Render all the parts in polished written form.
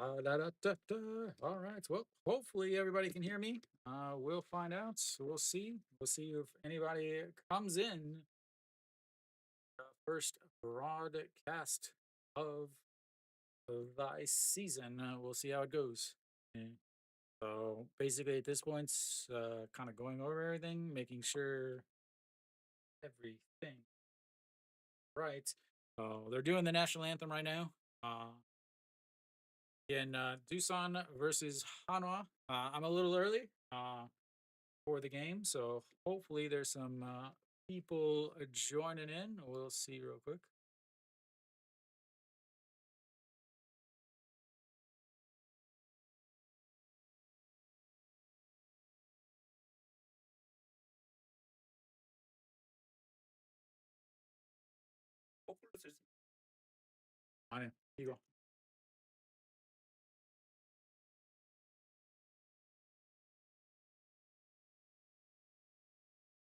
All right. Well, hopefully everybody can hear me. We'll find out. We'll see. We'll see if anybody comes in. First broadcast of the season. We'll see how it goes. Okay. So basically, at this point, kind of going over everything, making sure everything right. They're doing the national anthem right now. In Doosan versus Hanwha. I'm a little early for the game, so hopefully there's some people joining in. We'll see real quick. On it. Here you go.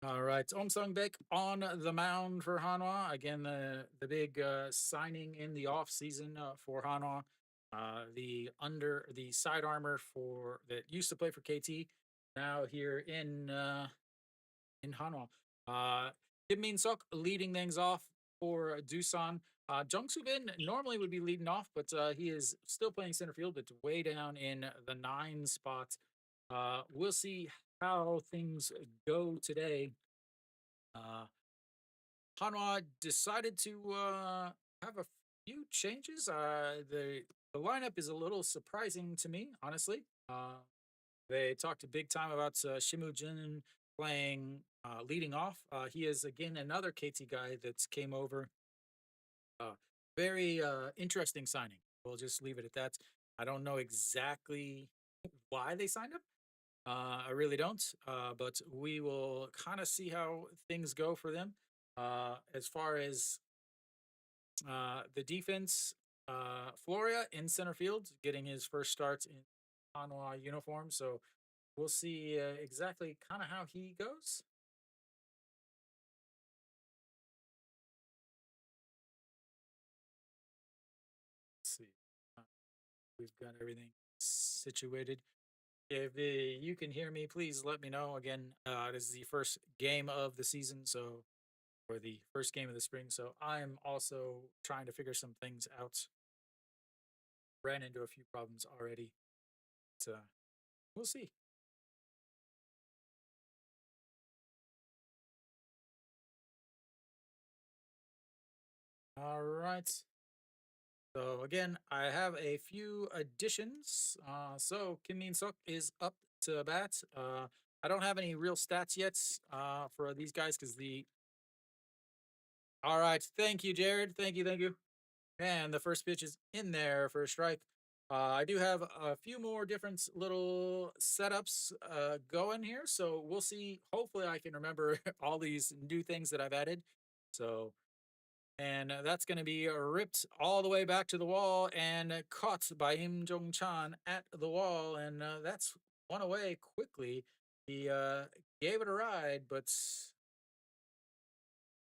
All right, Omsung Baek on the mound for Hanwha. Again, the big signing in the off season for Hanwha. The side armor for that used to play for KT, now here in Hanwha. Uh, Kim Min Sok leading things off for Doosan. Jung Soo Bin normally would be leading off, but he is still playing center field, but way down in the 9 spot. We'll see how things go today. Uh, Hanwha decided to have a few changes. The lineup is a little surprising to me, honestly. They talked a big time about Shimu Jin playing leading off. He is again another KT guy that came over. Uh, Very interesting signing. We'll just leave it at that. I don't know exactly why they signed him. I really don't. But we will kind of see how things go for them. As far as the defense, Floria in center field, getting his first starts in Hanwha uniform. So we'll see exactly kind of how he goes. Let's see. Uh, we've got everything situated. If you can hear me, please let me know. Again, this is the first game of the season, so or the first game of the spring. So I'm also trying to figure some things out. Ran into a few problems already. But, we'll see. All right. So again, I have a few additions. So Kim Min Suk is up to bat. I don't have any real stats yet for these guys because the. All right, thank you, Jared. Thank you, thank you. And the first pitch is in there for a strike. I do have a few more different little setups going here, so we'll see. Hopefully, I can remember all these new things that I've added. So and that's going to be ripped all the way back to the wall and caught by Im Jong Chan at the wall, and that's one away quickly. He gave it a ride, but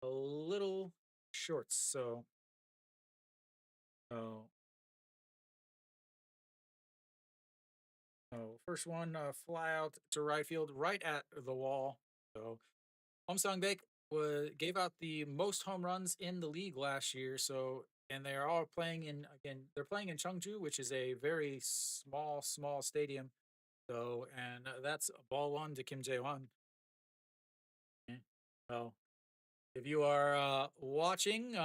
a little short. Oh, first one fly out to right field, right at the wall. So Hom Sung Baek gave out the most home runs in the league last year. So and they are all playing in again. They're playing in Cheongju, which is a very small stadium. So and that's ball one to Kim Jae Won. So if you are watching,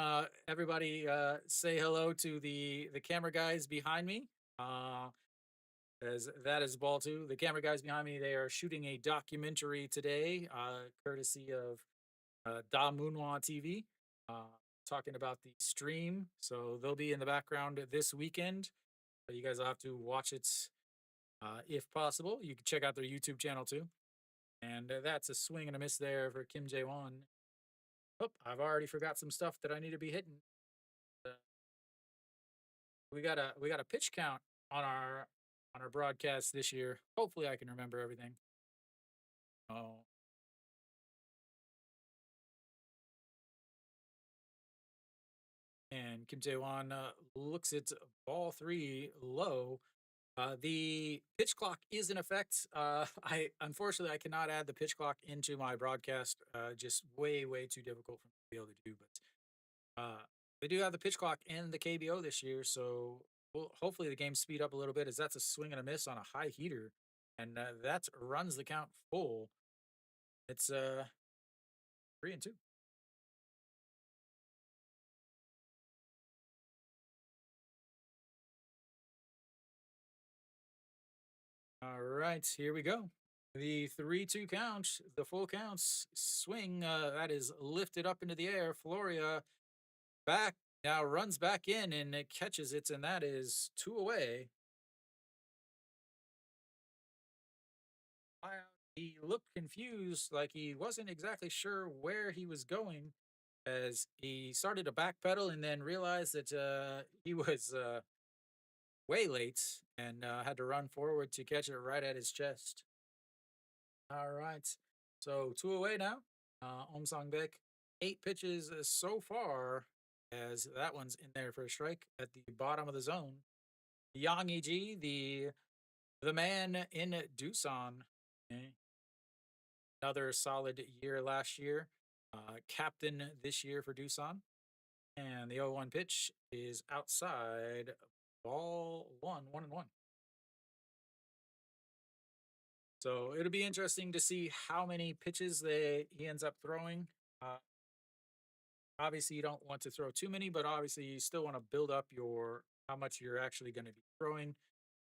everybody say hello to the camera guys behind me. As that is ball two. The camera guys behind me, they are shooting a documentary today, courtesy of Da Moonhwa TV, talking about the stream. So they'll be in the background this weekend. But you guys will have to watch it if possible. You can check out their YouTube channel too. And that's a swing and a miss there for Kim Jae Won. Oh, I've already forgot some stuff that I need to be hitting. Uh, we got a pitch count on our broadcast this year. Hopefully, I can remember everything. Oh, And Kim Jae-won looks at ball three low. The pitch clock is in effect. I unfortunately I cannot add the pitch clock into my broadcast. Just way too difficult for me to be able to do. But they do have the pitch clock in the KBO this year, so hopefully the game speed up a little bit. As that's a swing and a miss on a high heater, and that runs the count full. It's 3-2. All right, here we go. The 3-2 count, the full counts swing that is lifted up into the air. Floria back now runs back in and it catches it, and that is two away. He looked confused, like he wasn't exactly sure where he was going, as he started to backpedal and then realized that he was way late and had to run forward to catch it right at his chest. All right. So two away now. Om Sang Baek, eight pitches so far, as that one's in there for a strike at the bottom of the zone. Yang Eg, the man in Doosan. Okay. Another solid year last year. Captain this year for Doosan. And the 0-1 pitch is outside. Ball one, 1-1. So it'll be interesting to see how many pitches he ends up throwing. Uh, Obviously, you don't want to throw too many, but obviously, you still want to build up your how much you're actually going to be throwing.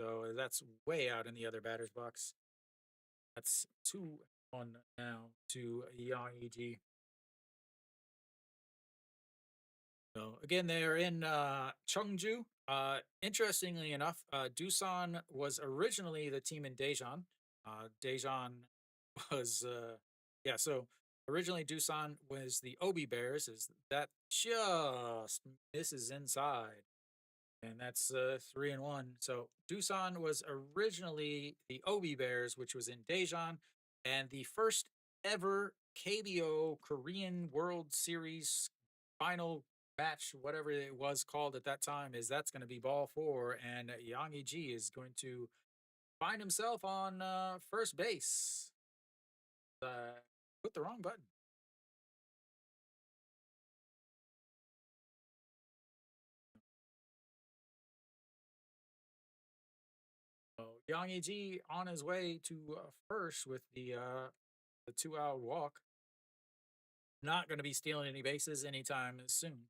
So that's way out in the other batter's box. That's 2-1 now to Yang Eg. So again, they're in Cheongju. Interestingly enough, Doosan was originally the team in Daejeon. Daejeon was yeah. So originally Doosan was the Obi Bears. Is that just misses inside, and that's 3-1. So Doosan was originally the Obi Bears, which was in Daejeon, and the first ever KBO Korean World Series final match, whatever it was called at that time, is that's going to be ball four, and Yang Eg is going to find himself on first base. Put the wrong button. So Yang Eg on his way to first with the 2-out walk. Not going to be stealing any bases anytime soon.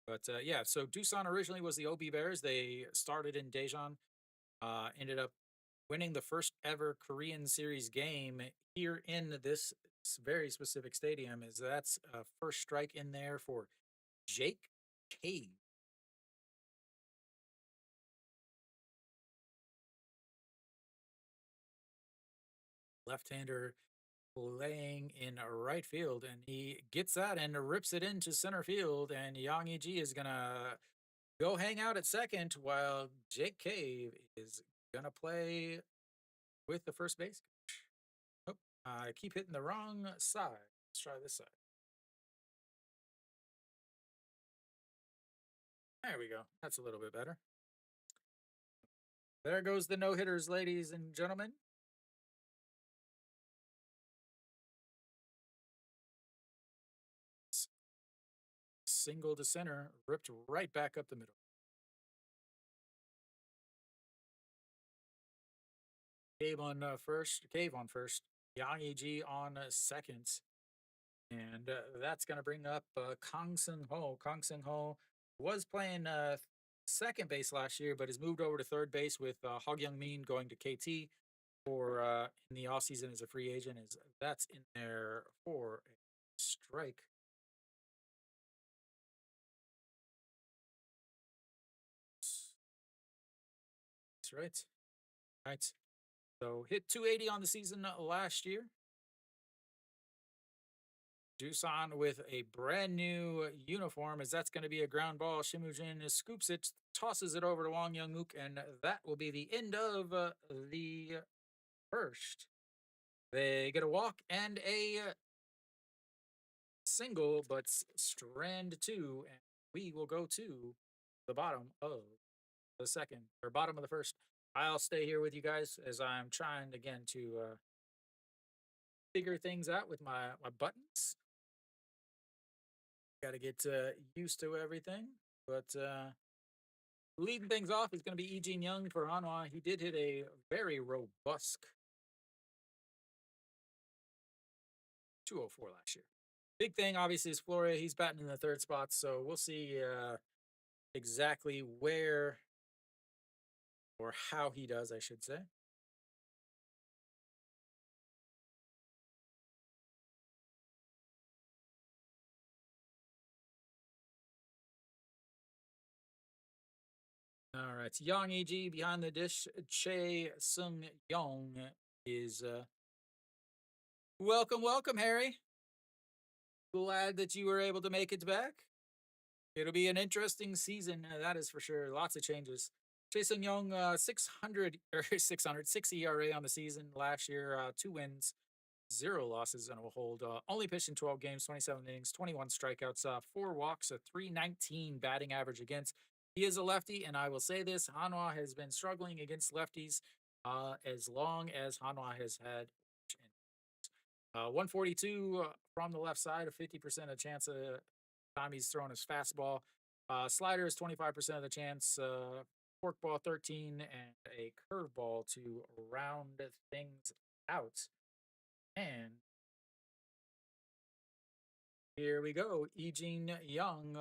But yeah, so Doosan originally was the OB Bears. They started in Daejeon, ended up winning the first ever Korean Series game here in this very specific stadium. Is that's first strike in there for Jake Cave. Left-hander playing in right field, and he gets that and rips it into center field. And Yang Eg is gonna go hang out at second while Jake Cave is gonna play with the first base. Oh, I keep hitting the wrong side. Let's try this side. There we go. That's a little bit better. There goes the no hitters, ladies and gentlemen. Single to center, ripped right back up the middle. Cave on first. Yang Eg on second. And that's going to bring up Kang Seung Ho. Kang Seung Ho was playing second base last year, but has moved over to third base with Hog Young Min going to KT for in the offseason as a free agent. Is that's in there for a strike. That's right. Right. So hit 280 on the season last year. Doosan with a brand new uniform, as that's going to be a ground ball. Shimujin scoops it, tosses it over to Wang Young-mook, and that will be the end of the first. They get a walk and a single, but strand two. we will go to the bottom of the second or bottom of the first. I'll stay here with you guys as I'm trying again to figure things out with my buttons. Got to get used to everything, but leading things off is going to be Eugene Young for Hanwha. He did hit a very robust 204 last year. Big thing, obviously, is Floria. He's batting in the third spot, so we'll see exactly where or how he does, I should say. All right, Yang EG behind the dish. Che Sung Yong is welcome, welcome, Harry. Glad that you were able to make it back. It'll be an interesting season, that is for sure. Lots of changes. Jason Young, 600 or 600, 6 ERA on the season last year, 2 wins, 0 losses, and a hold. Only pitched in 12 games, 27 innings, 21 strikeouts, 4 walks, a 319 batting average against. He is a lefty, and I will say this: Hanwha has been struggling against lefties as long as Hanwha has had 142 from the left side, a 50% of chance of time he's throwing his fastball. Slider is 25% of the chance. Forkball 13 and a curveball to round things out. And here we go. Eugene Young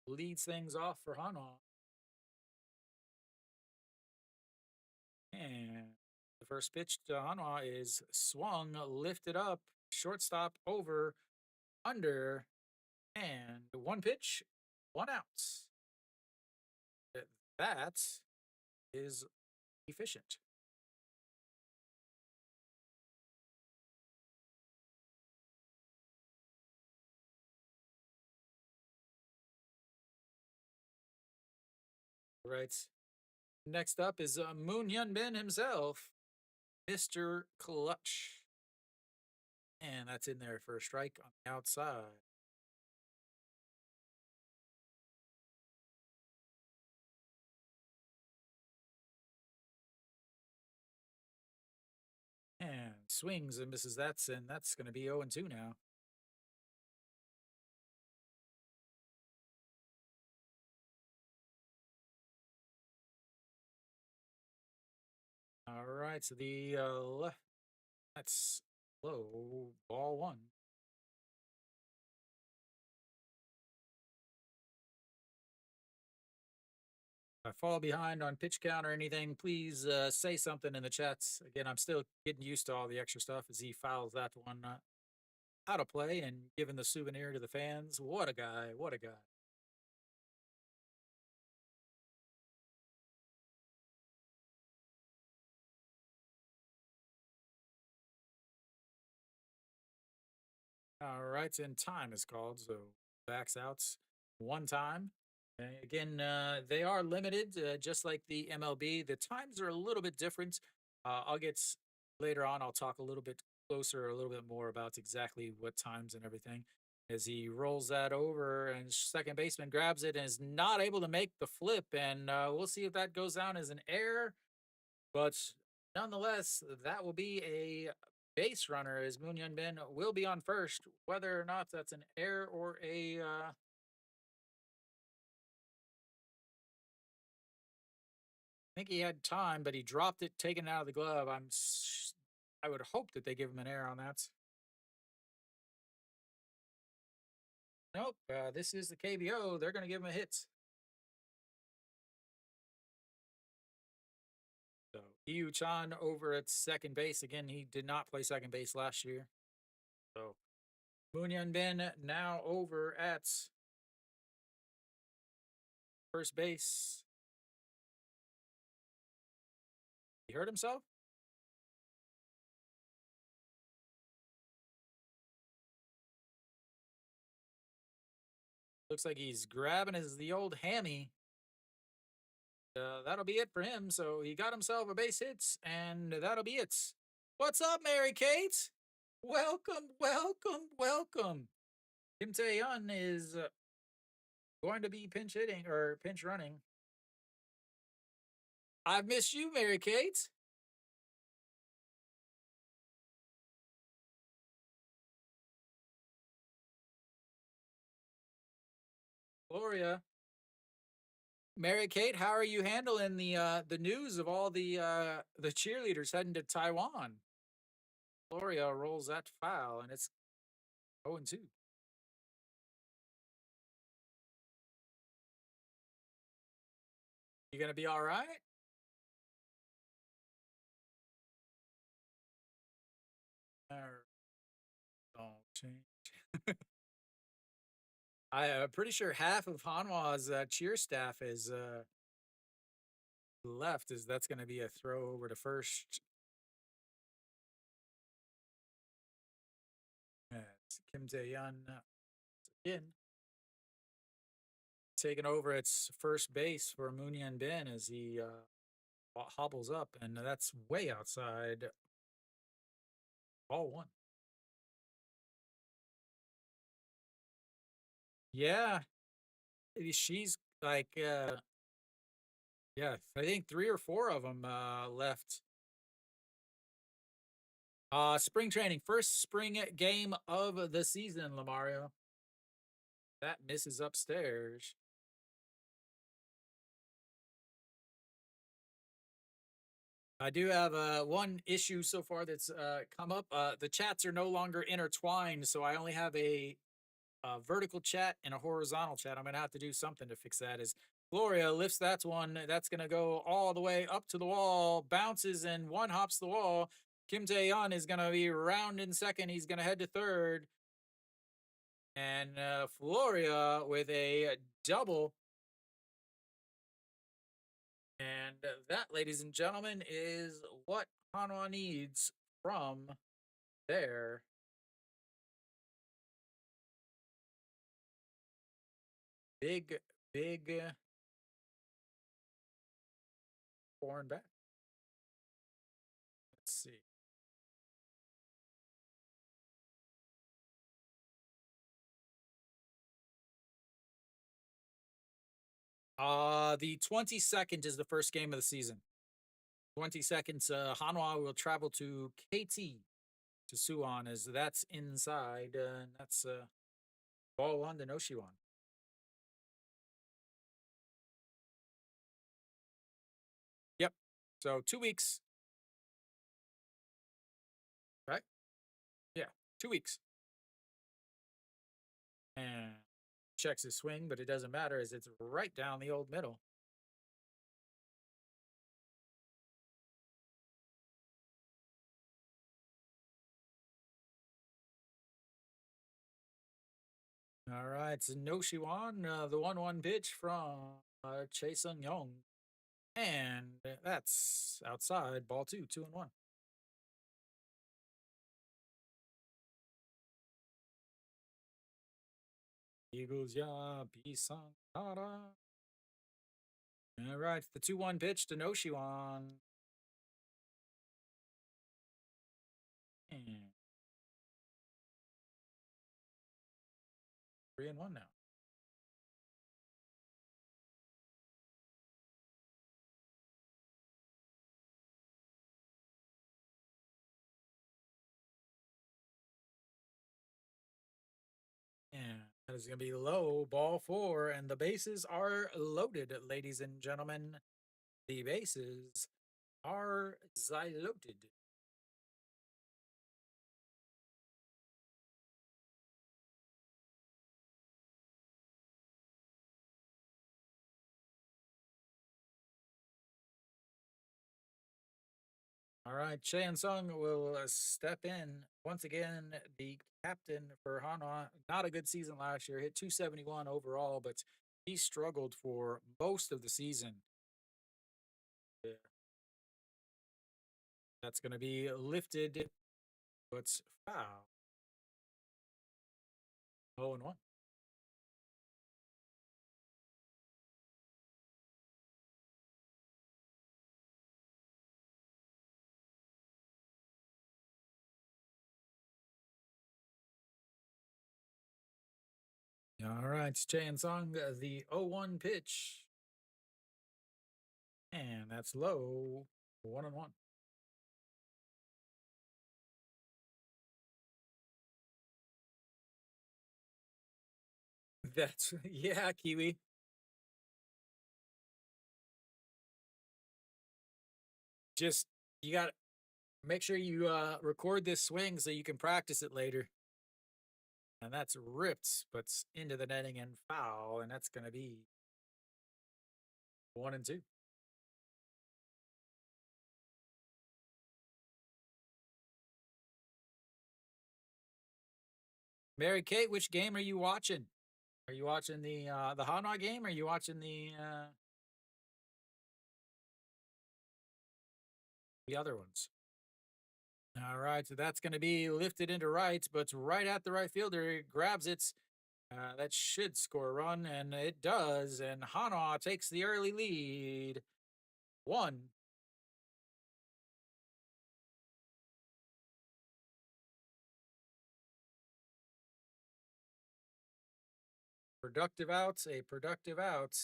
leads things off for Hanwha. And the first pitch to Hanwha is swung, lifted up, shortstop over, under, and one pitch, 1 out. That is efficient. Right. Next up is Moon Hyun Bin himself, Mr. Clutch. And that's in there for a strike on the outside. And swings and misses that, and that's going to be 0-2 now. All right, so the left, that's low, ball one. If I fall behind on pitch count or anything, please say something in the chats. Again, I'm still getting used to all the extra stuff as he fouls that one out of play and giving the souvenir to the fans. What a guy! What a guy! All right, and time is called, so backs outs 1 time. Again, they are limited, just like the MLB. The times are a little bit different. I'll get later on. I'll talk a little bit closer, a little bit more about exactly what times and everything. As he rolls that over, and second baseman grabs it and is not able to make the flip, and we'll see if that goes down as an error. But nonetheless, that will be a base runner as Moon Yun Bin will be on first, whether or not that's an error or a. I think he had time, but he dropped it, taken it out of the glove. I would hope that they give him an error on that. Nope. This is the KBO. They're going to give him a hit. So Yu Chan over at second base again. He did not play second base last year. So Moon Yun Bin now over at first base. He hurt himself? Looks like he's grabbing the old hammy. That'll be it for him. So he got himself a base hit, and that'll be it. What's up, Mary Kate? Welcome, welcome, welcome. Kim Tae-yeon is going to be pinch hitting or pinch running. I've missed you, Mary Kate. Gloria. Mary Kate, how are you handling the news of all the cheerleaders heading to Taiwan? Gloria rolls that file and it's 0-2. You gonna be all right? Don't change. I'm pretty sure half of Hanwha's cheer staff is left. Is that's going to be a throw over to first? It's Kim Tae-yeon again taking over its first base for Moonyeon Bin as he hobbles up, and that's way outside. Ball one. Yeah, she's like, yeah, I think three or four of them left. Spring training, first spring game of the season, Lamario. That misses upstairs. I do have one issue so far that's come up. The chats are no longer intertwined, so I only have a vertical chat and a horizontal chat. I'm gonna have to do something to fix that. Is Gloria lifts that one? That's gonna go all the way up to the wall, bounces and one hops the wall. Kim Tae-yeon is gonna be round in second. He's gonna head to third, and Floria with a double. And that, ladies and gentlemen, is what Hanwha needs from their big, big foreign bet. Let's see. The 22nd is the first game of the season. 22nd, Hanwha will travel to KT to Suwon as that's inside. And that's ball one to Noshiwan. Yep. So 2 weeks. Right? Yeah. 2 weeks. And checks his swing, but it doesn't matter as it's right down the old middle. All right, so Noshiwan, the 1-1 pitch from Chae Sung Young. And that's outside, ball two, 2-1. Eagles, yeah, Bisang Kara. All right, the 2-1 pitch to Noshiwan. And 3-1 now. And that is going to be low, ball four, and the bases are loaded, ladies and gentlemen. The bases are loaded. All right, Chan Sung will step in once again. The captain for Hanwha, not a good season last year. Hit 271 overall, but he struggled for most of the season. Yeah. That's going to be lifted, but foul. 0-1. All right. right, Chan Song, the 0-1 pitch. And that's low. 1-1. That's yeah, Kiwi. Just you got to make sure you record this swing so you can practice it later. And that's ripped, but into the netting and foul, and that's going to be 1-2. Mary Kate, which game are you watching? Are you watching the Hanwha game? Or are you watching the other ones? All right, so that's going to be lifted into right, but it's right at the right fielder. He grabs it. That should score a run, and it does. And Hanwha takes the early lead. 1. Productive outs, a productive out.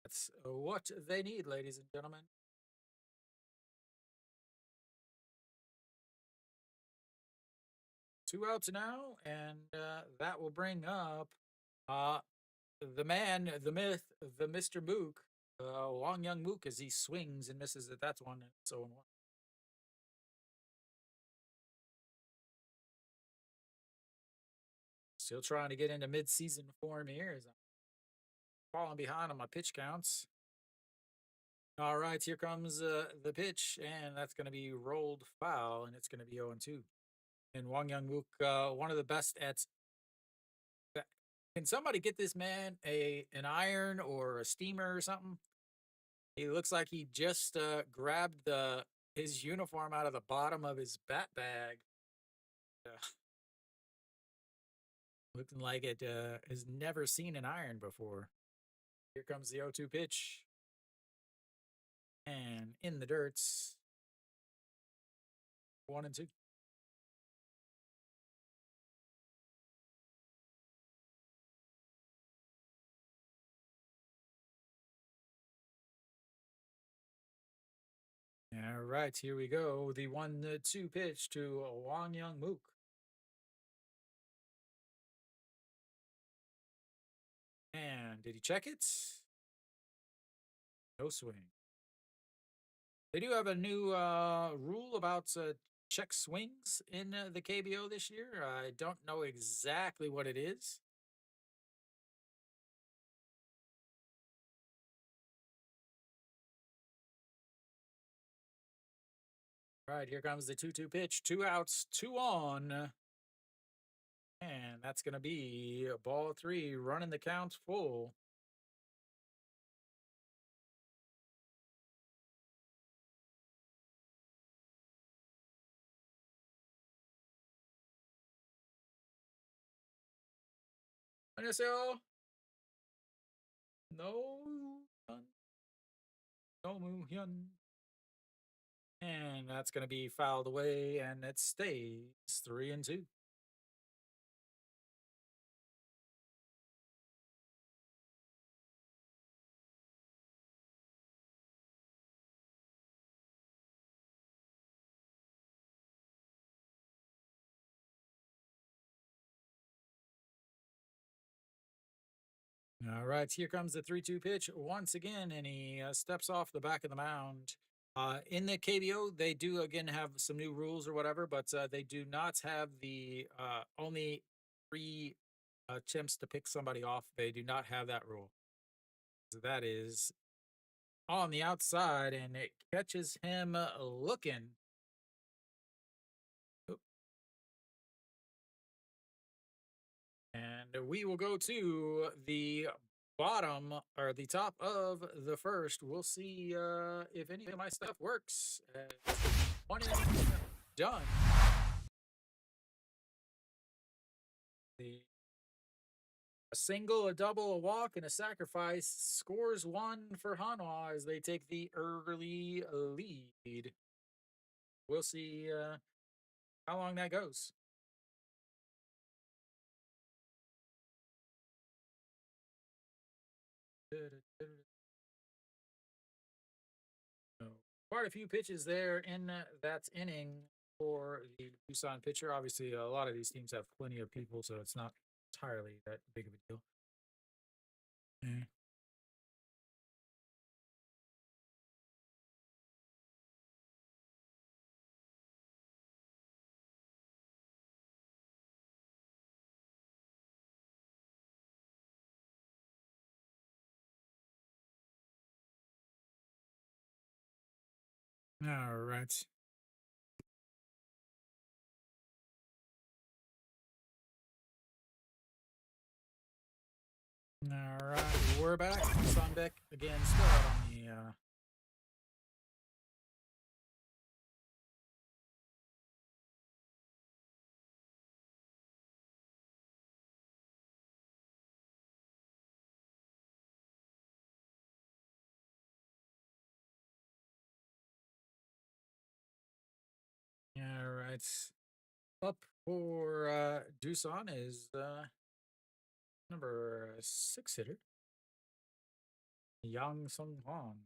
That's what they need, ladies and gentlemen. 2 outs now, and that will bring up uh, the man, the myth, the Mr. Mook, Wong Young Mook, as he swings and misses it. That's 1. So 1. Still trying to get into mid-season form here as I'm falling behind on my pitch counts. All right, here comes the pitch, and that's going to be rolled foul, and it's going to be 0-2. And Wang Young Mook, one of the best at. Can somebody get this man an iron or a steamer or something? He looks like he just grabbed his uniform out of the bottom of his bat bag. Uh, Looking like it has never seen an iron before. Here comes the 0-2 pitch. And in the dirts. 1-2. All right, here we go. The 1-2 pitch to Wang Young Mook. And did he check it? No swing. They do have a new rule about check swings in the KBO this year. I don't know exactly what it is. All right, here comes the 2-2 pitch. 2 outs, 2 on. And that's going to be ball 3, running the count full. 안녕하세요. No, no, Hyun. And that's going to be fouled away, and it stays 3-2. All right, here comes the 3-2 pitch once again, and he steps off the back of the mound. In the KBO, they do again have some new rules or whatever, but they do not have the only 3 attempts to pick somebody off. They do not have that rule. So that is on the outside, and it catches him looking. And we will go to the bottom or the top of the first. We'll see if any of my stuff works. One inning done. A single, a double, a walk, and a sacrifice scores 1 for Hanwha as they take the early lead. We'll see how long that goes. So, quite a few pitches there in that inning for the Doosan pitcher. Obviously, a lot of these teams have plenty of people, so it's not entirely that big of a deal. Mm. All right. All right. We're back. Doosan Beck again, still out on the. All right. Up for Doosan is number six hitter, Yang Sung Hong.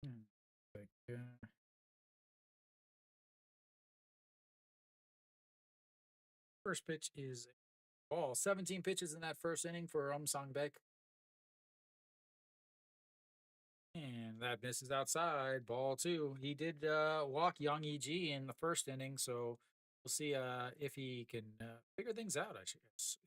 Hmm. Like, first pitch is a ball. 17 pitches in that first inning for Sang Beck. And that misses outside. Ball two. He did walk Yang Yi in the first inning, so we'll see if he can figure things out, I guess.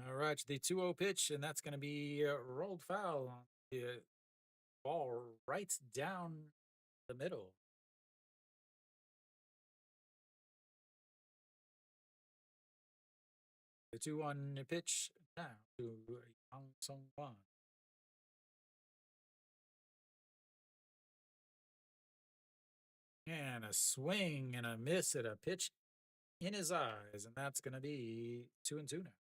All right, the 2-0 pitch, and that's going to be rolled foul. The ball right down the middle. The 2-1 pitch now to Yang Sung Wan. And a swing and a miss at a pitch in his eyes, and that's going to be 2-2 now.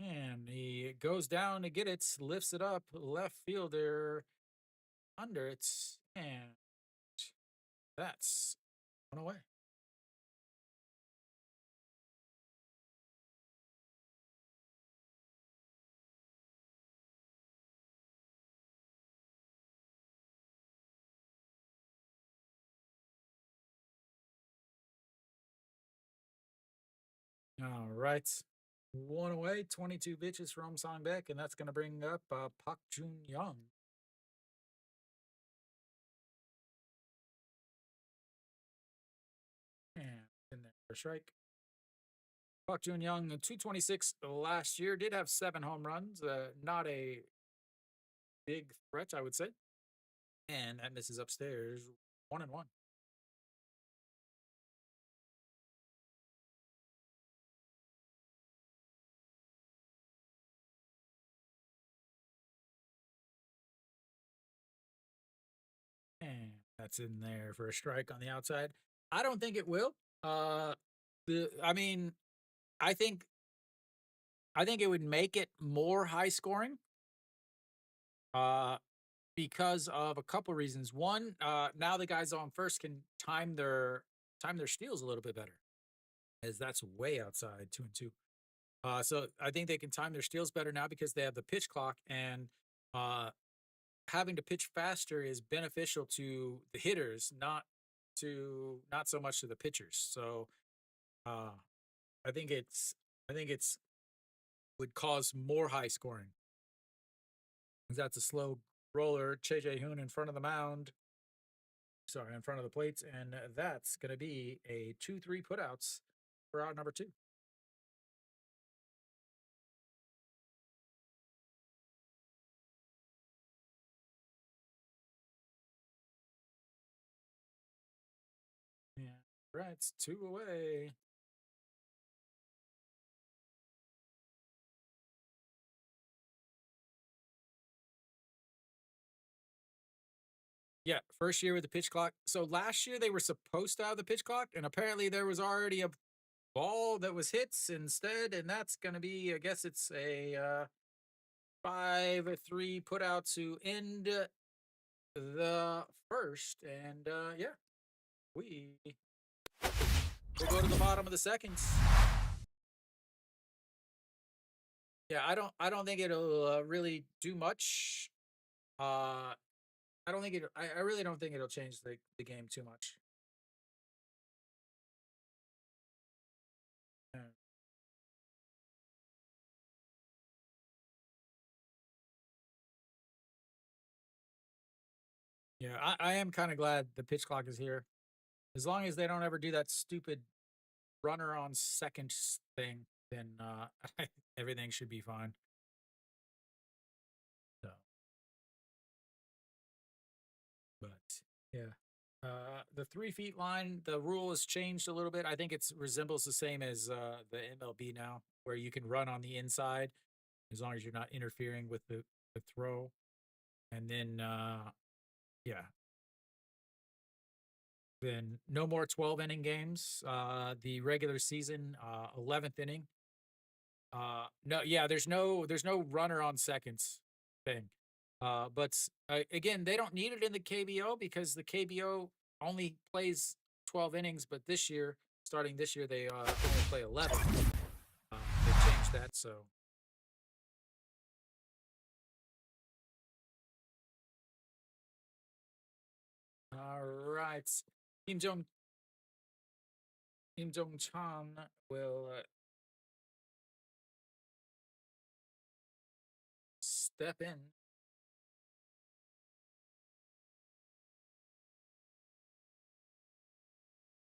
And he goes down to get it, lifts it up, left fielder under it, and that's one away. All right. One away, 22 pitches from Song Beck, and that's going to bring up Pak Jun Young. And in there for a strike. Pak Jun Young, 226 last year, did have 7 home runs. Not a big threat, I would say. And that misses upstairs, 1-1. And that's in there for a strike on the outside. I don't think it will. I mean, I think I think it would make it more high scoring. Uh, because of a couple reasons. One, now the guys on first can time their steals a little bit better, as that's way outside 2-2. So I think they can time their steals better now because they have the pitch clock, and uh, having to pitch faster is beneficial to the hitters, not so much to the pitchers. So uh, I think it's would cause more high scoring. That's a slow roller. Che Hoon in front of the mound. Sorry, in front of the plates, and that's going to be a 2-3 putouts for out number two. Yeah, right, it's two away. Yeah, first year with the pitch clock. So last year they were supposed to have the pitch clock, and apparently there was already a ball that was hits instead, and that's going to be, I guess it's a 5-3 put out to end the first, and yeah, we will go to the bottom of the seconds. Yeah, I don't think it'll really do much. Uh, I don't think it. I really don't think it'll change the game too much. Yeah, yeah, I am kind of glad the pitch clock is here. As long as they don't ever do that stupid runner on second thing, then everything should be fine. So, but yeah, the 3 feet line, the rule has changed a little bit. I think it's resembles the same as the MLB now, where you can run on the inside as long as you're not interfering with the throw. And then yeah, then no more 12 inning games. The regular season 11th inning. No, yeah, there's no runner on seconds thing. But again, they don't need it in the KBO because the KBO only plays 12 innings. But this year, starting this year, they only play 11. They changed that, so all right. Kim Jong Kim Jong Chan will step in,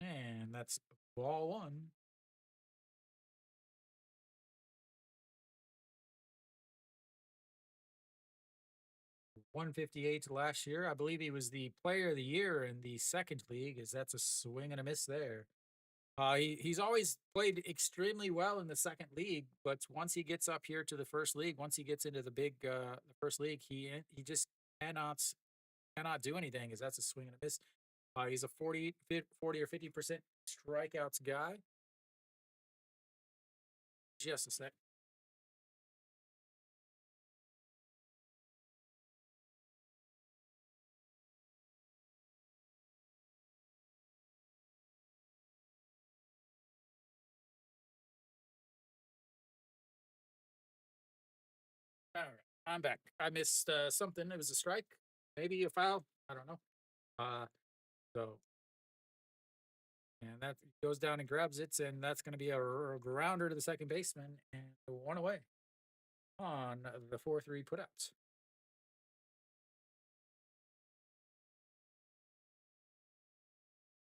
and that's ball one. 158 last year. I believe he was the player of the year in the second league, as that's a swing and a miss there. He's always played extremely well in the second league, but once he gets up here to the first league, once he gets into the big the first league, he just cannot do anything, as that's a swing and a miss. He's a 40 or 50% strikeouts guy. Just a sec. All right, I'm back. I missed something. It was a strike, maybe a foul. I don't know. Uh, so and that goes down and grabs it, and that's going to be a grounder to the second baseman, and one away on the 4-3 putouts.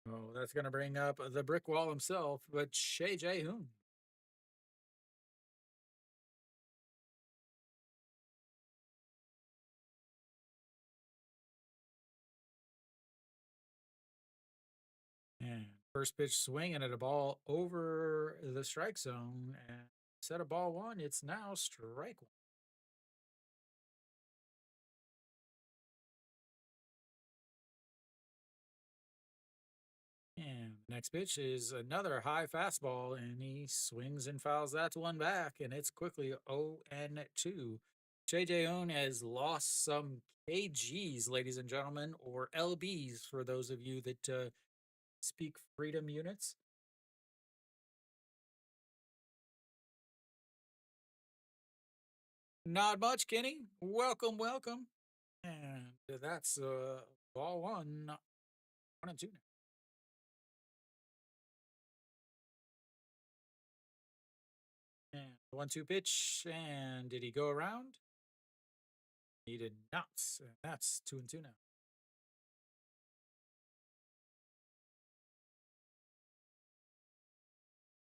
Oh, that's going to bring up the brick wall himself, but Shay Jae Hoon. And first pitch swinging at a ball over the strike zone. And instead of ball one, it's now strike one. And next pitch is another high fastball, and he swings and fouls that one back, and it's quickly 0-2. JJ Own has lost some kgs, ladies and gentlemen, or lbs for those of you that speak freedom units. Not much, Kenny. Welcome, welcome. And that's ball one, 1-2 now. And 1-2 pitch, and did he go around? He did not. And that's 2-2 now.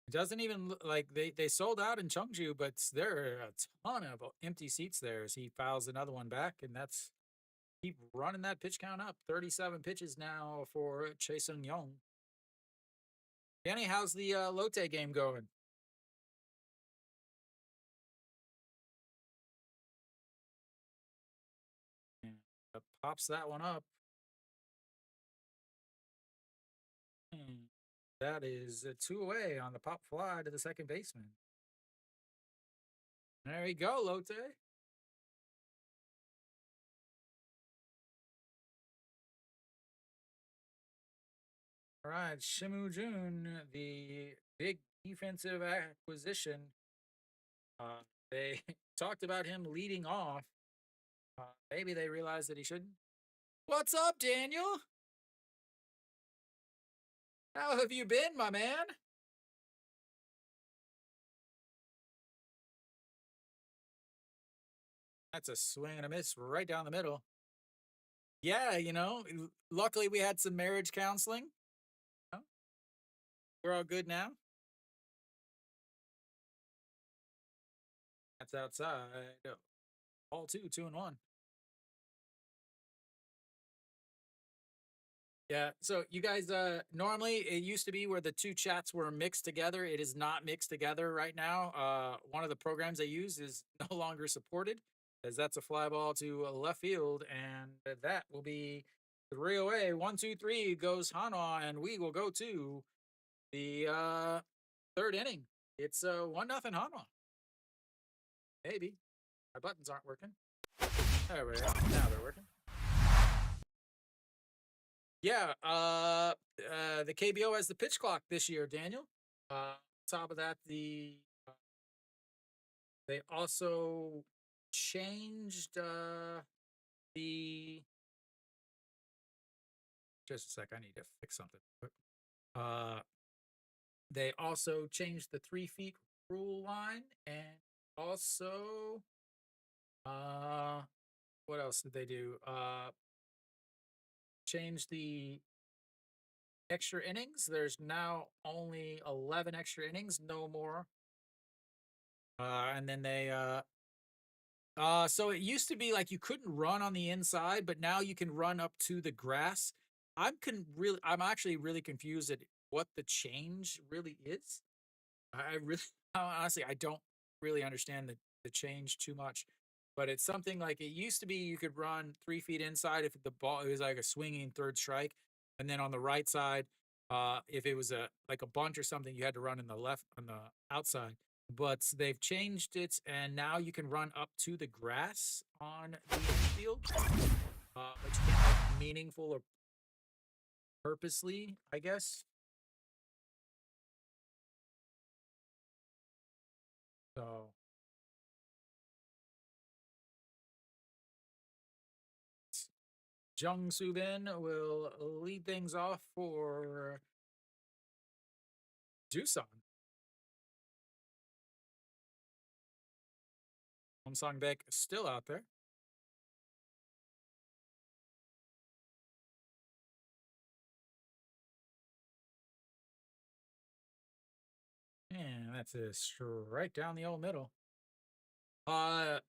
It doesn't even look like they sold out in Chungju, but there are a ton of empty seats there as he fouls another one back, and that's keep running that pitch count up. 37 pitches now for Chae Sung Young. Danny, how's the Lotte game going? And pops that one up. That is a two away on the pop fly to the second baseman. There you go, Lotte. All right, Shimu Jun, the big defensive acquisition. They talked about him leading off. Maybe they realized that he shouldn't. What's up, Daniel? How have you been, my man? That's a swing and a miss right down the middle. Yeah, luckily we had some marriage counseling. Oh, we're all good now. That's outside. All two, 2-1. Yeah. So you guys, normally it used to be where the two chats were mixed together. It is not mixed together right now. One of the programs they use is no longer supported, as that's a fly ball to left field, and that will be 3 away. 1-2-3 goes Hanwha, and we will go to the third inning. It's 1-0 Hanwha. Maybe my buttons aren't working. There we go. Now they're working. Yeah, the KBO has the pitch clock this year, Daniel. Top of that, they also changed the. Just a sec, I need to fix something. Uh, they also changed the 3 feet rule line, and also, what else did they do? Changed the extra innings. There's now only 11 extra innings, no more. And then so it used to be like you couldn't run on the inside, but now you can run up to the grass. I'm actually really confused at what the change really is. I really, honestly, I don't really understand the change too much, but it's something like it used to be you could run 3 feet inside if the ball it was like a swinging third strike, and then on the right side, if it was a like a bunt or something, you had to run in the left on the outside. But they've changed it, and now you can run up to the grass on the infield, but you can't like meaningful or purposely, I guess. So Jung Soo Bin will lead things off for Doosan. Song Beck still out there. And that's a strike down the old middle.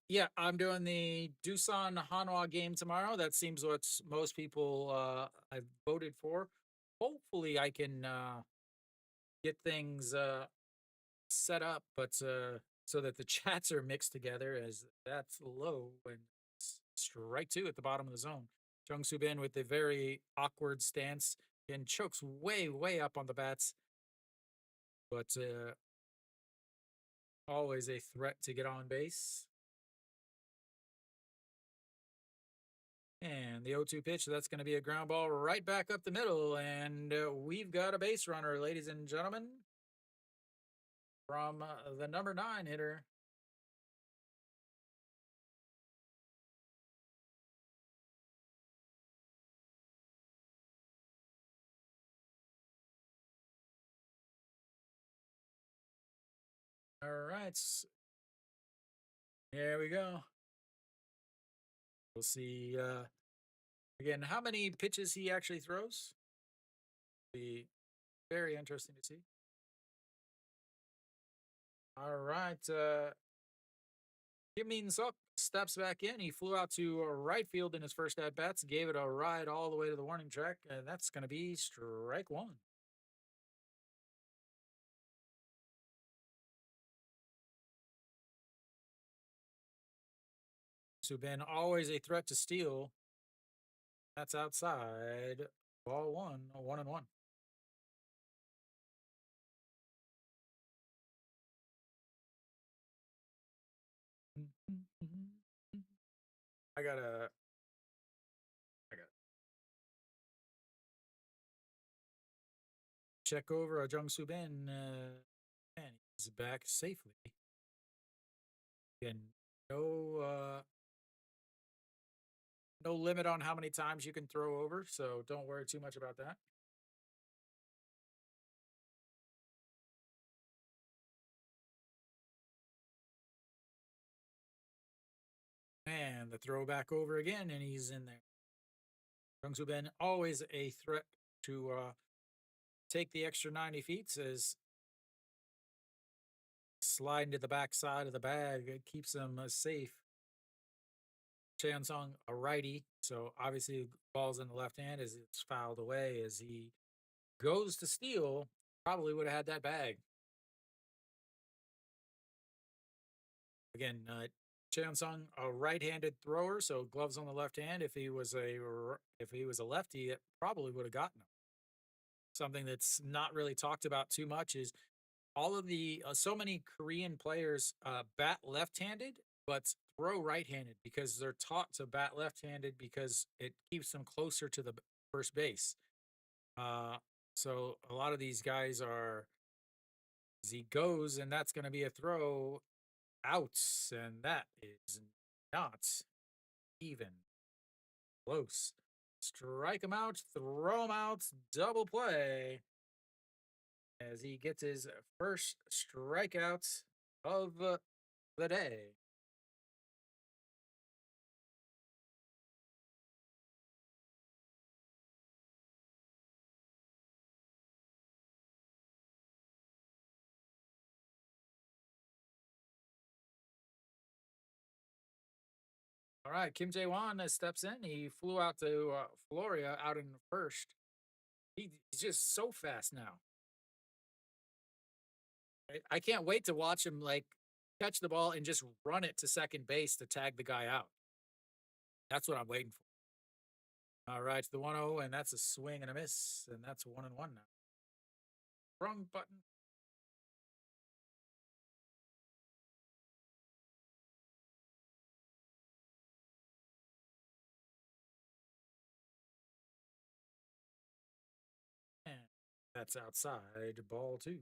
Yeah, I'm doing the Doosan Hanwha game tomorrow. That seems what most people I've voted for. Hopefully, I can get things set up, but so that the chats are mixed together, as that's low and strike two at the bottom of the zone. Jung Soo Bin with a very awkward stance and chokes way up on the bats, but always a threat to get on base. And the 0-2 pitch, that's going to be a ground ball right back up the middle. And we've got a base runner, ladies and gentlemen, from the number 9 hitter. All right. Here we go. We'll see again how many pitches he actually throws. Be very interesting to see. All right. Kim Min Suk steps back in. He flew out to right field in his first at bats, gave it a ride all the way to the warning track, and that's going to be strike one. Subin always a threat to steal. That's outside. Ball one, 1-1. I gotta, I gotta check over Jungsu Ben. And he's back safely. Again, no, no limit on how many times you can throw over, so don't worry too much about that. And the throw back over again, and he's in there. Jungsu Ben always a threat to take the extra 90 feet, as sliding to the back side of the bag. It keeps them safe. Chansung, a righty, so obviously ball's in the left hand as it's fouled away. As he goes to steal, probably would have had that bag. Again, Chansung, a right-handed thrower, so gloves on the left hand. If he was a lefty, it probably would have gotten him. Something that's not really talked about too much is all of the so many Korean players bat left-handed but throw right-handed because they're taught to bat left-handed because it keeps them closer to the first base. Uh, so a lot of these guys are as he goes, and that's going to be a throw outs, and that is not even close. Strike him out, throw him out, double play as he gets his first strikeout of the day. All right, Kim Jae-won steps in. He flew out to Floria out in first. He's just so fast now. I can't wait to watch him like catch the ball and just run it to second base to tag the guy out. That's what I'm waiting for. All right, the 1-0, and that's a swing and a miss, and that's 1-1 now. Wrong button. And that's outside, ball two.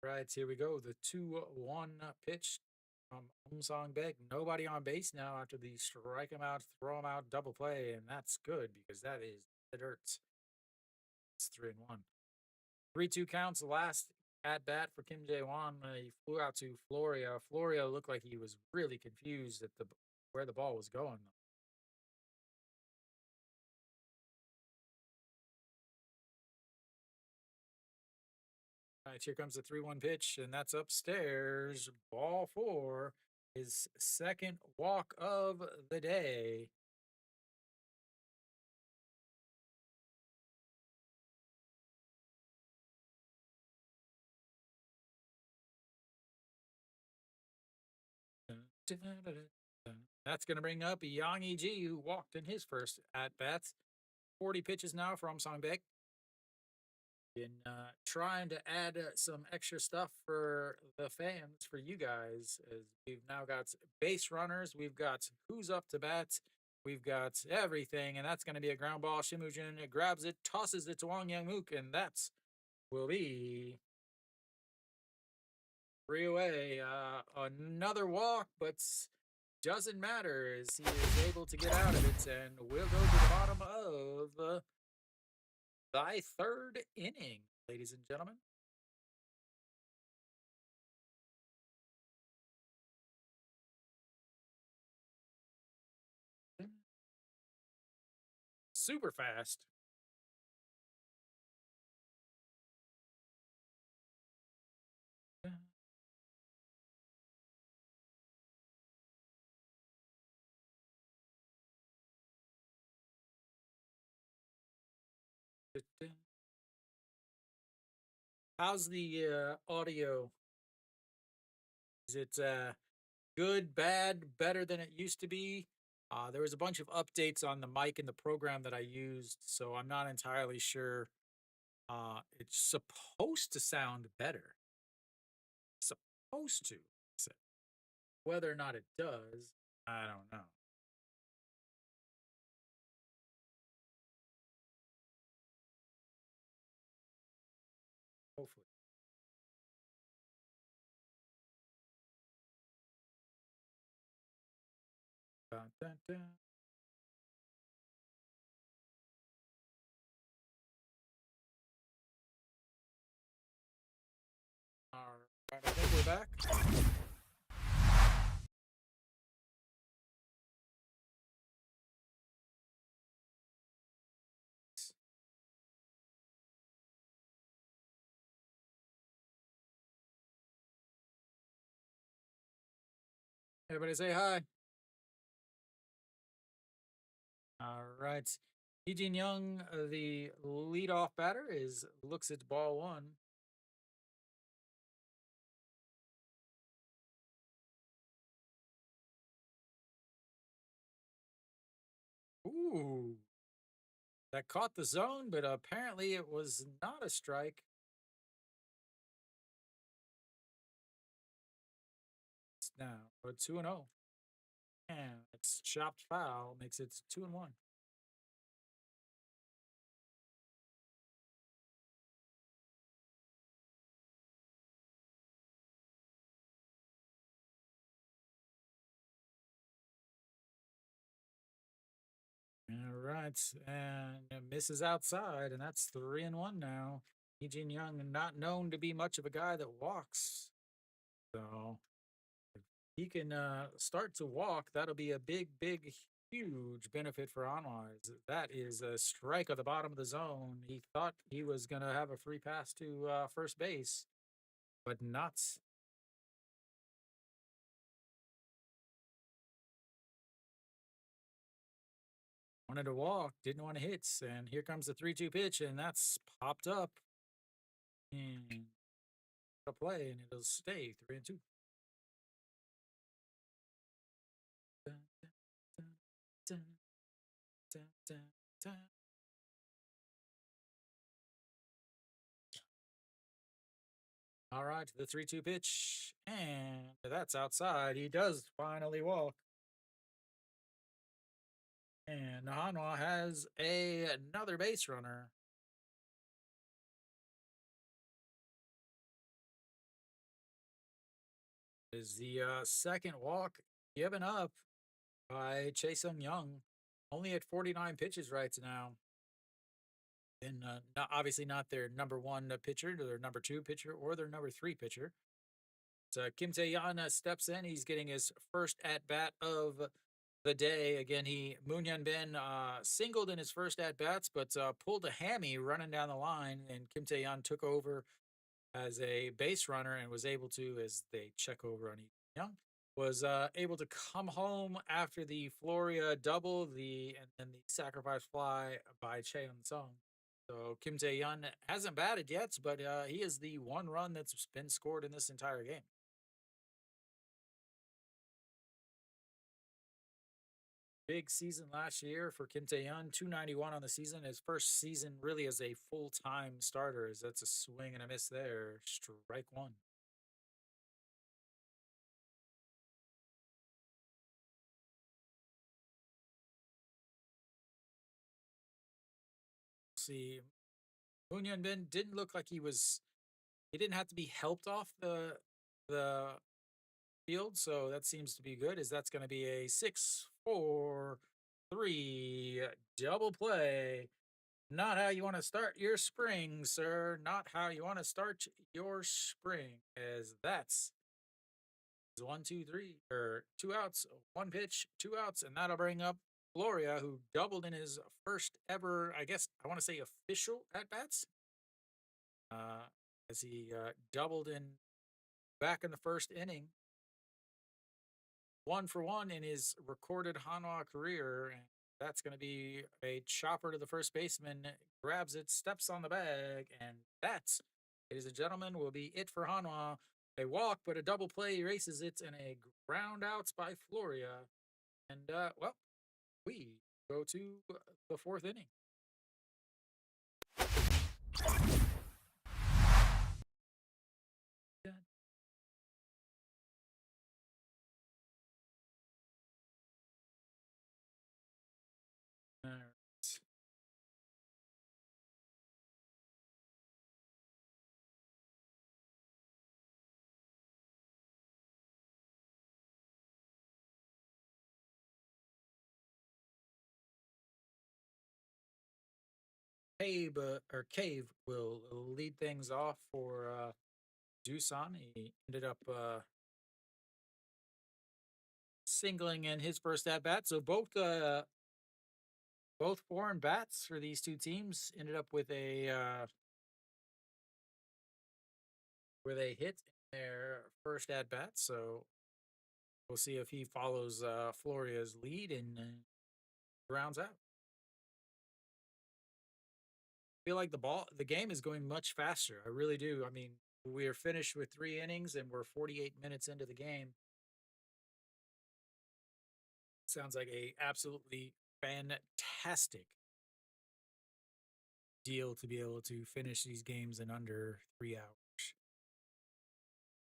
Right, here we go. The 2-1 pitch from Song Beck. Nobody on base now after the strike him out, throw him out, double play, and that's good because that is the dirt. It's 3-1. 3-2 counts last at bat for Kim Jae-won. He flew out to Floria. Floria looked like he was really confused at the where the ball was going. All right, here comes the 3-1 pitch, and that's upstairs. Ball four, his second walk of the day. That's going to bring up Yang E.G., who walked in his first at bats. 40 pitches now from Songbek. Been trying to add some extra stuff for the fans, for you guys, as we've now got base runners, we've got who's up to bat, we've got everything, and that's going to be a ground ball. Shimujin grabs it, tosses it to Wang Yangmook, and that's will be three away. Another walk, but doesn't matter as he is able to get out of it, and we'll go to the bottom of thy third inning, ladies and gentlemen. Super fast. How's the audio? Is it good, bad, better than it used to be? There was a bunch of updates on the mic and the program that I used, so I'm not entirely sure It's supposed to sound better. Supposed to. So whether or not it does, I don't know. Hopefully. Dun, dun, dun. All right, I think we're back. Everybody say hi. All right. Eugene Young, the leadoff batter, is looks at ball one. Ooh, that caught the zone, but apparently it was not a strike. It's now a 2-0. And it's chopped foul, makes it 2-1. All right, and it misses outside, and that's 3-1 now. Eugene Young, not known to be much of a guy that walks, so if he can start to walk, that'll be a big, big, huge benefit for Hanwha. That is a strike at the bottom of the zone. He thought he was gonna have a free pass to first base, but not. Wanted to walk, didn't want to hit, and here comes the 3-2 pitch, and that's popped up. And a play, and it'll stay 3-2. Dun, dun, dun, dun, dun, dun. All right, the 3-2 pitch, and that's outside. He does finally walk. And Hanwha has another base runner. Is the second walk given up by Chae-Sung Young, only at 49 pitches right now. And obviously not their number one pitcher, their number two pitcher, or their number three pitcher. So Kim Tae-yeon steps in. He's getting his first at bat of the day. Again, Moon Hyun Bin singled in his first at bats, but pulled a hammy running down the line, and Kim Tae-yeon took over as a base runner and was able to, as they check over on Young, was able to come home after the Floria double, and then the sacrifice fly by Cheon Sung. So Kim Tae-yeon hasn't batted yet, but he is the one run that's been scored in this entire game. Big season last year for Kim Tae-yeon, 291 on the season. His first season really as a full-time starter, as that's a swing and a miss there. Strike one. See, Moon Hyun Bin didn't look like he didn't have to be helped off the field, so that seems to be good. As that's going to be a 6-4-3 double play. Not how you want to start your spring, sir. Not how you want to start your spring. As that's 1, 2, 3, or 2 outs, one pitch, 2 outs, and that'll bring up Gloria, who doubled in his first ever, I guess I want to say official at bats. As he doubled in back in the first inning, 1 for 1 in his recorded Hanwha career. And that's going to be a chopper to the first baseman, grabs it, steps on the bag, and that, ladies and gentlemen, will be it for Hanwha. A walk, but a double play erases it, and a ground outs by Floria. And, well, we go to the fourth inning. Cave will lead things off for Doosan. He ended up singling in his first at bat. So both foreign bats for these two teams ended up with a hit in their first at bat. So we'll see if he follows Floria's lead and rounds out. I feel like the game is going much faster. I really do. I mean, we are finished with 3 innings and we're 48 minutes into the game. Sounds like a absolutely fantastic deal to be able to finish these games in under 3 hours.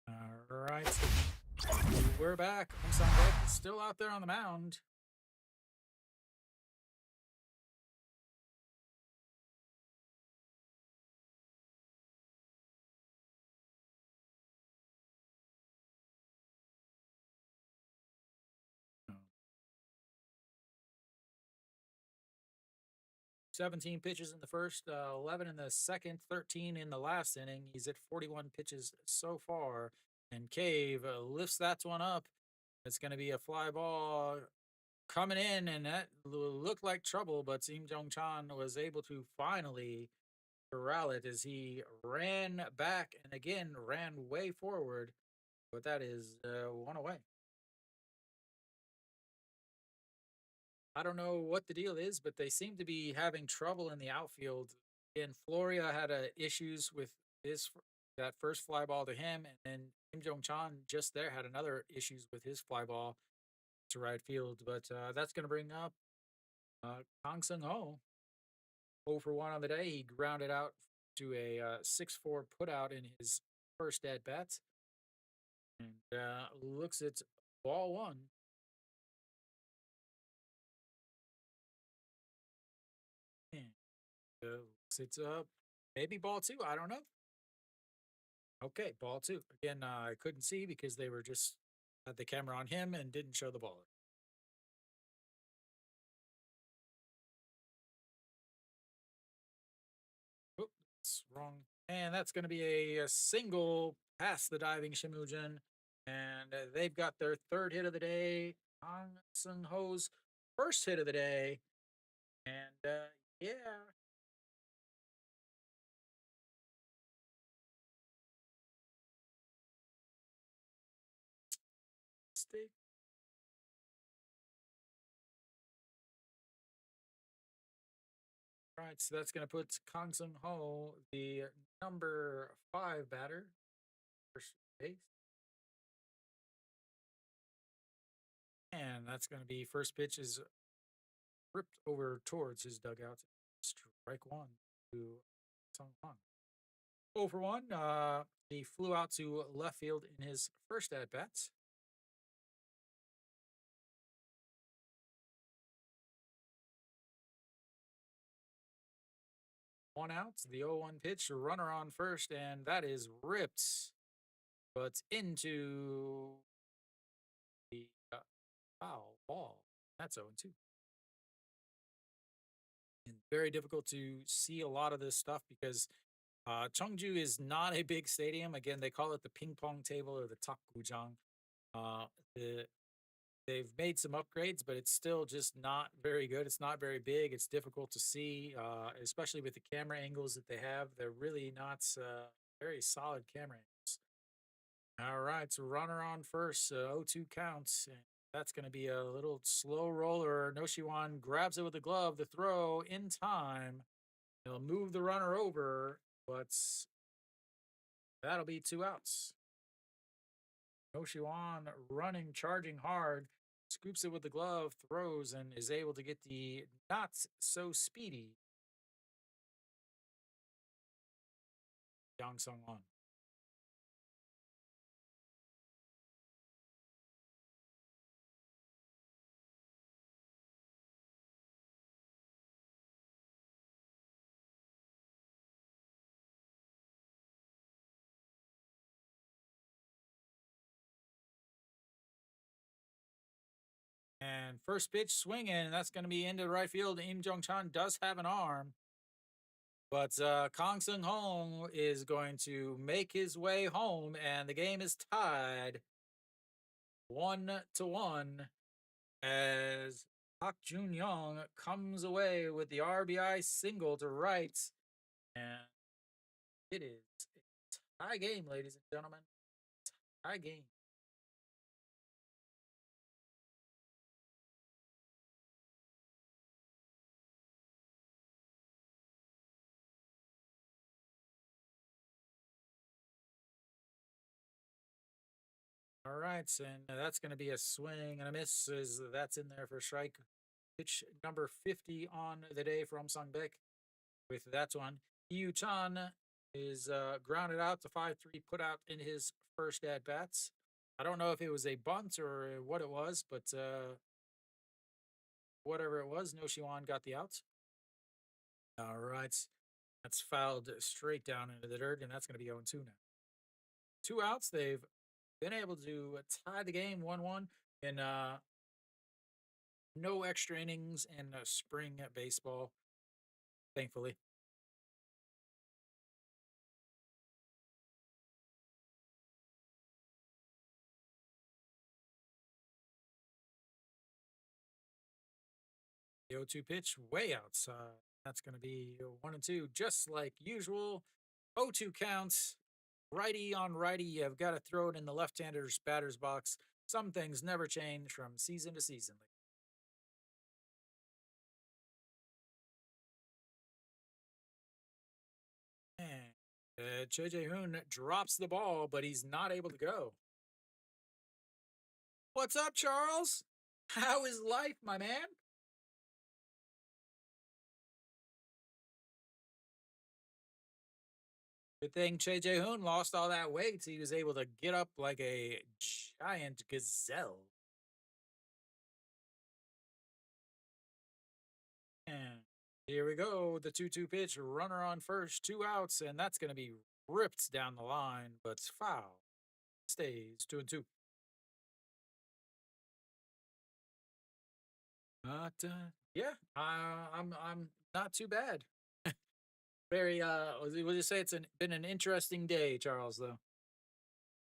All right, so we're back. Doosan Bears is still out there on the mound. 17 pitches in the first, 11 in the second, 13 in the last inning. He's at 41 pitches so far. And Cave lifts that one up. It's going to be a fly ball coming in, and that looked like trouble, but Im Jong Chan was able to finally corral it as he ran back and again ran way forward. But that is one away. I don't know what the deal is, but they seem to be having trouble in the outfield. And Floria had issues with his that first fly ball to him, and then Kim Jong Chan just there had another issues with his fly ball to right field. But that's going to bring up Kang Sung Ho. 0 for 1 on the day. He grounded out to a 6-4 putout in his first at bat, and looks at ball one. And it's maybe ball two. I don't know. Okay, ball two. Again, I couldn't see because they were just had the camera on him and didn't show the ball. Oops, wrong. And that's going to be a single past the diving Shimujin. And they've got their third hit of the day. Kang Sung Ho's first hit of the day. And yeah, stick. All right, so that's going to put Kang Sung Ho, the number 5 batter, first base. And that's going to be first pitch is ripped over towards his dugout. Strike one to Sung Hong. 0 for 1. He flew out to left field in his first at bat. One out. The 0-1 pitch, runner on first, and that is ripped, but into the foul ball. That's 0-2. And very difficult to see a lot of this stuff because Cheongju is not a big stadium. Again, they call it the ping pong table or the takgujang. Uh, the They've made some upgrades, but it's still just not very good. It's not very big. It's difficult to see, especially with the camera angles that they have. They're really not very solid camera angles. All right, so runner on first, 0-2 counts. And that's going to be a little slow roller. Noshiwan grabs it with the glove. The throw in time. He'll move the runner over, but that'll be 2 outs. Noshiwan running, charging hard, scoops it with the glove, throws, and is able to get the not so speedy Yang Sung Won. And first pitch swinging, and that's going to be into right field. Im Jong Chan does have an arm. But Kong Sung Hong is going to make his way home, and the game is tied 1-1 as Park Jun Young comes away with the RBI single to right. And it is a tie game, ladies and gentlemen. Tie game. All right, and that's going to be a swing and a miss. Is that's in there for strike. Pitch number 50 on the day from Sung Baek. With that one, Yu Chan is grounded out to 5-3, put out in his first at bats. I don't know if it was a bunt or what it was, but whatever it was, No Shiwan got the outs. All right, that's fouled straight down into the dirt, and that's going to be 0-2 now. Two outs. They've been able to tie the game 1-1 in no extra innings in spring baseball, thankfully. The 0-2 pitch way outside. That's going to be 1-2, just like usual. 0-2 counts. Righty on righty. You've got to throw it in the left-hander's batter's box. Some things never change from season to season. And Choi Jae-hoon drops the ball, but he's not able to go. What's up, Charles? How is life, my man? Good thing Che Jae-hoon lost all that weight. So he was able to get up like a giant gazelle. And here we go. The 2-2 pitch, runner on first, two outs, and that's going to be ripped down the line, but foul. Stays 2-2. But yeah, I'm not too bad. Very we'll just say been an interesting day, Charles. Though.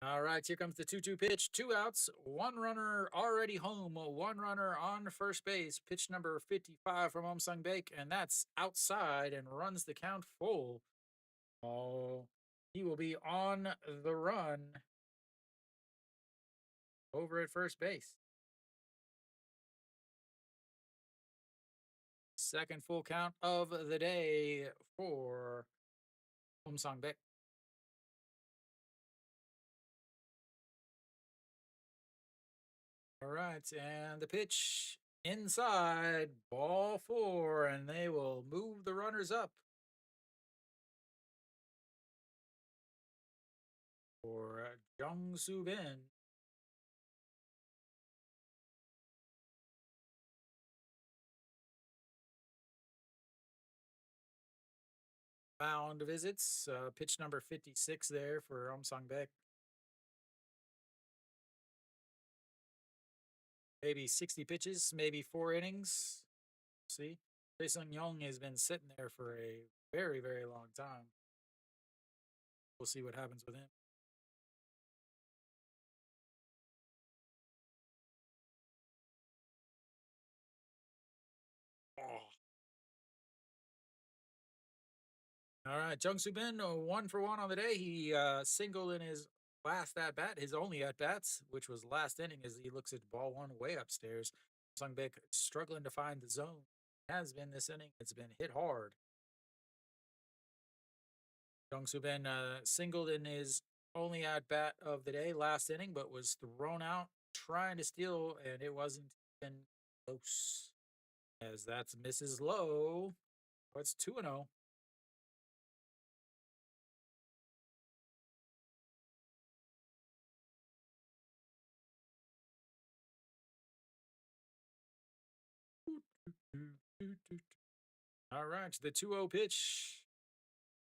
All right, here comes the 2-2 pitch. Two outs, one runner already home, one runner on first base. Pitch number 55 from Om Sung Baek, and that's outside and runs the count full. Oh, he will be on the run over at first base. Second full count of the day for Om Sung Baek. All right, and the pitch inside, ball four, and they will move the runners up for Jung Soo Bin. Mound visits, pitch number 56 there for Om Sung Baek. Maybe 60 pitches, maybe 4 innings. See, Jae Sung Young has been sitting there for a very, very long time. We'll see what happens with him. Oh. All right, Jung Soo Bin, 1-for-1 on the day. He singled in his last at bat, his only at bats, which was last inning, as he looks at ball one way upstairs. Sung Baek struggling to find the zone. Has been this inning. It's been hit hard. Jung Soo Bin singled in his only at bat of the day, last inning, but was thrown out trying to steal, and it wasn't even close. As that's Mrs. Low. Oh, it's 2-0. All right, the 2-0 pitch.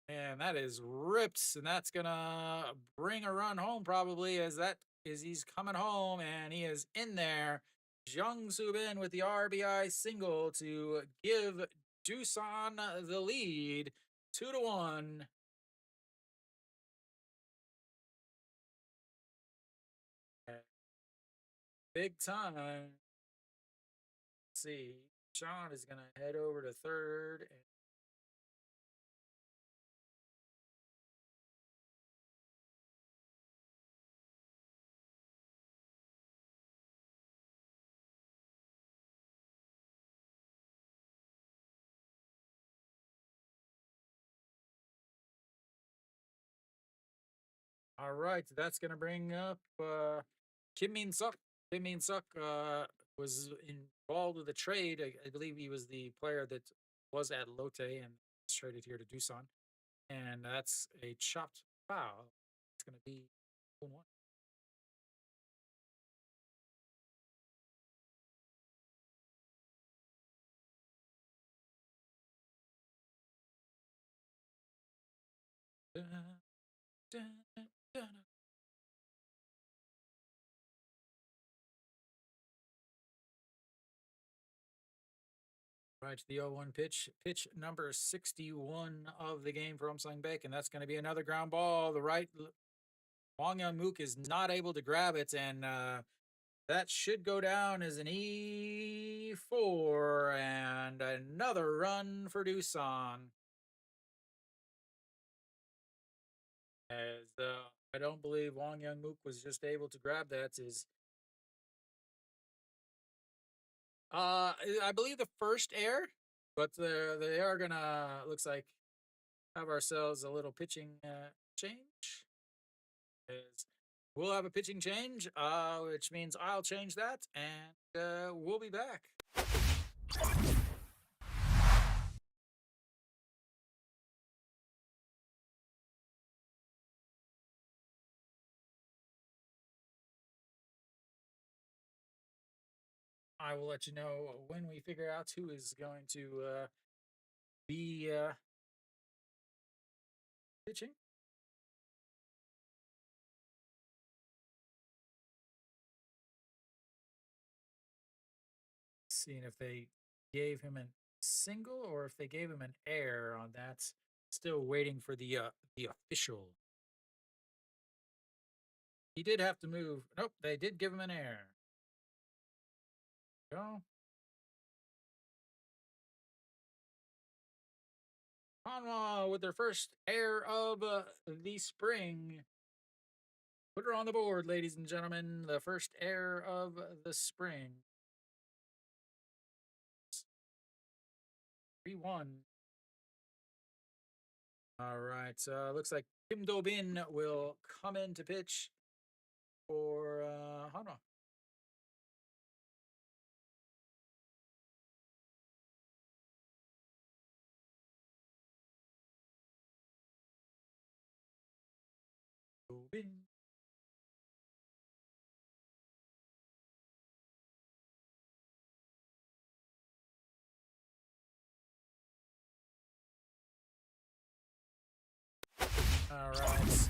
And that is ripped, and that's gonna bring a run home probably as he's coming home and he is in there. Jung Soo Bin with the RBI single to give Doosan the lead 2-1. Big time. Let's see. Sean is going to head over to third. All right, that's going to bring up Kim Min Suk. Kim Min Suk was involved with a trade. I believe he was the player that was at Lotte and was traded here to Doosan. And that's a chopped foul. It's going to be 1. Dun, dun, dun, dun. Right to the 0-1 pitch. Pitch number 61 of the game for Umsung Beck, and that's going to be another ground ball. The right Wong Young Mook is not able to grab it, and that should go down as an E4 and another run for Doosan. As I don't believe Wong Young Mook was just able to grab that. I believe the first air, but they are gonna looks like have ourselves a little pitching change. As we'll have a pitching change, which means I'll change that, and we'll be back. I will let you know when we figure out who is going to be pitching. Seeing if they gave him a single or if they gave him an air on that. Still waiting for the official. He did have to move. Nope, they did give him an air. Go. Hanwha with their first air of the spring. Put her on the board, ladies and gentlemen. The first air of the spring. 3-1. All right. Looks like Kim Do Bin will come in to pitch for Hanwha. Do Bin. All right.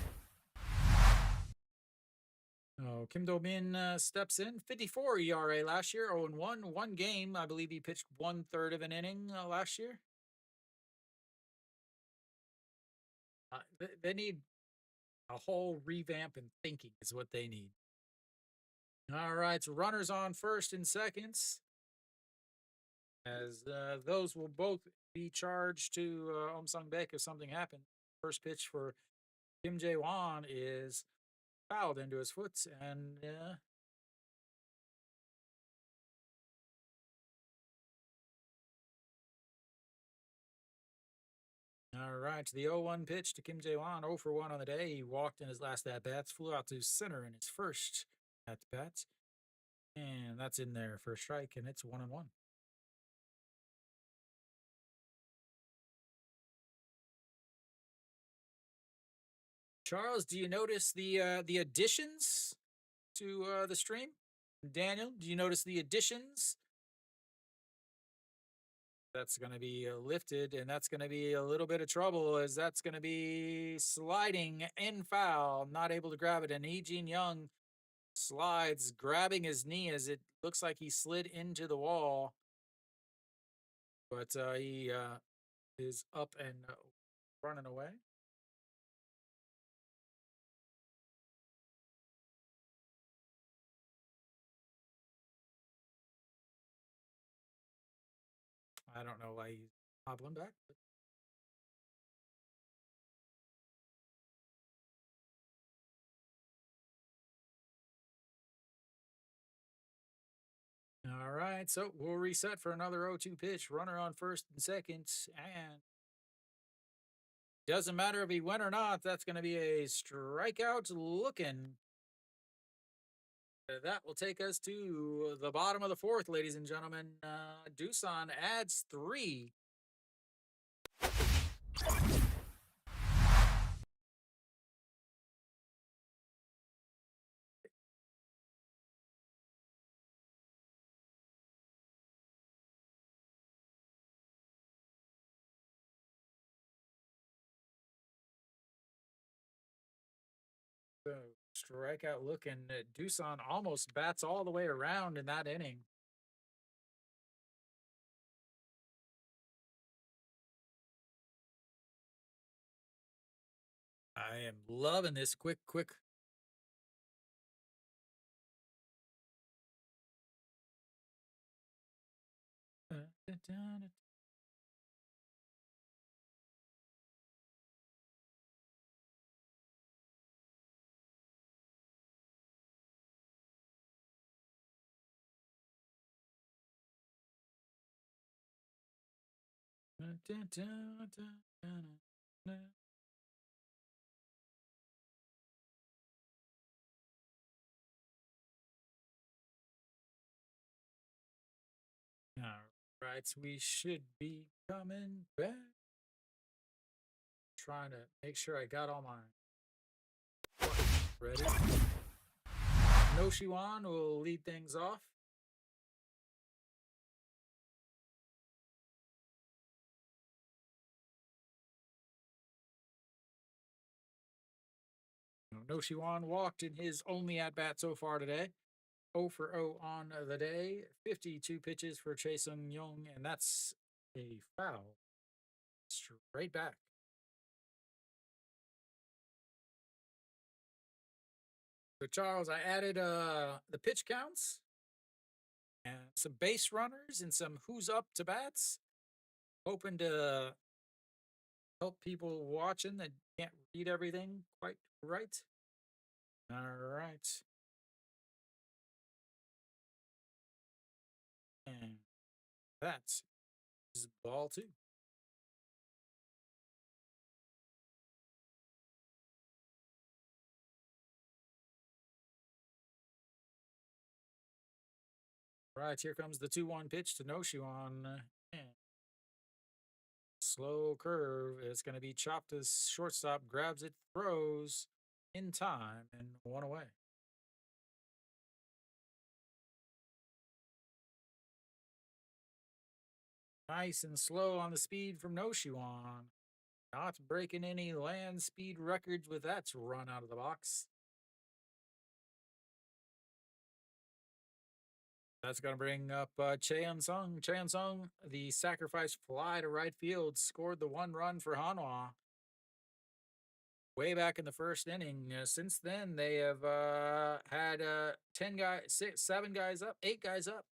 Oh, Kim Do Bin steps in. 54 ERA last year, 0-1. One game, I believe he pitched 1/3 of an inning last year. They need a whole revamp in thinking, is what they need. All right, so runners on first and seconds, as those will both be charged to Sung Baek if something happened. First pitch for Kim Jae Won is fouled into his foot, and all right, the 0-1 pitch to Kim Jae Won, 0 for 1 on the day. He walked in his last at bats, flew out to center in his first at bats, and that's in there for a strike, and it's 1-1. Charles, do you notice the additions to the stream? Daniel, do you notice the additions? That's going to be lifted, and that's going to be a little bit of trouble as that's going to be sliding in foul, not able to grab it. And E. Jean Young slides, grabbing his knee as it looks like he slid into the wall. But he is up and running away. I don't know why he's hobbling back. All right, so we'll reset for another 0-2 pitch. Runner on first and second, and doesn't matter if he went or not. That's going to be a strikeout looking. That will take us to the bottom of the fourth, ladies and gentlemen. Doosan adds three. So strikeout looking. Doosan almost bats all the way around in that inning. I am loving this quick. All right, we should be coming back. Trying to make sure I got all my ready. No Shiwan will lead things off. No Shiwan walked in his only at bat so far today. 0 for 0 on the day. 52 pitches for Chae Sung Young, and that's a foul. Straight back. So Charles, I added the pitch counts and some base runners and some who's up to bats. Hoping to help people watching that can't read everything quite right. All right. And that is ball two. Right, here comes the 2-1 pitch to Noshiwan. And slow curve. It's going to be chopped as shortstop, grabs it, throws in time, and one away. Nice and slow on the speed from Noshiwan. Not breaking any land speed records with that run out of the box. That's going to bring up Cheon Sung. Cheon Sung, the sacrifice fly to right field, scored the 1 run for Hanwha way back in the first inning. Since then, they have had 10 guys, 7 guys up, 8 guys up.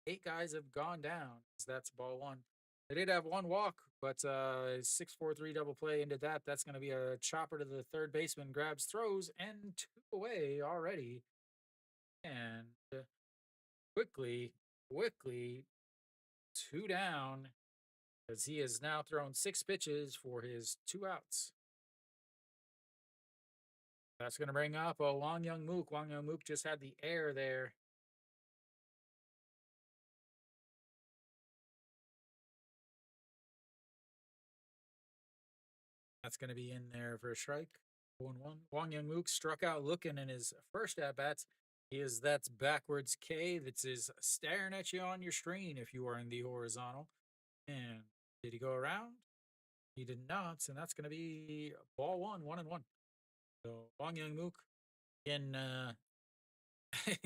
8 guys have gone down. So that's ball one. They did have 1 walk, but 6-4-3 double play into that. That's going to be a chopper to the third baseman, grabs, throws, and 2 away already. And quickly, 2 down, as he has now thrown 6 pitches for his 2 outs. That's going to bring up Wang Young Mook. Wang Young Mook just had the air there. That's going to be in there for a strike. 1-1. Wang Young Mook struck out looking in his first at bats. That's backwards K. That's is staring at you on your screen if you are in the horizontal. And did he go around? He did not, and that's going to be ball 1-1. So Wang Young Mook in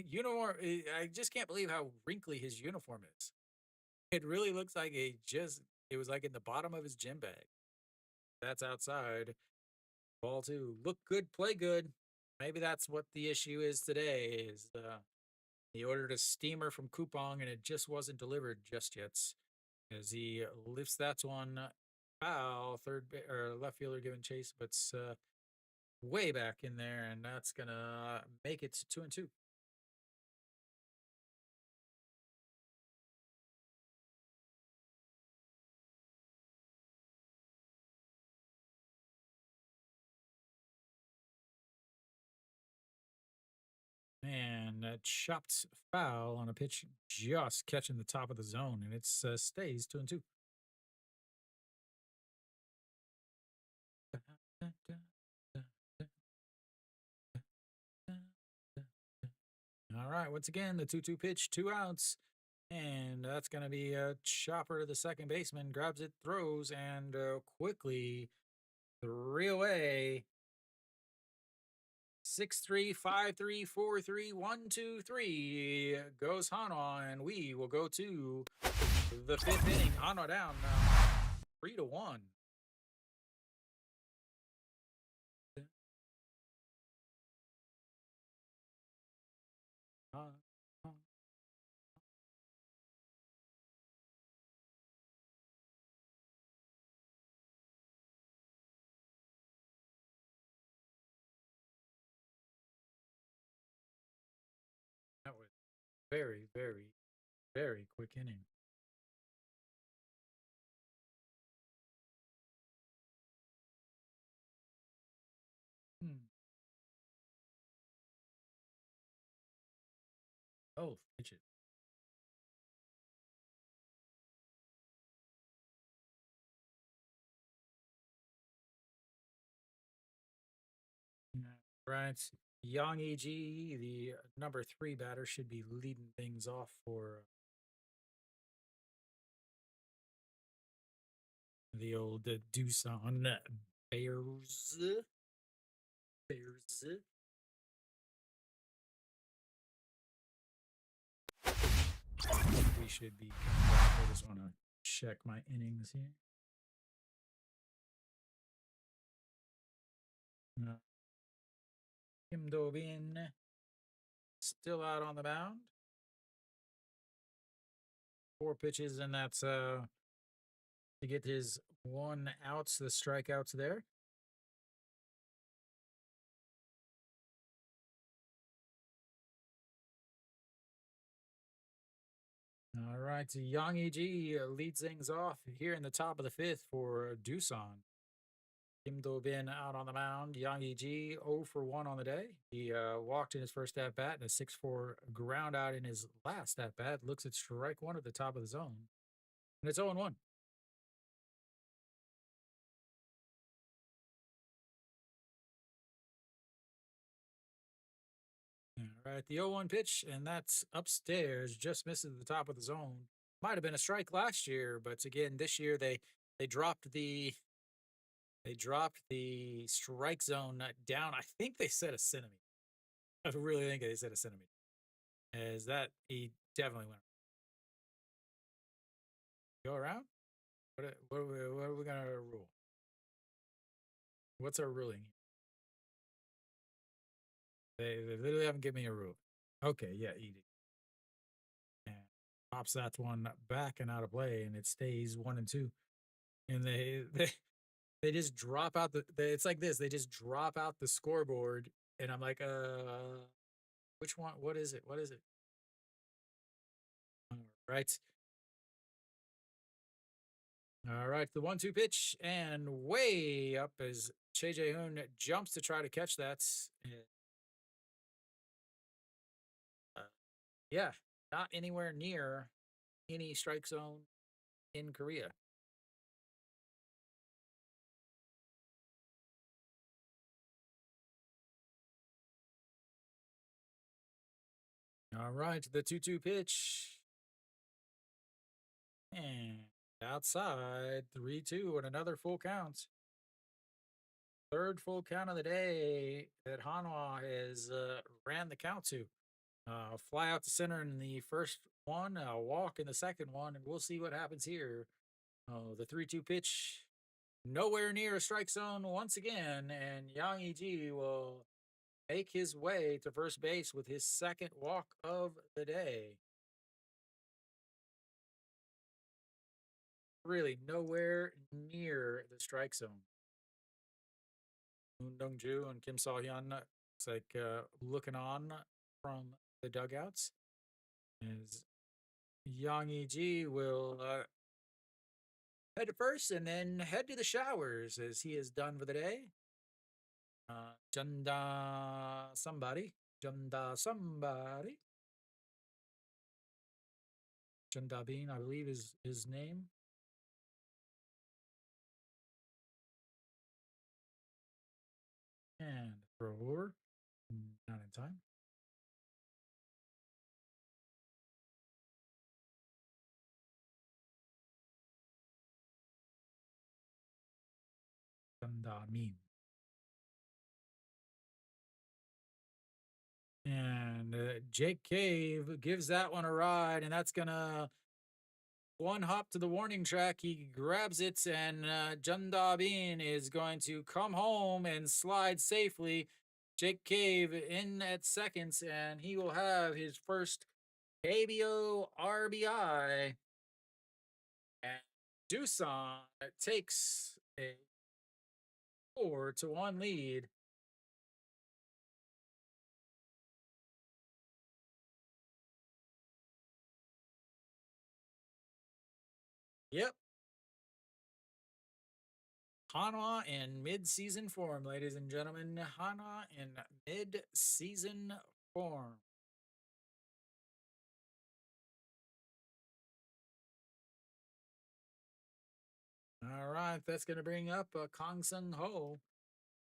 uniform. I just can't believe how wrinkly his uniform is. It really looks like it was like in the bottom of his gym bag. That's outside. Ball two. Look good, play good. Maybe that's what the issue is today. Is he ordered a steamer from Coupang and it just wasn't delivered just yet. As he lifts that one foul, or left fielder giving chase, but way back in there, and that's gonna make it 2-2. And a chopped foul on a pitch just catching the top of the zone, and it stays 2-2. All right, once again, the 2-2 pitch, 2 outs. And that's going to be a chopper to the second baseman, grabs it, throws, and quickly 3 away. 6-3, 5-3, 4-3, 1-2-3 goes Hanwha, and we will go to the fifth inning. Hanwha down 3-1. That was very, very, very quick inning. Oh, pitch it. Right. Young EG, the number 3 batter, should be leading things off for the old Doosan Bears. Bears. We should be coming back. I just want to check my innings here. Kim Do-bin still out on the mound. 4 pitches, and that's to get his 1 outs, the strikeouts there. All right, Yang EG leads things off here in the top of the 5th for Doosan. Kim Do-bin out on the mound. Yang EG 0 for 1 on the day. He walked in his first at bat and a 6-4 ground out in his last at bat. Looks at strike 1 at the top of the zone. And it's 0-1. All right, the 0-1 pitch, and that's upstairs, just misses the top of the zone. Might have been a strike last year, but again, this year they dropped the strike zone down. I think they said a centimeter. I really think they said a centimeter. As that he definitely went. Go around. What are we gonna rule? What's our ruling? They literally haven't given me a rule. Okay, yeah, eat it. And pops that one back and out of play, and it stays 1-2. And they just drop out it's like this. They just drop out the scoreboard, and I'm like, which one? What is it? What is it? All right. All right, the 1-2 pitch, and way up as Che Jae-hoon jumps to try to catch that. Yeah, not anywhere near any strike zone in Korea. All right, the 2-2 pitch. And outside, 3-2, and another full count. Third full count of the day that Hanwha has ran the count to. Fly out to center in the first one, walk in the second one, and we'll see what happens here. The 3-2 pitch nowhere near a strike zone once again, and Yang Yi will make his way to first base with his second walk of the day. Really, nowhere near the strike zone. Moon Dong-ju and Kim Sol-hyun looks like looking on from the dugouts as Yang Yi will head to first and then head to the showers as he is done for the day. Junda somebody. Junda somebody. Junda Bean, I believe is his name. And throw over. Not in time. Junda Mean. And Jake Cave gives that one a ride, and that's going to one hop to the warning track. He grabs it, and Junda Bean is going to come home and slide safely. Jake Cave in at seconds, and he will have his first KBO RBI. And Doosan takes a 4-1 lead. Yep. Hanwha in mid-season form, ladies and gentlemen. Hanwha in mid-season form. All right, that's going to bring up Kong Sung Ho.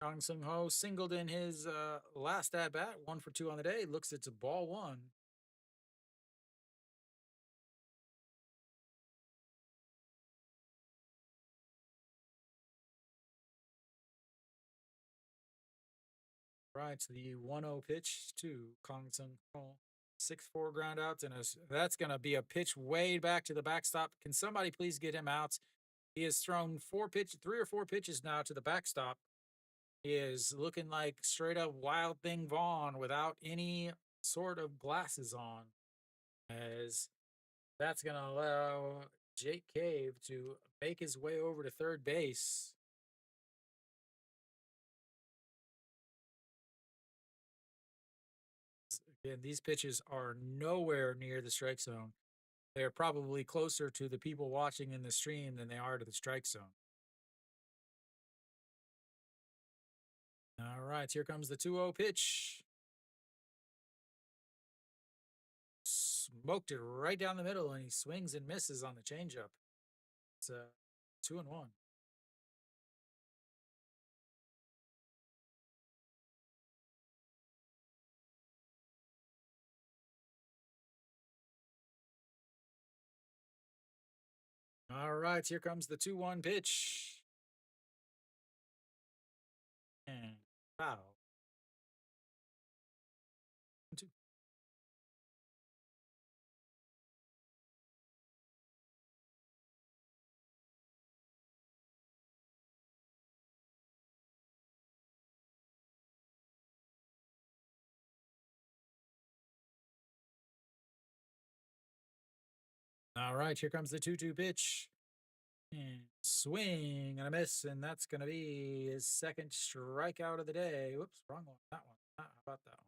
Kong Sung Ho singled in his last at bat, 1 for 2 on the day. Looks it's a ball one. Right, the 1-0 pitch to Kong Sung Ho. 6-4 ground outs, and that's going to be a pitch way back to the backstop. Can somebody please get him out? He has thrown 3 or 4 pitches now to the backstop. He is looking like straight up Wild Thing Vaughn without any sort of glasses on, as that's going to allow Jake Cave to make his way over to third base. Again, these pitches are nowhere near the strike zone. They're probably closer to the people watching in the stream than they are to the strike zone. All right, here comes the 2-0 pitch. Smoked it right down the middle, and he swings and misses on the changeup. It's 2-1. All right, here comes the 2-1 pitch. And foul. 2. All right, here comes the 2-2 pitch. And swing and a miss, and that's going to be his second strikeout of the day. Whoops, wrong one. That one. How about that one?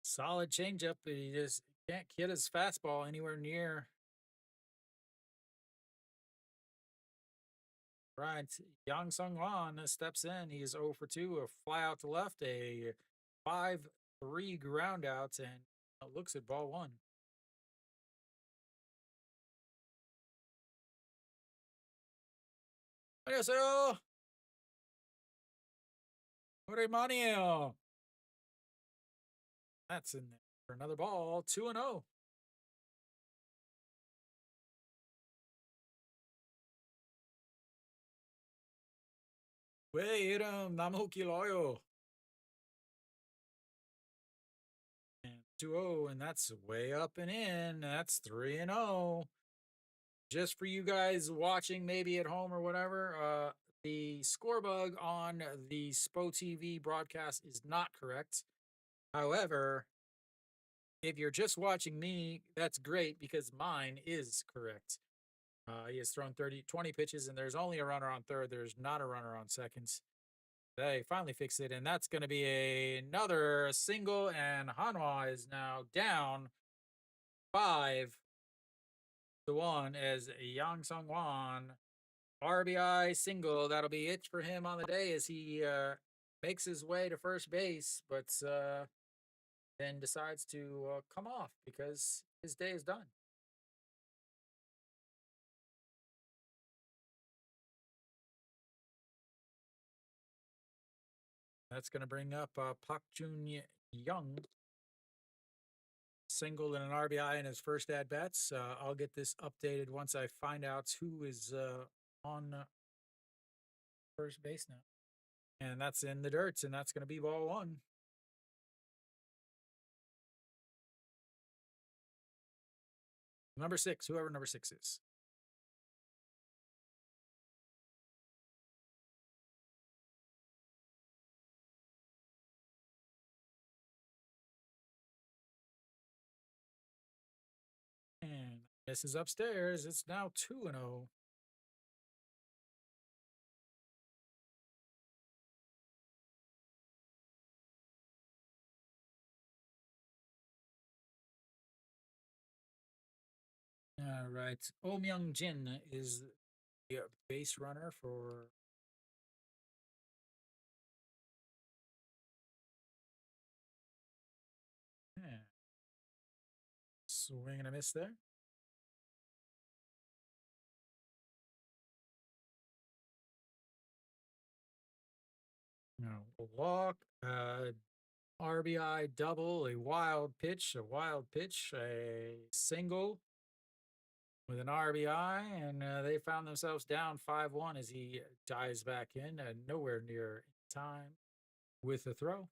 Solid changeup, but he just can't get his fastball anywhere near. Right. Yang Sung Wan steps in. He is 0 for 2, a fly out to left, a 5-3 ground out, and looks at ball one. 안녕하세요. 오랜만이에요. That's in there for another ball, 2-0. Way Namu Kiloyo. And 2-0, and that's way up and in. That's 3-0. Just for you guys watching, maybe at home or whatever, the score bug on the SPO TV broadcast is not correct. However, if you're just watching me, that's great because mine is correct. He has thrown 20 pitches, and there's only a runner on third. There's not a runner on seconds. They finally fixed it, and that's going to be another single, and Hanwha is now down 5-1 as Yang Sung Wan RBI single. That'll be it for him on the day as he makes his way to first base, but then decides to come off because his day is done. That's going to bring up Pak Jun Young, single and an RBI in his first at bats. I'll get this updated once I find out who is on first base now. And that's in the dirt, and that's going to be ball one. Number 6, whoever number 6 is. And this is upstairs. It's now 2-0. All right. Oh Myung Jin is the base runner for. Yeah. Swing and a miss there. No, a walk, RBI double, a wild pitch, a single with an RBI, and they found themselves down 5-1 as he dives back in, nowhere near time with the throw.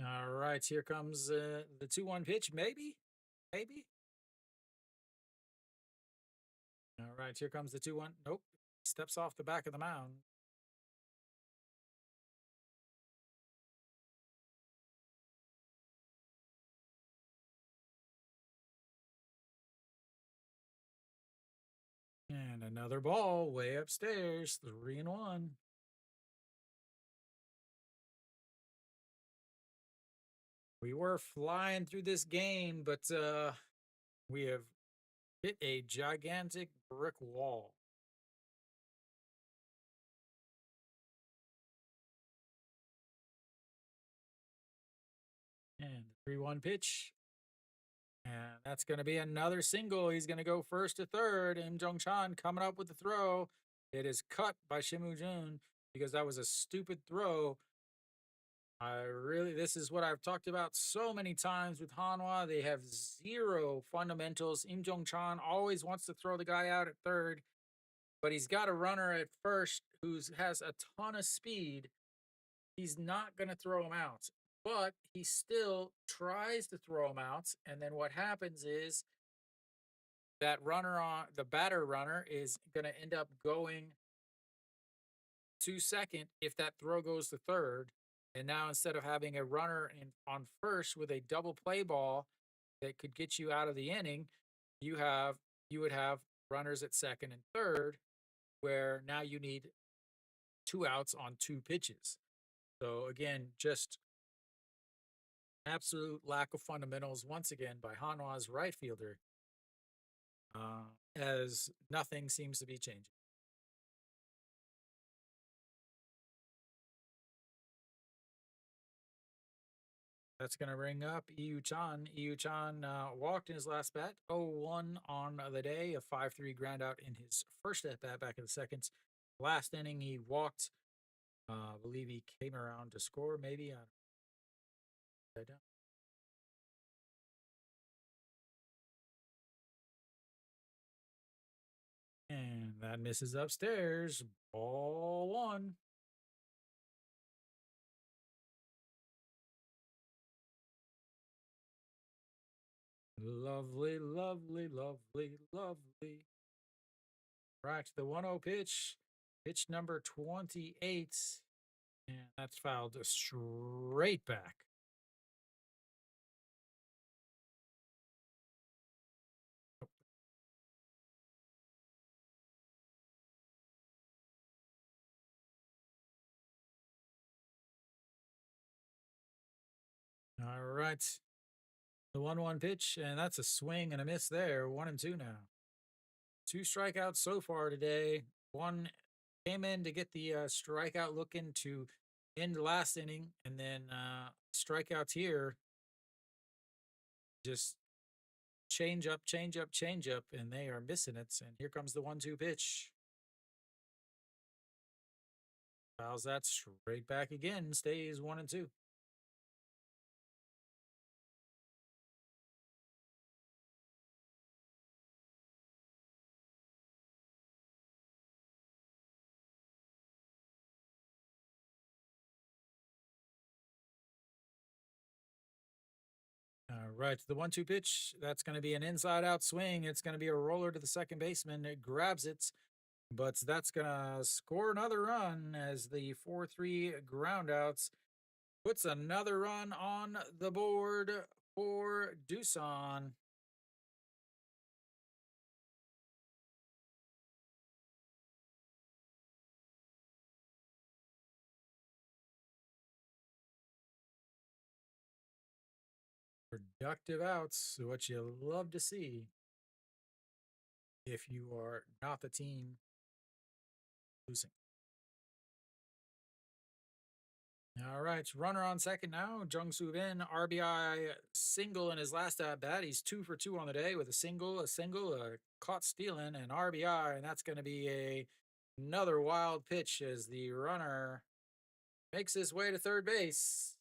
All right, here comes the 2-1 pitch. Maybe. All right, here comes the 2-1. Nope. Steps off the back of the mound. And another ball way upstairs, 3-1. We were flying through this game, but we have hit a gigantic brick wall. And 3-1 pitch. And that's going to be another single. He's going to go first to third. Im Jong Chan coming up with the throw. It is cut by Shimu Jun because that was a stupid throw. This is what I've talked about so many times with Hanwha. They have zero fundamentals. Im Jong Chan always wants to throw the guy out at third, but he's got a runner at first who has a ton of speed. He's not going to throw him out, but he still tries to throw him out. And then what happens is that the batter runner is going to end up going to second if that throw goes to third. And now instead of having a runner on first with a double play ball that could get you out of the inning, you would have runners at second and third, where now you need 2 outs on 2 pitches. So again, just absolute lack of fundamentals once again by Hanwha's right fielder, as nothing seems to be changing. That's going to bring up Yu Chan. Yu Chan walked in his last bat, 0-1 on the day, a 5-3 ground out in his first at bat back in the second. Last inning, he walked. I believe he came around to score, maybe. I don't. And that misses upstairs. Ball one. Lovely, lovely, lovely, lovely. Right to the 1-0 pitch. Pitch number 28. And that's fouled straight back. All right. The 1-1 pitch, and that's a swing and a miss there. 1-2 now. 2 strikeouts so far today. One came in to get the strikeout looking to end the last inning, and then strikeouts here. Just change up, change up, change up, and they are missing it. And here comes the 1-2 pitch. Fouls that straight back again. Stays 1-2. All right, the 1-2 pitch. That's going to be an inside out swing. It's going to be a roller to the second baseman. It grabs it, but that's going to score another run as the 4-3 groundouts puts another run on the board for Doosan. Productive outs, what you love to see if you are not the team losing. All right, runner on second now. Jung Soo Bin, RBI single in his last at bat. He's 2 for 2 on the day with a single, a caught stealing, and RBI, and that's going to be another wild pitch as the runner makes his way to third base.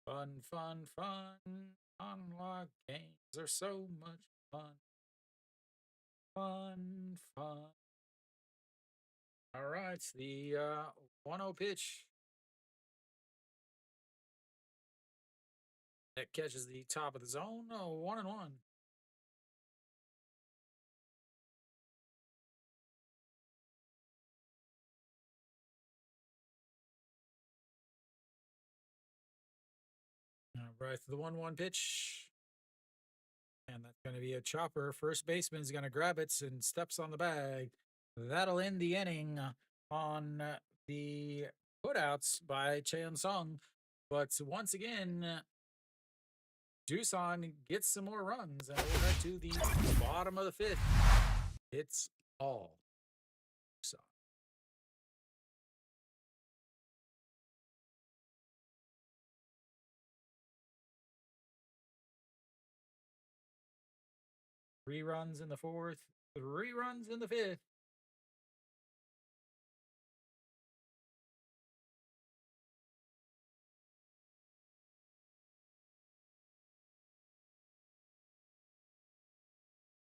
Fun, fun, fun. Hanwha games are so much fun. Fun, fun. All right, the 1-0 pitch that catches the top of the zone. 1-1. All right, the 1-1 pitch. And that's going to be a chopper. First baseman is going to grab it and steps on the bag. That'll end the inning on the putouts by Chan Sung. But once again, Doosan gets some more runs, and we'll head to the bottom of the fifth. It's all Doosan. Three runs in the fourth, 3 runs in the fifth.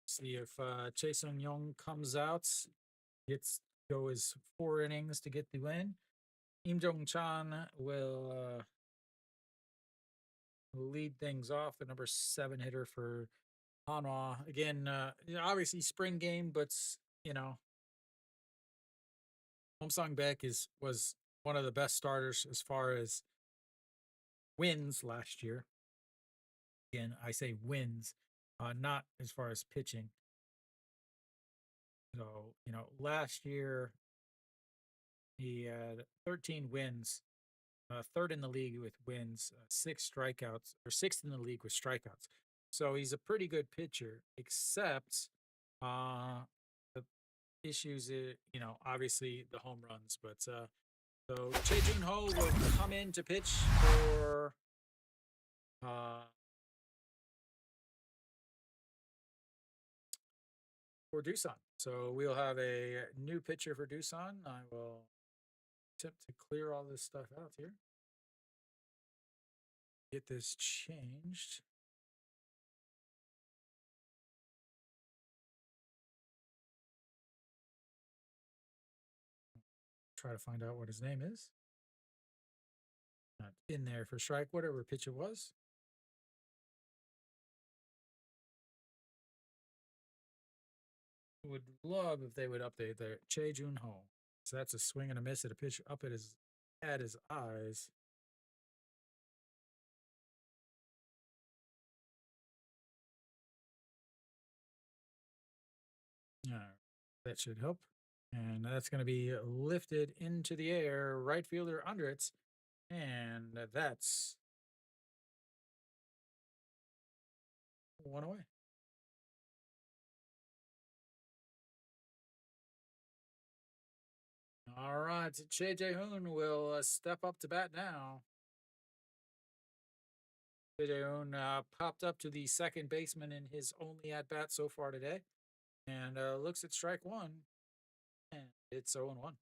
See if Chae Sung Young comes out, gets go his 4 innings to get the win. Im Jong Chan will lead things off, the number 7 hitter for Hanwha. Again, obviously spring game, but you know, Homsung Baek was one of the best starters as far as wins last year. Again, I say wins, not as far as pitching. So, last year he had 13 wins, third in the league with wins, 6 strikeouts, or sixth in the league with strikeouts. So he's a pretty good pitcher, except the issues, obviously the home runs. But so Choi Jun Ho will come in to pitch for Doosan. So we'll have a new pitcher for Doosan. I will attempt to clear all this stuff out here. get this changed. Try to find out what his name is. Not in there for strike, whatever pitch it was. Would love if they would update there. Che Jun Ho. So that's a swing and a miss at a pitch up at his eyes. That should help. And that's going to be lifted into the air. Right fielder under it. And that's one away. All right. Che Jae-hoon will step up to bat now. Che Jae-hoon popped up to the second baseman in his only at bat so far today. And looks at strike one. And it's 0-1.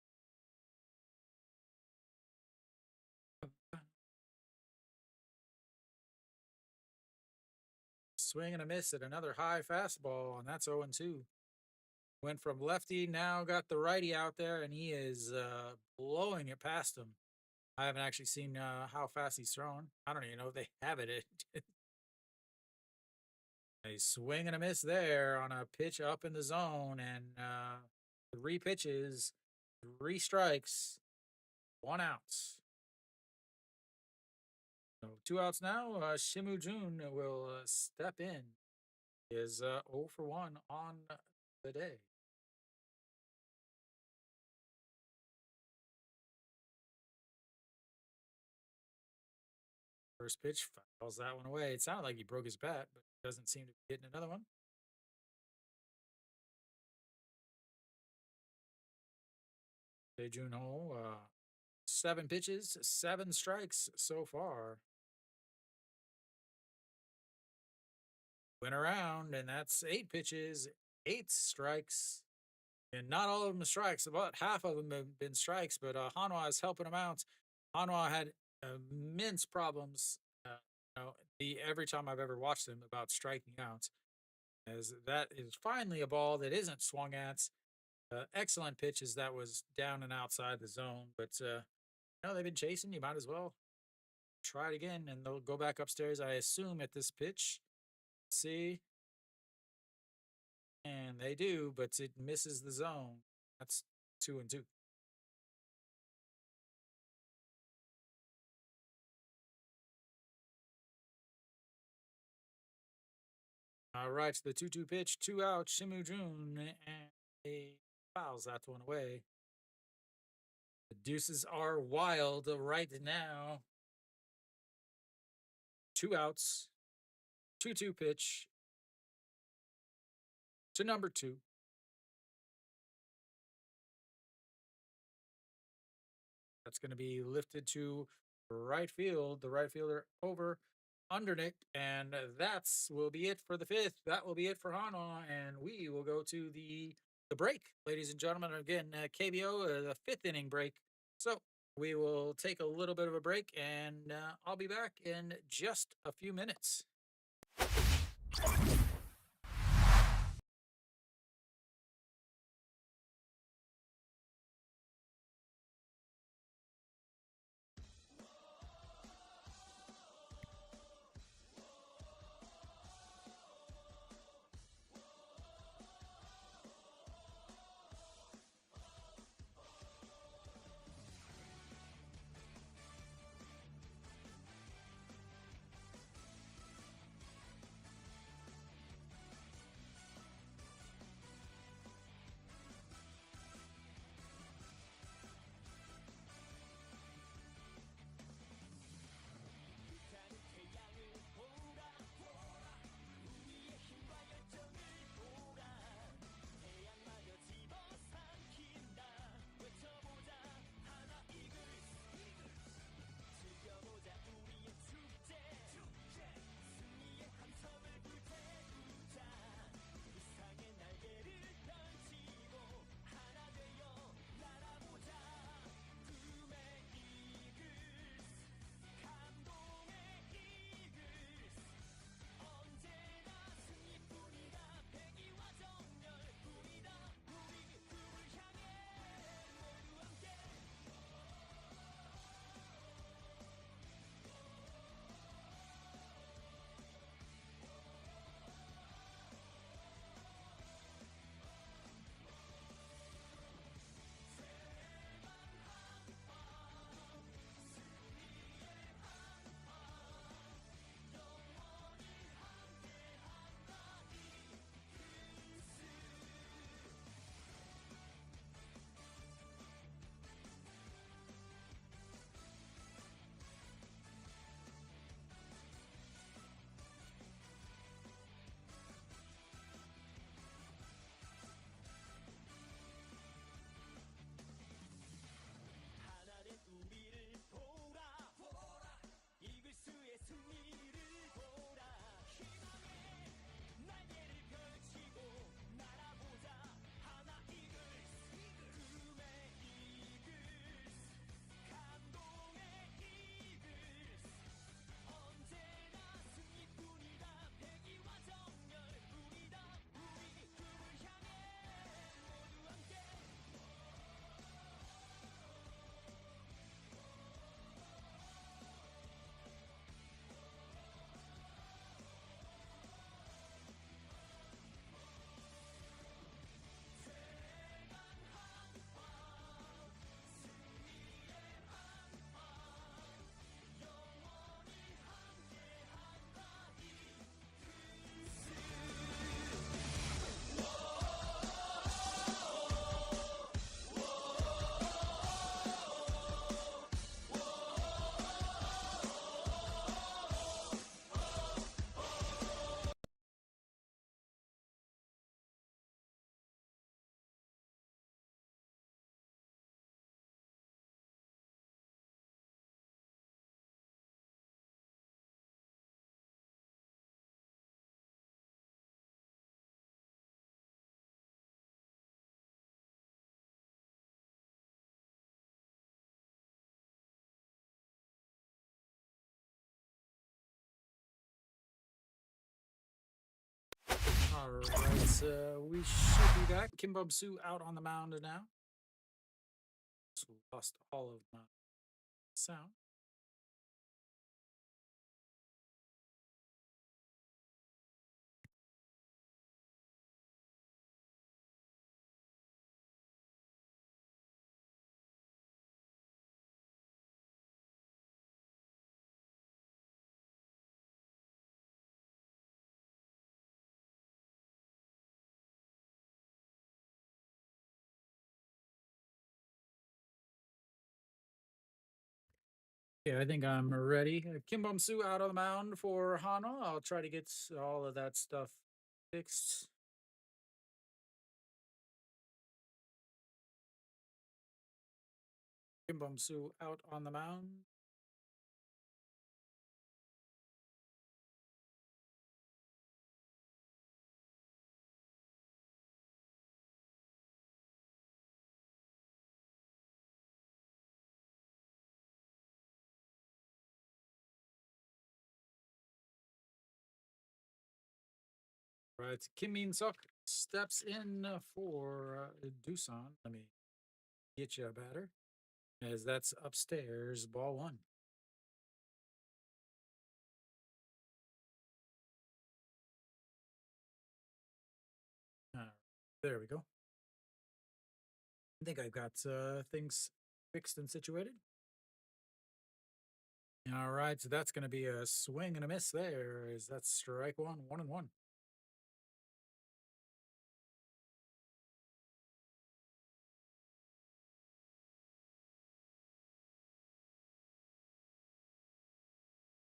Swing and a miss at another high fastball, and that's 0-2. Went from lefty, now got the righty out there, and he is blowing it past him. I haven't actually seen how fast he's throwing. I don't even know if they have it. A swing and a miss there on a pitch up in the zone, and 3 pitches, 3 strikes, 1 out. So 2 outs now. Shimu Jun will step in. He is 0 for 1 on the day. First pitch fouls that one away. It sounded like he broke his bat, but doesn't seem to be getting another one. Jae Jun Ho, 7 pitches, 7 strikes so far. Went around, and that's 8 pitches, 8 strikes. And not all of them are strikes. About half of them have been strikes, but Hanwha is helping him out. Hanwha had immense problems every time I've ever watched them about striking out. As that is finally a ball that isn't swung at. Excellent pitches that was down and outside the zone, but they've been chasing. You might as well try it again, and they'll go back upstairs, I assume, at this pitch. Let's see. And they do, but it misses the zone. That's 2-2. All right, the 2-2 pitch, 2 out, Shimu Jun, and he fouls that one away. The deuces are wild right now. 2 outs, 2-2 pitch to number 2. That's going to be lifted to right field. The right fielder over underneath, and that's will be it for the 5th. That will be it for Hanwha, and we will go to the break, ladies and gentlemen. Again, KBO, the 5th inning break. So we will take a little bit of a break, and I'll be back in just a few minutes. All right, so we should be back. Kim Bum Soo out on the mound now. Just lost all of my sound. Yeah, I think I'm ready. Kim Bum Soo out on the mound for Hanwha. I'll try to get all of that stuff fixed. Kim Bum Soo out on the mound. Right, Kim Min Suk steps in for Doosan. Let me get you a batter, as that's upstairs, ball one. There we go. I think I've got things fixed and situated. All right, so that's going to be a swing and a miss there. Is that strike one, 1-1?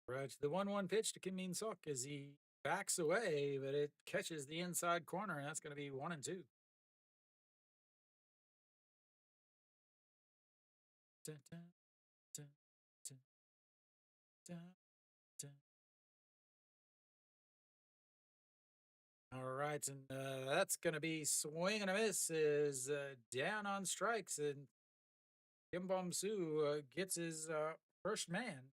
Right, the 1-1 pitch to Kim Min Suk as he backs away, but it catches the inside corner, and that's going to be 1-2. Dun, dun, dun, dun, dun, dun. All right, and that's going to be swing and a miss. Is down on strikes, and Kim Bum Soo gets his first man.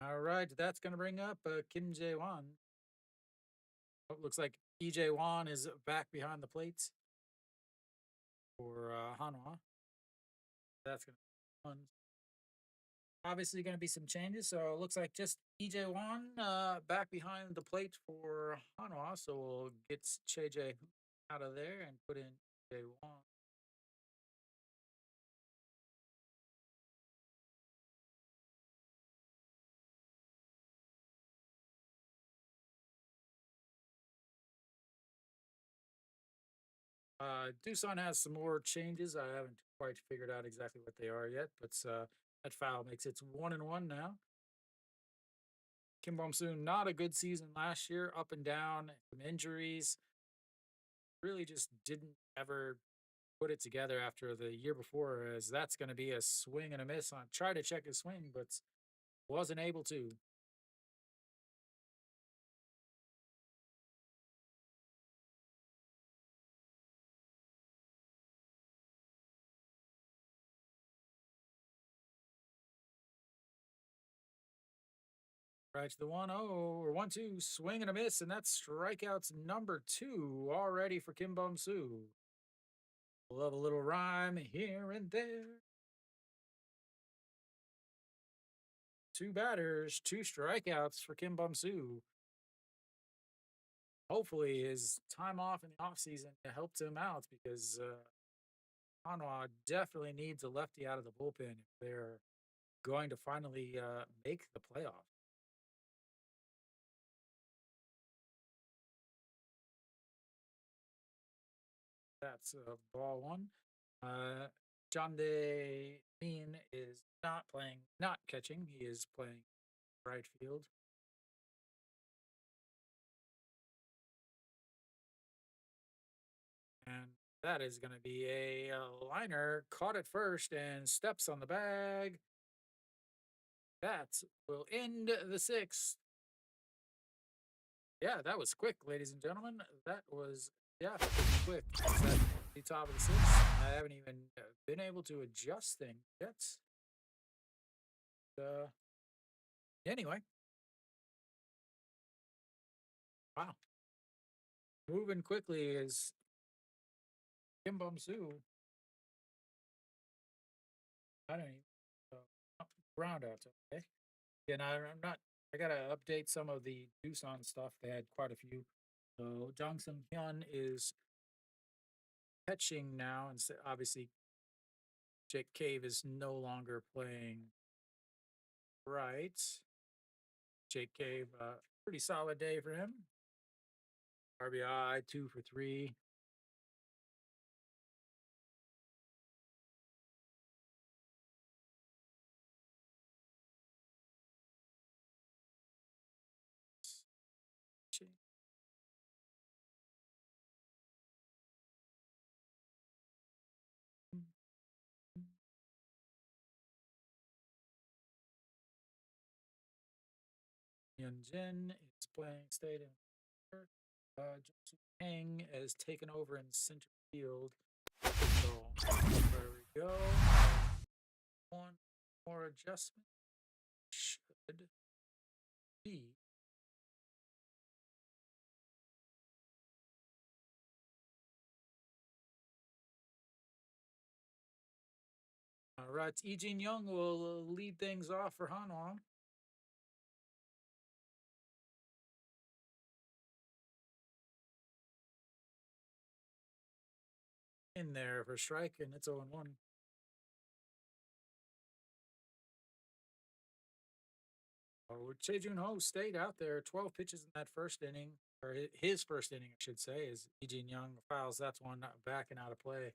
All right, that's going to bring up Kim Jae Won. Oh, looks like EJ Won is back behind the plates for Hanwha. That's going to be fun. Obviously, going to be some changes. So it looks like just EJ Won back behind the plate for Hanwha. So we'll get JJ out of there and put in EJ Won. Doosan has some more changes. I haven't quite figured out exactly what they are yet, but that foul makes it 1-1 now. Kim Bum Soon, not a good season last year, up and down, some injuries. Really just didn't ever put it together after the year before, as that's going to be a swing and a miss on try to check his swing, but wasn't able to. Right, the 1-0 or 1-2 swing and a miss, and that's strikeouts number 2 already for Kim Bum Soo. Love a little rhyme here and there. 2 batters, 2 strikeouts for Kim Bum Soo. Hopefully, his time off in the offseason helped him out because Hanwha definitely needs a lefty out of the bullpen if they're going to finally make the playoff. That's ball one. John De Mean is not playing, not catching. He is playing right field. And that is going to be a liner caught at first and steps on the bag. That will end the sixth. Yeah, that was quick, ladies and gentlemen. That was, yeah, quick. the top of the sixth. I haven't even been able to adjust things yet. Uh, anyway, wow. Moving quickly is Kim Bum Soo. I don't even. Uh, Ground out. Okay. And I'm not. I gotta update some of the Doosan stuff. They had quite a few. So Jong Sung Hyun is catching now, and obviously Jake Cave is no longer playing right. Jake Cave, pretty solid day for him. RBI 2 for 3. Hyun Jin is playing state in third. Joseph Kang has taken over in center field. So there we go. One more adjustment should be all right. Lee Jin Young will lead things off for Hanwha. In there for strike, and it's 0-1. Oh, Che Jun Ho stayed out there. 12 pitches in that first inning, or his first inning, I should say, as Lee Jin Young fouls. That's one back and out of play.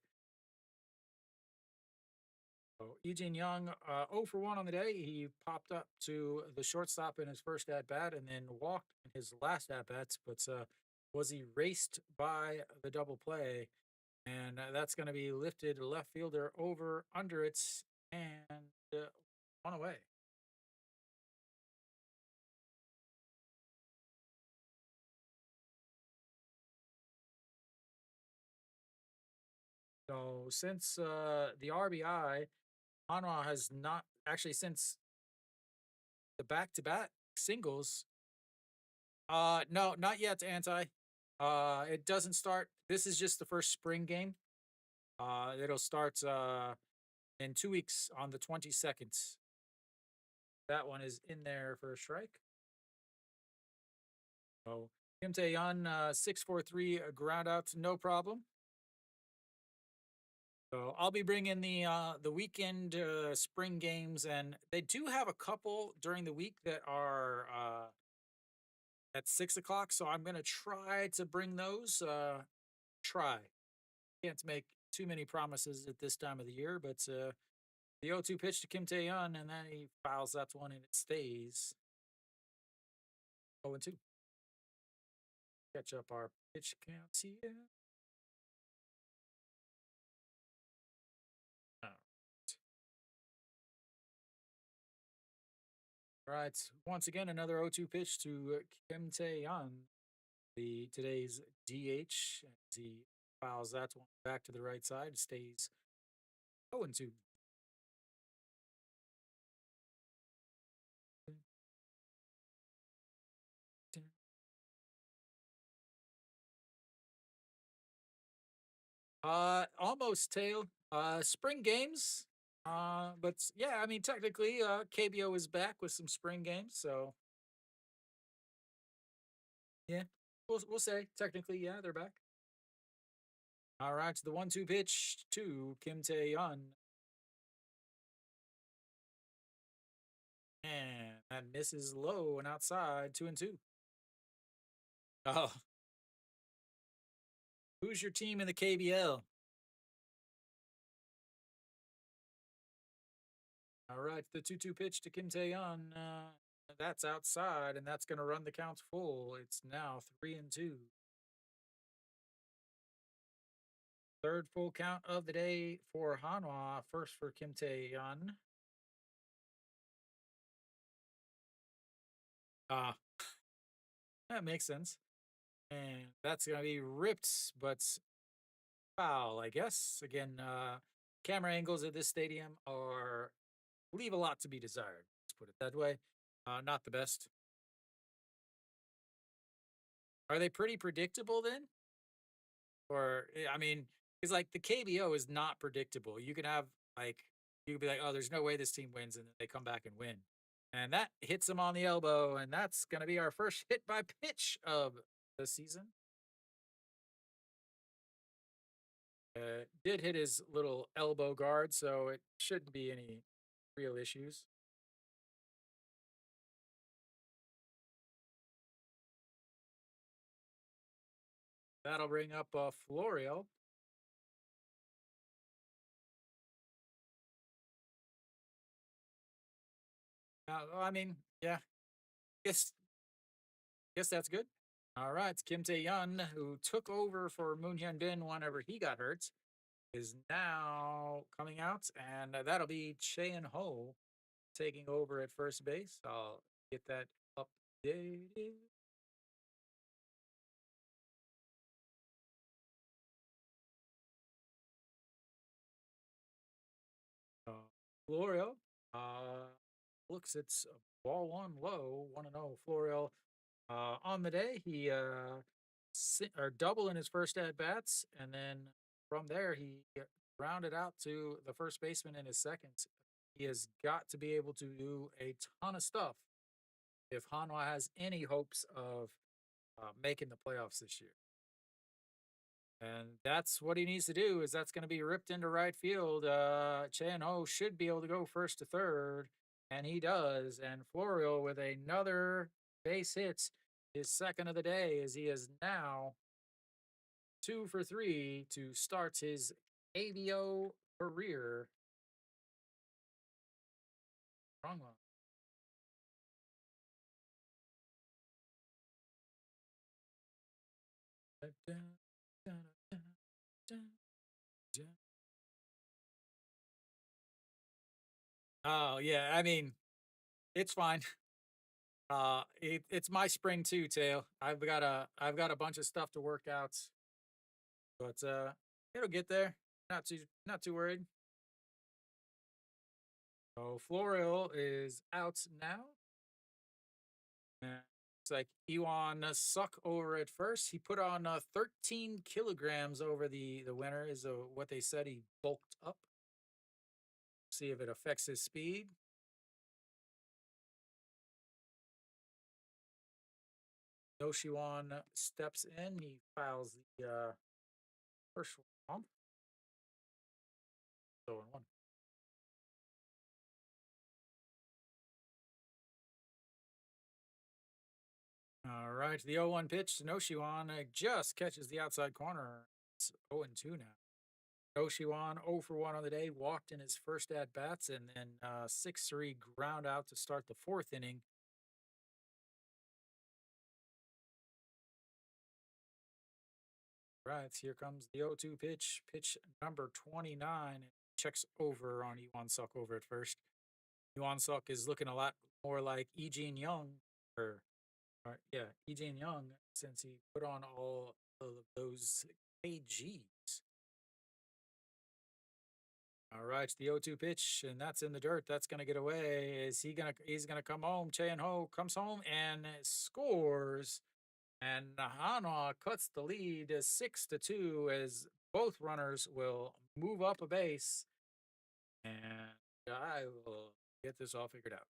So Lee Jin Young, 0 for 1 on the day. He popped up to the shortstop in his first at bat and then walked in his last at bats, but was erased by the double play. And that's going to be lifted left fielder over under it and on away. So since the RBI, Hanwha has not actually since the back-to-back singles. No, not yet. Anti. It doesn't start. This is just the first spring game. It'll start in 2 weeks on the 22nd. That one is in there for a strike. So Kim Tae-yeon, 6-4-3 ground out, no problem. So I'll be bringing the weekend spring games, and they do have a couple during the week that are at 6 o'clock. So I'm gonna try to bring those. Try. Can't make too many promises at this time of the year, but the 0-2 pitch to Kim Tae-yeon, and then he fouls that one, and it stays 0-2. Catch up our pitch counts here. All right. Once again, another 0-2 pitch to Kim Tae-yeon, the today's DH, as he fouls that one back to the right side, stays 0-2. Almost tail. Spring games. But yeah, I mean technically, KBO is back with some spring games, so yeah, we'll say technically, yeah, they're back. All right, the 1-2 pitch to Kim Tae-yeon, and that misses low and outside, 2-2. Oh, who's your team in the KBL? All right, the 2-2 pitch to Kim Tae-yeon, that's outside, and that's going to run the count full. It's now 3-2. Third full count of the day for Hanwha. First for Kim Tae-yeon. Ah, that makes sense. And that's going to be ripped, but Foul, I guess. Again, camera angles at this stadium are leave a lot to be desired. Let's put it that way. Not the best. Are they pretty predictable then? Or I mean, it's like the KBO is not predictable. You can have like you could be like, oh, there's no way this team wins, and then they come back and win, and that hits them on the elbow, and that's going to be our first hit by pitch of the season. Did hit his little elbow guard, so it shouldn't be any real issues. That'll bring up Florio. I mean, yeah, guess guess that's good. All right, it's Kim Tae Yun, who took over for Moon Hyun Bin whenever he got hurt, is now coming out, and that'll be Cheon Ho taking over at first base. I'll get that updated. Uh, Florio looks it's ball one low, 1-0. Florio on the day, he or double in his first at bats, and then from there he rounded out to the first baseman in his second. He has got to be able to do a ton of stuff if Hanwha has any hopes of making the playoffs this year. And that's what he needs to do. Is that's going to be ripped into right field. Chan Ho should be able to go first to third, and he does. And Florio with another base hit, his second of the day, as he is now 2 for 3 to start his KBO career. Wrong one. Oh yeah, I mean it's fine. It's my spring too, Tail. I've got a bunch of stuff to work out, but it'll get there. Not too worried. So Florio is out now. And it's like Iwan Suck over at first. He put on 13 kilograms over the winner, is what they said. He bulked up. See if it affects his speed. Yoshiwan steps in. He files the first one. So in one. All right, the 0-1 pitch to Noshiwan just catches the outside corner. It's 0-2 now. Noshiwan 0 for 1 on the day, walked in his first at bats, and then 6-3 ground out to start the fourth inning. Right, here comes the 0-2 pitch, pitch number 29. Checks over on Iwan Suk over at first. Iwan Suk is looking a lot more like Eugene Young, or yeah, Eugene Young, since he put on all of those kgs. All right, the 0-2 pitch, and that's in the dirt. That's gonna get away. He's gonna come home. Cheon Ho comes home and scores. And Hanwha cuts the lead 6-2 as both runners will move up a base. And I will get this all figured out.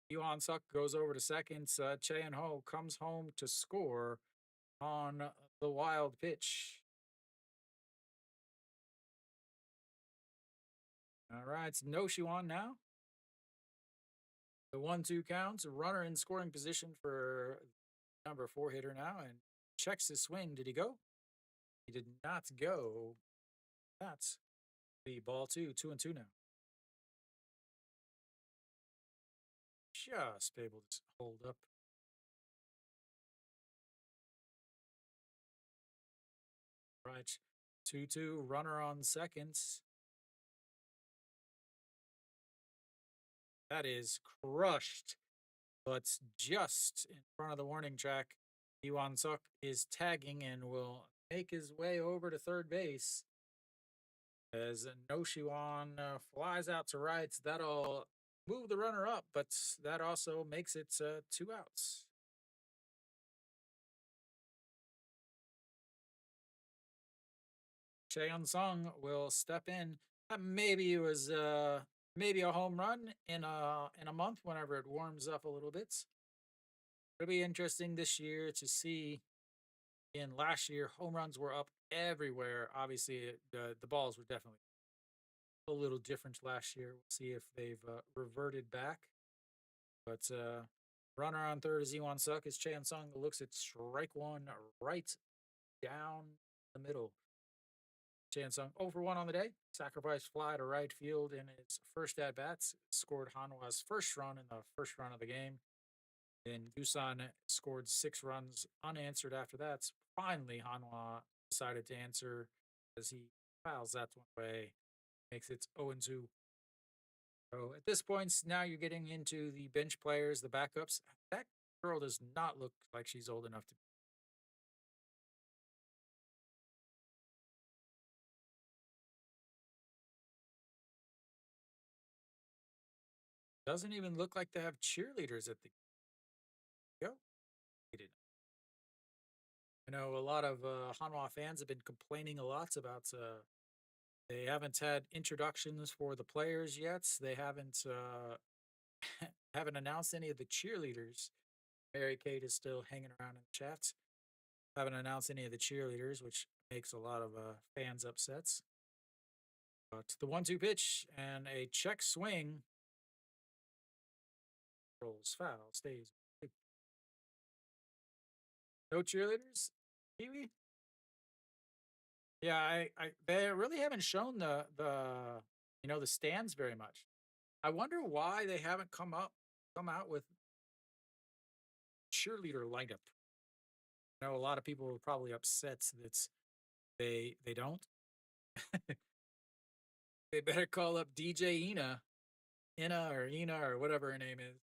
Yuan Suk goes over to second. Cheon Ho comes home to score on the wild pitch. All right, it's no Shiwan now. The 1-2 counts, runner in scoring position for number 4 hitter now, and checks his swing. Did he go? He did not go. That's the ball 2-2 now. Just able to hold up. Right. 2-2, runner on seconds. That is crushed, but just in front of the warning track. Iwan Suk is tagging and will make his way over to third base as Noshiwan flies out to right. That'll move the runner up, but that also makes it 2 outs. Cheon Sung will step in. Maybe it was maybe a home run in a month whenever it warms up a little bit. It'll be interesting this year to see. In last year, home runs were up everywhere. Obviously, the balls were definitely a little different last year. We'll see if they've reverted back. But runner on third is Iwan Suk as Chan Sung looks at strike one right down the middle. Chan Sung 0 for 1 on the day. Sacrifice fly to right field in his first at bats. Scored Hanwha's first run in the first run of the game. Then Doosan scored 6 runs unanswered after that. Finally, Hanwha decided to answer as he fouls that one away. Makes it 0-2. So at this point, now you're getting into the bench players, the backups. That girl does not look like she's old enough to. Doesn't even look like they have cheerleaders at the go. I know a lot of Hanwha fans have been complaining a lot about they haven't had introductions for the players yet. They haven't haven't announced any of the cheerleaders. Mary Kate is still hanging around in the chat. Haven't announced any of the cheerleaders, which makes a lot of fans upset. But the 1-2 pitch and a check swing rolls foul, stays. No cheerleaders? Kiwi? Yeah, they really haven't shown the stands very much. I wonder why they haven't come out with cheerleader lineup. I know a lot of people are probably upset that they don't. They better call up DJ Ina or whatever her name is.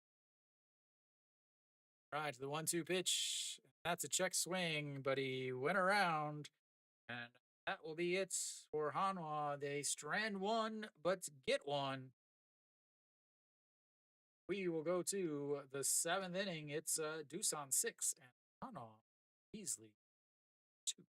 Right, the 1-2 pitch. That's a check swing, but he went around, and that will be it for Hanwha. They strand one, but get one. We will go to the 7th inning. It's Doosan 6 and Hanwha easily 2.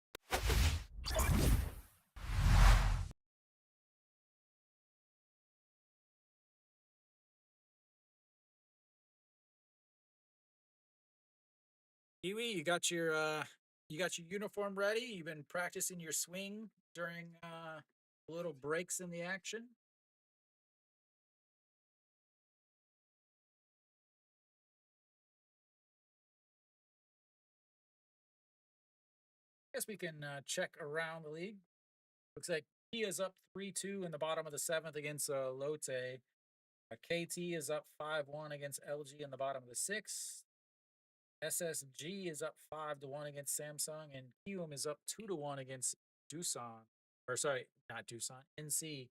Kiwi, you got your uniform ready. You've been practicing your swing during little breaks in the action. Guess we can check around the league. Looks like Kia's up 3-2 in the bottom of the 7th against Lotte. KT is up 5-1 against LG in the bottom of the 6th. SSG is up 5-1 against Samsung, and Kium is up 2-1 against Doosan. Or sorry, not Doosan, NC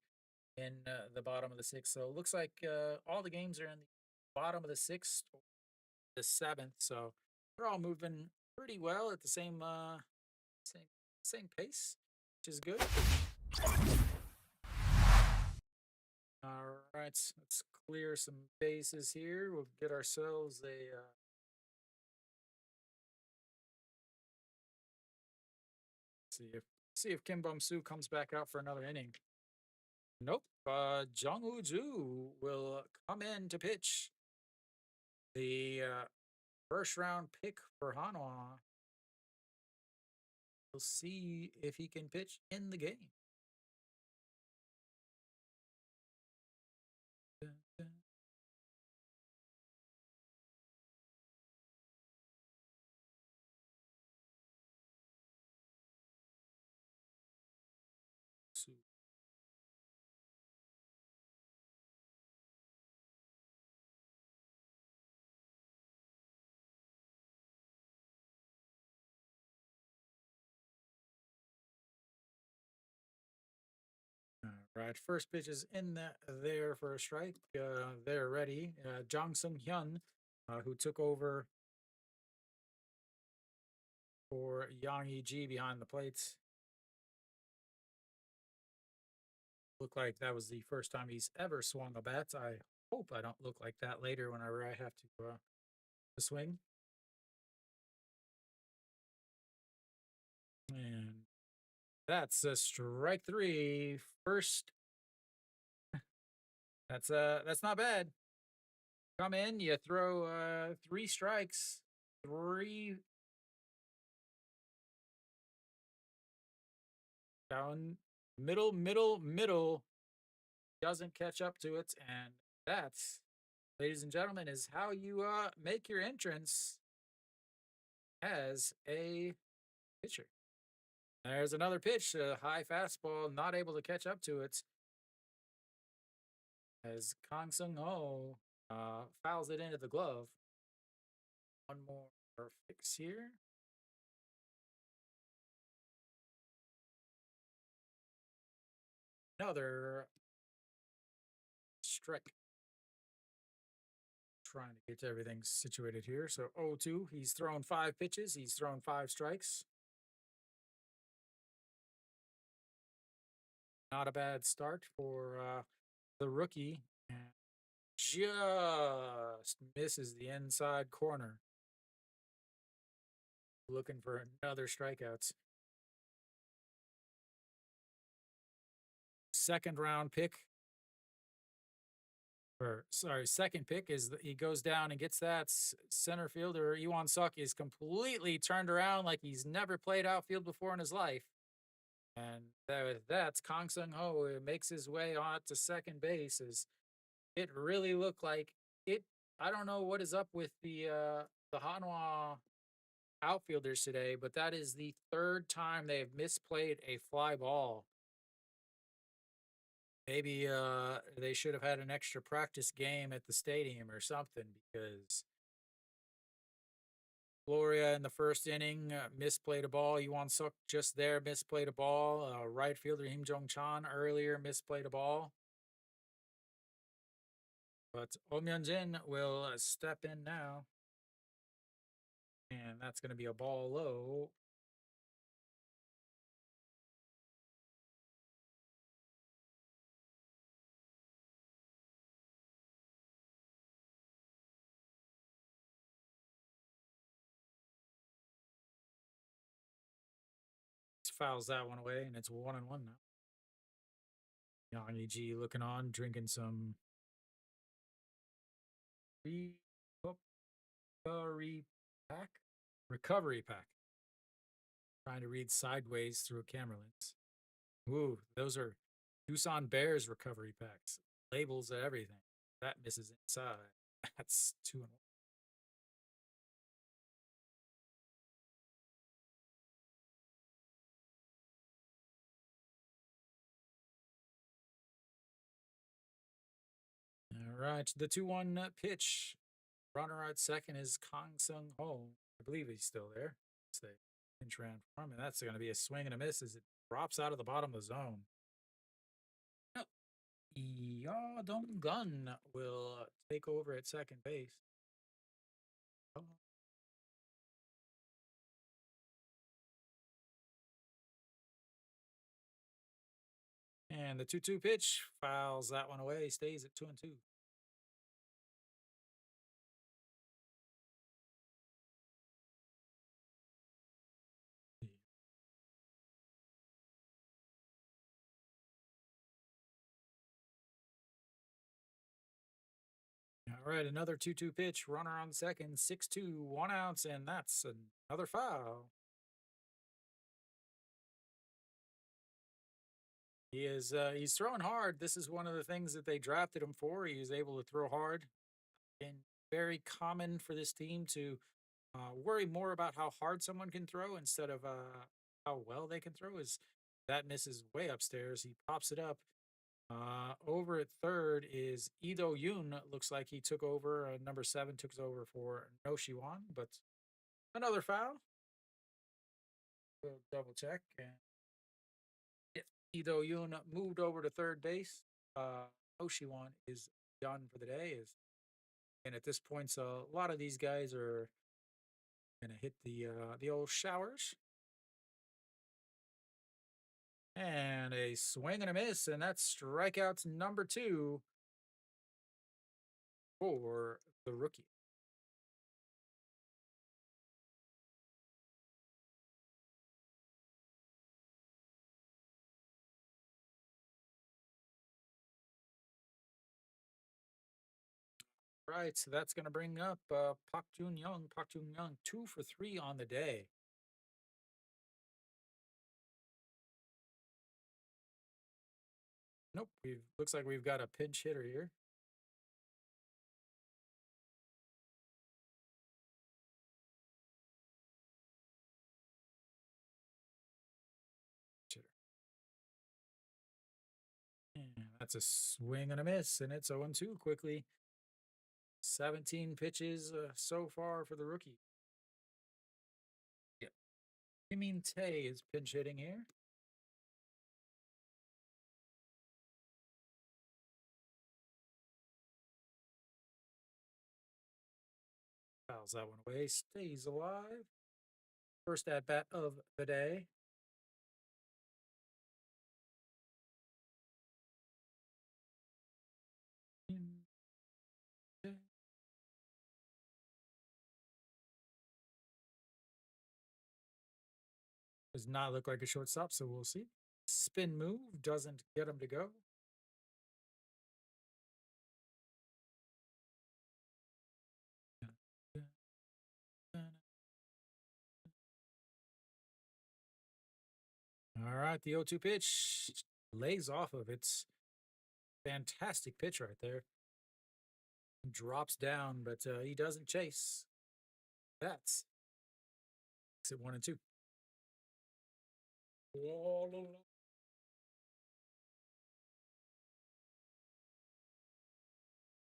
in the bottom of the 6th. So it looks like all the games are in the bottom of the 6th, the 7th. So they're all moving pretty well at the same pace, which is good. All right, let's clear some bases here. We'll get ourselves a see if Kim Bum Soo comes back out for another inning. Nope. Jung Woo Ju will come in to pitch. The first round pick for Hanwha. We'll see if he can pitch in the game. Right, first pitch is in there for a strike. They're ready. Jong Sung Hyun, who took over for Yang Yi behind the plates. Looked like that was the first time he's ever swung a bat. I hope I don't look like that later whenever I have to swing. And that's a strike three. First, that's not bad. Come in, you throw three strikes, three down, middle. Doesn't catch up to it, and that's, ladies and gentlemen, is how you make your entrance as a pitcher. There's another pitch, a high fastball, not able to catch up to it as Kang Sung Ho fouls it into the glove. One more fix here. Another strike. Trying to get everything situated here. So 0-2. He's thrown 5 pitches. He's thrown 5 strikes. Not a bad start for the rookie. And just misses the inside corner. Looking for another strikeout. Second round pick. Or sorry, second pick is he goes down and gets that. Center fielder Iwan Suk is completely turned around like he's never played outfield before in his life. And that's Kang Sung Ho who makes his way on to second base. As it really looked like it. I don't know what is up with the Hanwha outfielders today, but that is the third time they have misplayed a fly ball. Maybe they should have had an extra practice game at the stadium or something, because Gloria in the first inning misplayed a ball. Yuan Suk just there misplayed a ball. Right fielder Him Jong Chan earlier misplayed a ball. But Oh Myun Jin will step in now. And that's going to be a ball low. Fouls that one away, and it's 1-1 now. Yang Yi looking on, drinking some recovery pack. Recovery pack. Trying to read sideways through a camera lens. Ooh, those are Doosan Bears recovery packs. Labels and everything. That misses inside. That's 2-1. All right, the 2-1 pitch. Runner at second is Kang Sung Ho. I believe he's still there. It's the pinch ran for him, and that's going to be a swing and a miss as it drops out of the bottom of the zone. No. Ya Dong Gun will take over at second base. Oh. And the 2-2 pitch fouls that one away, stays at 2-2. All right, another 2-2 pitch, runner on second, 6-2, 1 out, and that's another foul. He's throwing hard. This is one of the things that they drafted him for. He is able to throw hard, and very common for this team to worry more about how hard someone can throw instead of how well they can throw. Is that misses way upstairs? He pops it up. Over at third is Ido Yoon. Looks like he took over. Number 7 took over for No Shiwan, but another foul. We'll double check. And if Ido Yoon moved over to third base, No Shiwan is done for the day. And at this point, so a lot of these guys are gonna hit the old showers. And a swing and a miss, and that's strikeouts number two for the rookie. Right, so that's going to bring up Pak Jun Young. Pak Jun Young, 2 for 3 on the day. Nope, we looks like we've got a pinch hitter here. Hitter. And that's a swing and a miss, and it's 0-2 quickly. 17 pitches so far for the rookie. Yeah. Kim Tae is pinch hitting here. Fouls that one away. Stays alive. First at bat of the day. Kim Tae. Does not look like a shortstop, so we'll see. Spin move doesn't get him to go. All right, the 0-2 pitch lays off of its fantastic pitch right there. Drops down, but he doesn't chase. That's makes it 1-2.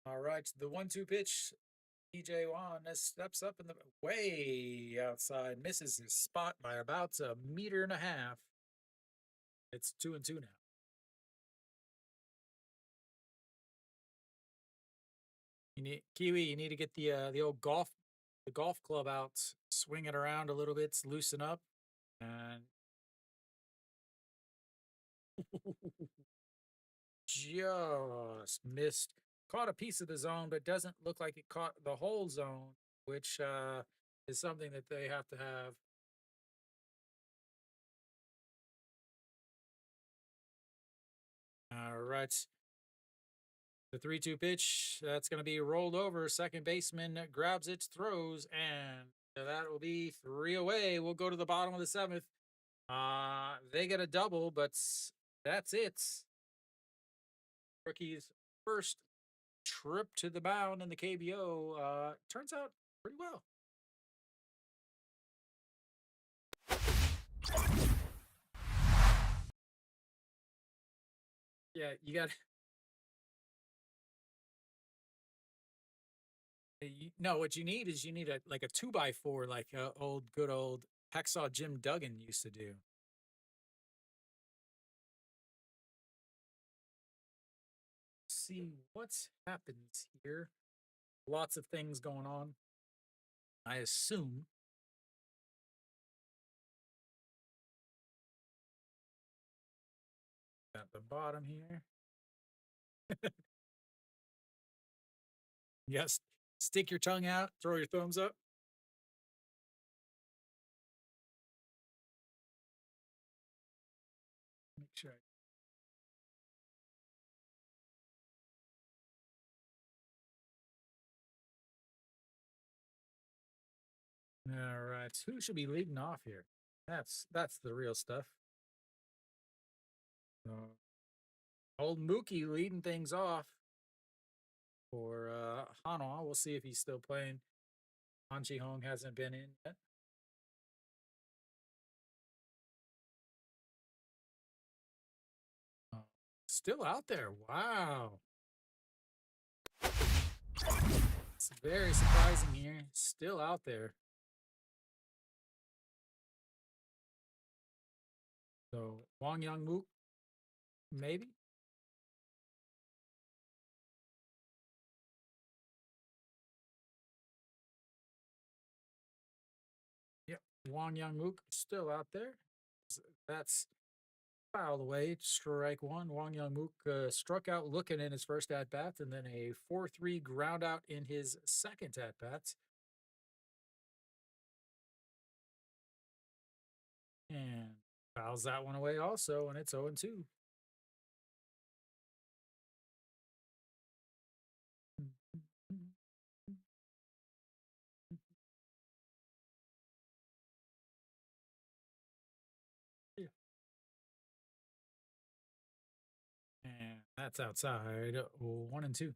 All right, the 1-2 pitch. DJ Wan steps up in the way outside, misses his spot by about a meter and a half. It's 2-2 now. You need Kiwi. You need to get the old golf club out, swing it around a little bit, loosen up, and just missed. Caught a piece of the zone, but doesn't look like it caught the whole zone, which is something that they have to have. All right. The 3-2 pitch, that's going to be rolled over. Second baseman grabs it, throws, and that will be 3 away. We'll go to the bottom of the seventh. They get a double, but that's it. Rookie's first trip to the mound in the KBO turns out pretty well. Yeah, you got no. What you need is you need a like a 2x4, like old good old hacksaw Jim Duggan used to do. See what's happens here. Lots of things going on. I assume at the bottom here. Yes, stick your tongue out, throw your thumbs up. Make sure. All right, who should be leading off here? That's the real stuff. Old Mookie leading things off for Hanwha. We'll see if he's still playing. Han Chi Hong hasn't been in yet. Oh, still out there. Wow. It's very surprising here. Still out there. So Wang Yang Mook, maybe. Yep. Wang Yang Mook still out there. That's fouled away. Strike one. Wang Youngmook struck out looking in his first at bat, and then a 4-3 ground out in his second at bat. And fouls that one away also, and it's 0-2. Yeah. And that's outside. 1-2.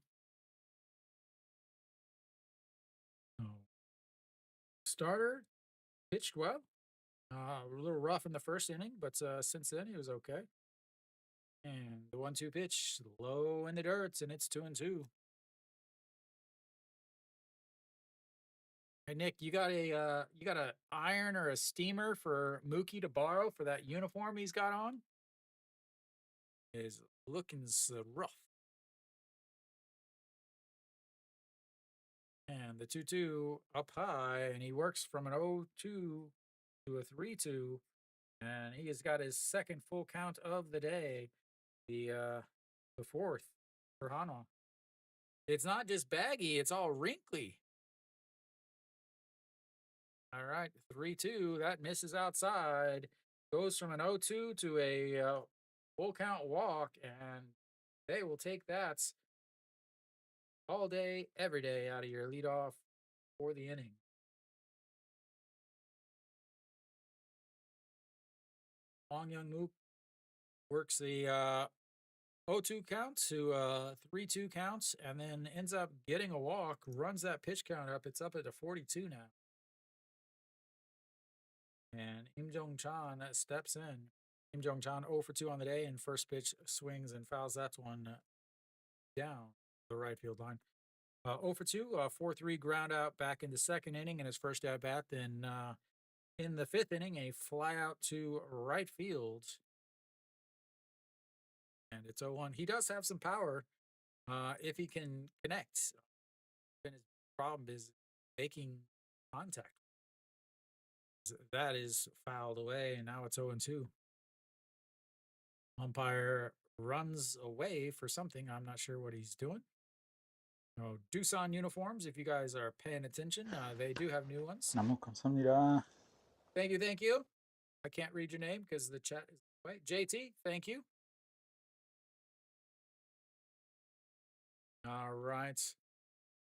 Oh. Starter pitched well. A little rough in the first inning, but since then he was okay. And the 1-2 pitch, low in the dirt, and it's 2-2. Hey Nick, you got a iron or a steamer for Mookie to borrow for that uniform he's got on? Is looking so rough. And the 2-2 up high, and he works from an 0-2 to a 3-2, and he has got his second full count of the day, the fourth for Hanwha. It's not just baggy, it's all wrinkly. All right, 3-2, that misses outside. Goes from an 0-2 to a full count walk, and they will take that all day, every day out of your leadoff for the inning. Wang Youngmook works the 0-2 count to 3-2 counts, and then ends up getting a walk, runs that pitch count up. It's up at a 42 now. And Im Jong Chan steps in. Im Jong Chan 0 for 2 on the day, and first pitch swings and fouls that one down the right field line. 0 for 2, 4-3 ground out back in the second inning in his first at bat. Then in the fifth inning, a fly out to right field. And it's 0-1. He does have some power if he can connect. And his problem is making contact. That is fouled away, and now it's 0-2. Umpire runs away for something. I'm not sure what he's doing. Oh, Doosan uniforms, if you guys are paying attention, they do have new ones. 너무 감사합니다. Thank you, thank you. I can't read your name because the chat is away. JT, thank you. All right.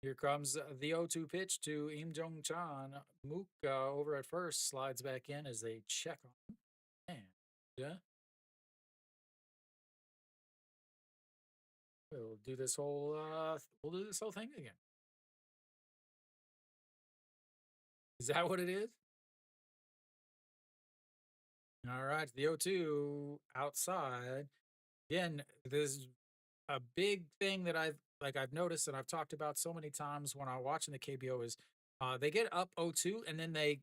Here comes the 0-2 pitch to Im Jong Chan. Mook over at first slides back in as they check on him. And yeah. We'll do this whole thing again. Is that what it is? All right, the 0-2 outside. Again, there's a big thing that I've noticed and I've talked about so many times when I'm watching the KBO is they get up 0-2 and then they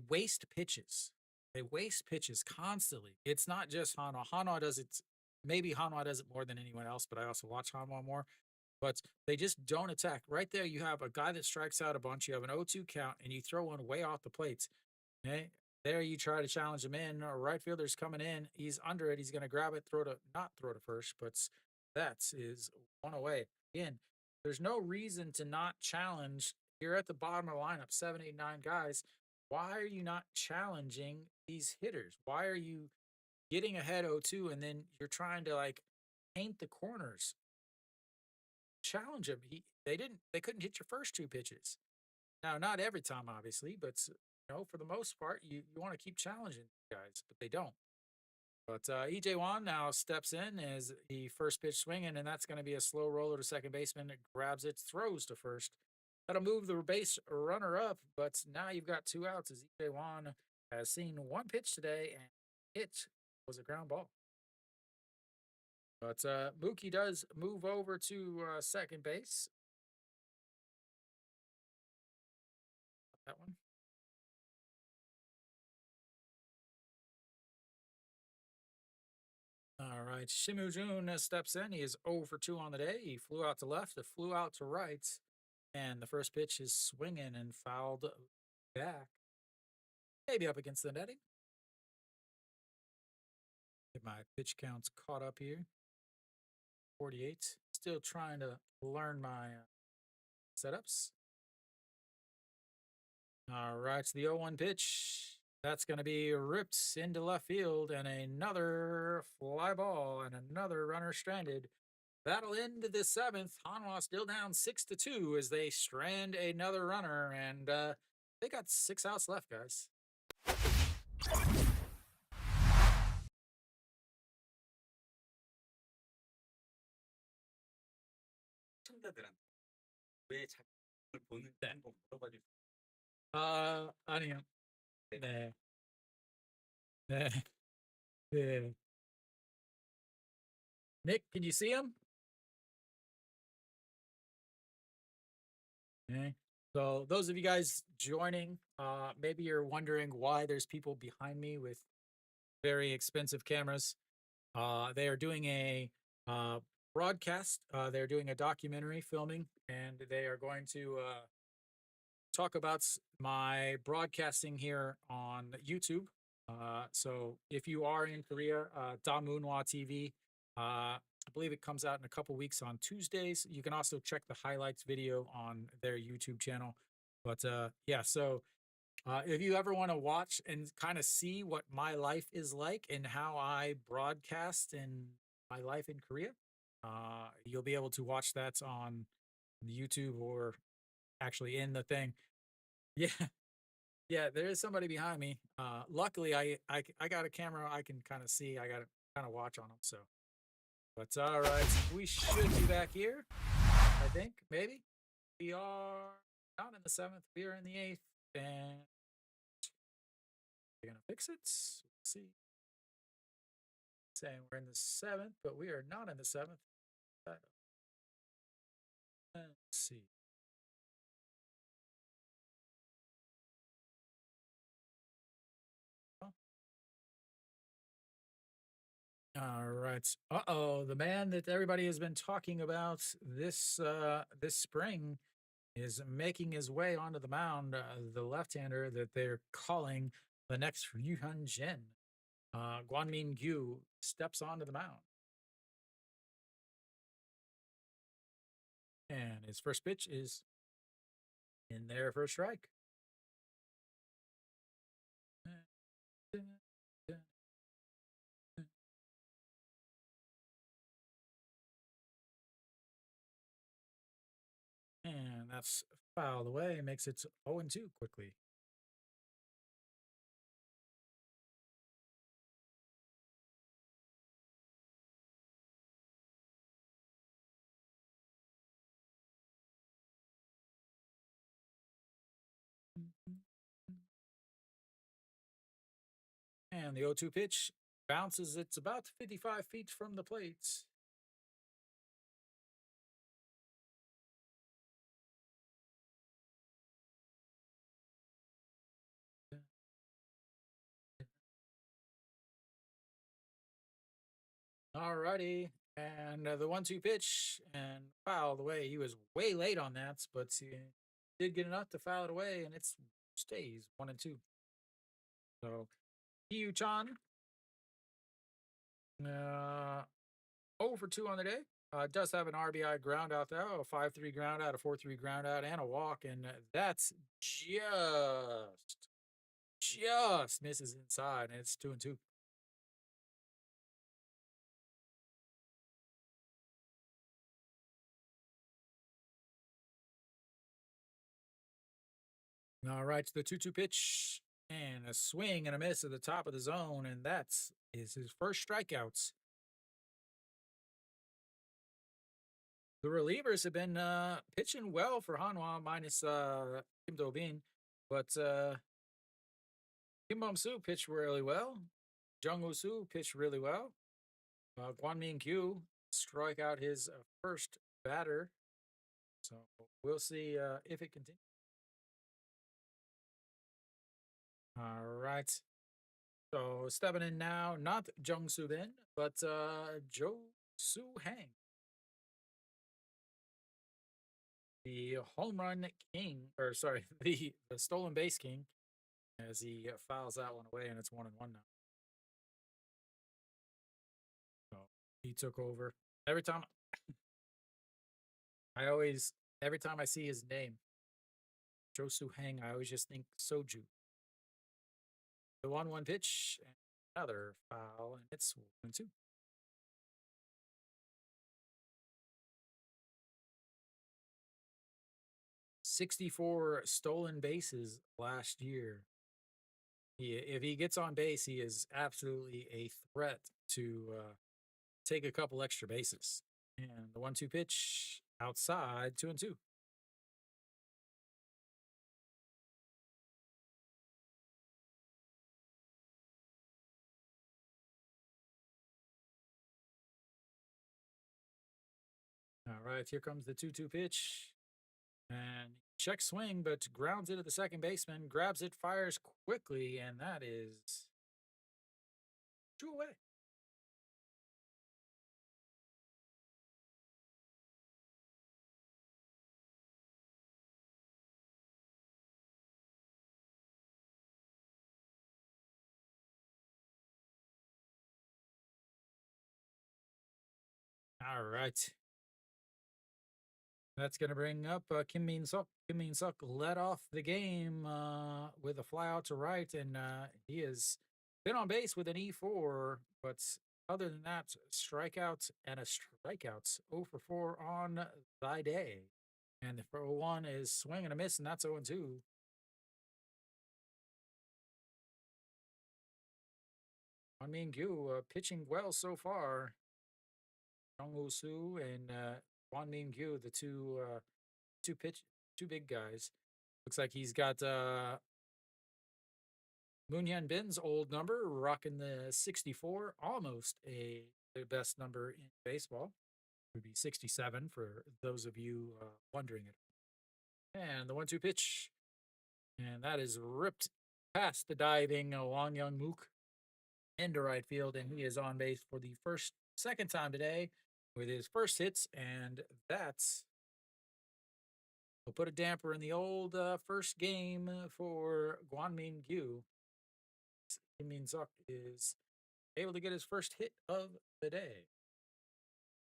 waste pitches. They waste pitches constantly. It's not just Hanwha. Hanwha does it. Maybe Hanwha does it more than anyone else, but I also watch Hanwha more. But they just don't attack. Right there, you have a guy that strikes out a bunch. You have an 0-2 count, and you throw one way off the plates. Okay, there you try to challenge him in. Right fielder's coming in. He's under it. He's going to grab it, not throw to first, but that is one away. Again, there's no reason to not challenge. You're at the bottom of the lineup, 7, 8, 9 guys. Why are you not challenging these hitters? Why are you getting ahead 0-2 and then you're trying to like paint the corners? Challenge him. They couldn't hit your first 2 pitches. Now, not every time, obviously, but for the most part, you want to keep challenging guys, but they don't. But EJ Wan now steps in as the first pitch swinging, and that's going to be a slow roller to second baseman. It grabs it, throws to first. That'll move the base runner up, but now you've got 2 outs as EJ Wan has seen 1 pitch today, and it was a ground ball. But Mookie does move over to second base. That one. All right. Shimu Jun steps in. He is 0 for 2 on the day. He flew out to left, it flew out to right, and the first pitch is swinging and fouled back. Maybe up against the netting. Get my pitch counts caught up here. 48. Still trying to learn my setups. All right, the 0-1 pitch. That's going to be ripped into left field, and another fly ball, and another runner stranded. That'll end the seventh. Hanwha still down 6-2 as they strand another runner, and they got 6 outs left, guys. 아니요. 네. 네. 네. Nick, can you see him? Okay. So those of you guys joining, maybe you're wondering why there's people behind me with very expensive cameras. They are doing a broadcast. They're doing a documentary filming, and they are going to talk about my broadcasting here on YouTube. So if you are in Korea, Damunhwa TV, I believe it comes out in a couple weeks on Tuesdays. You can also check the highlights video on their YouTube channel. But yeah, so if you ever want to watch and kind of see what my life is like and how I broadcast and my life in Korea, you'll be able to watch that on YouTube or actually in the thing. Yeah, yeah, there is somebody behind me. Luckily, I got a camera I can kind of see. I got to kind of watch on them. So, but all right, we should be back here. I think maybe we are not in the seventh. We are in the eighth, and we're gonna fix it. Let's see. Saying we're in the seventh, but we are not in the seventh. Let's see. All right. Uh-oh, the man that everybody has been talking about this spring is making his way onto the mound. The left-hander that they're calling the next Ryuhan Jin. Guanmin Gyu steps onto the mound. And his first pitch is in there for a strike. And that's fouled away, makes it 0-2 quickly. And the 0-2 pitch bounces. It's about 55 feet from the plate. Alrighty. And the 1-2 pitch and fouled away. He was way late on that, but he did get enough to foul it away, and it stays 1-2. So, Yu Chan, 0 for 2 on the day. Does have an RBI ground out there, a 5-3 ground out, a 4-3 ground out, and a walk, and that's just misses inside, and it's 2-2. All right, the 2-2 pitch and a swing and a miss at the top of the zone, and that is his first strikeouts. The relievers have been pitching well for Hanwha minus Kim Do-bin, but Kim Bum-soo pitched really well. Jung Woo-soo pitched really well. Guanmin Kyu strike out his first batter. So we'll see if it continues. All right. So stepping in now, not Jung Soo-bin, but Jo Soo-hang. The home run king, or sorry, the stolen base king, as he fouls that one away, and it's 1-1 now. He took over. Every time I always every time I see his name, Josu Hang, I always just think Soju. The 1-1 pitch, and another foul, and it's 1-2. 64 stolen bases last year. If he gets on base, he is absolutely a threat to take a couple extra bases. And the 1-2 pitch outside, 2-2. All right, here comes the 2-2 pitch. And check swing, but grounds it to the second baseman, grabs it, fires quickly, and that is two away. All right. That's going to bring up Kim Min Suk. Kim Min Suk led off the game with a fly out to right, and he has been on base with an E4. But other than that, strikeouts and a strikeout. 0 for 4 on thy day. And the 0-1 is swing and a miss, and that's 0-2. Min Gyu pitching well so far. Jung Woo Soo and Won Min Gyu, the two big guys. Looks like he's got Moon Hyun Bin's old number, rocking the 64, almost the best number in baseball. It would be 67 for those of you wondering it. And the 1-2 pitch, and that is ripped past the diving Wang Young Mook into right field, and he is on base for the second time today with his first hits, and that's will put a damper in the old first game for Guanmin Gyu. Kim Min Suk is able to get his first hit of the day.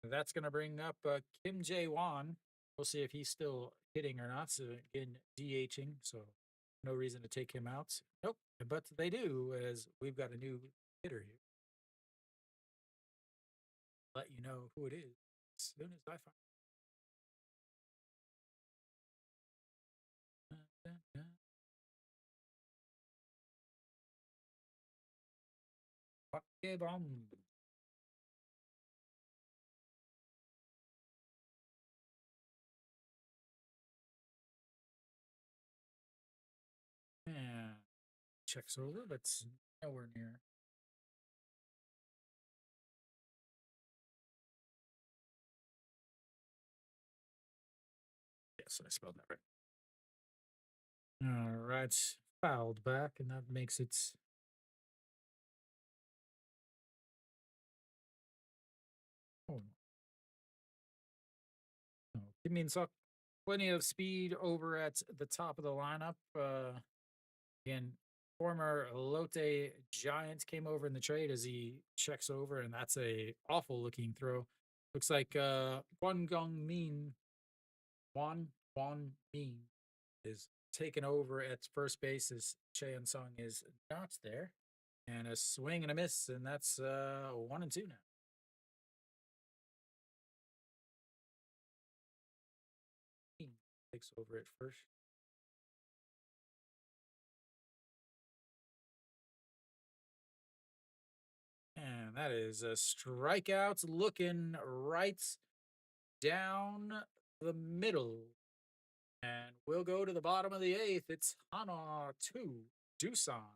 That's going to bring up Kim Jae Won. We'll see if he's still hitting or not. So again, DHing, so no reason to take him out. Nope, but they do, as we've got a new hitter here. Let you know who it is as soon as I find. Bomb. Yeah, checks over, but nowhere near. Yes, I spelled that right. All right, fouled back, and that makes it. Oh, no. It means plenty of speed over at the top of the lineup. Again, former Lotte Giant came over in the trade as he checks over, and that's a awful looking throw. Looks like Wan Min is taken over at first base as Cheon Sung is not there. And a swing and a miss, and that's 1-2 now. Takes over at first. And that is a strikeout looking right down the middle. And we'll go to the bottom of the eighth. It's Hanwha 2, Doosan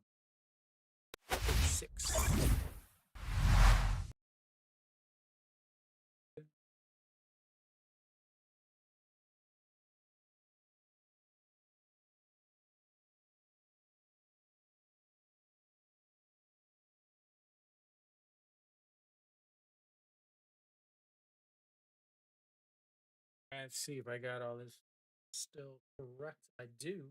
6. Let's see if I got all this still correct. I do.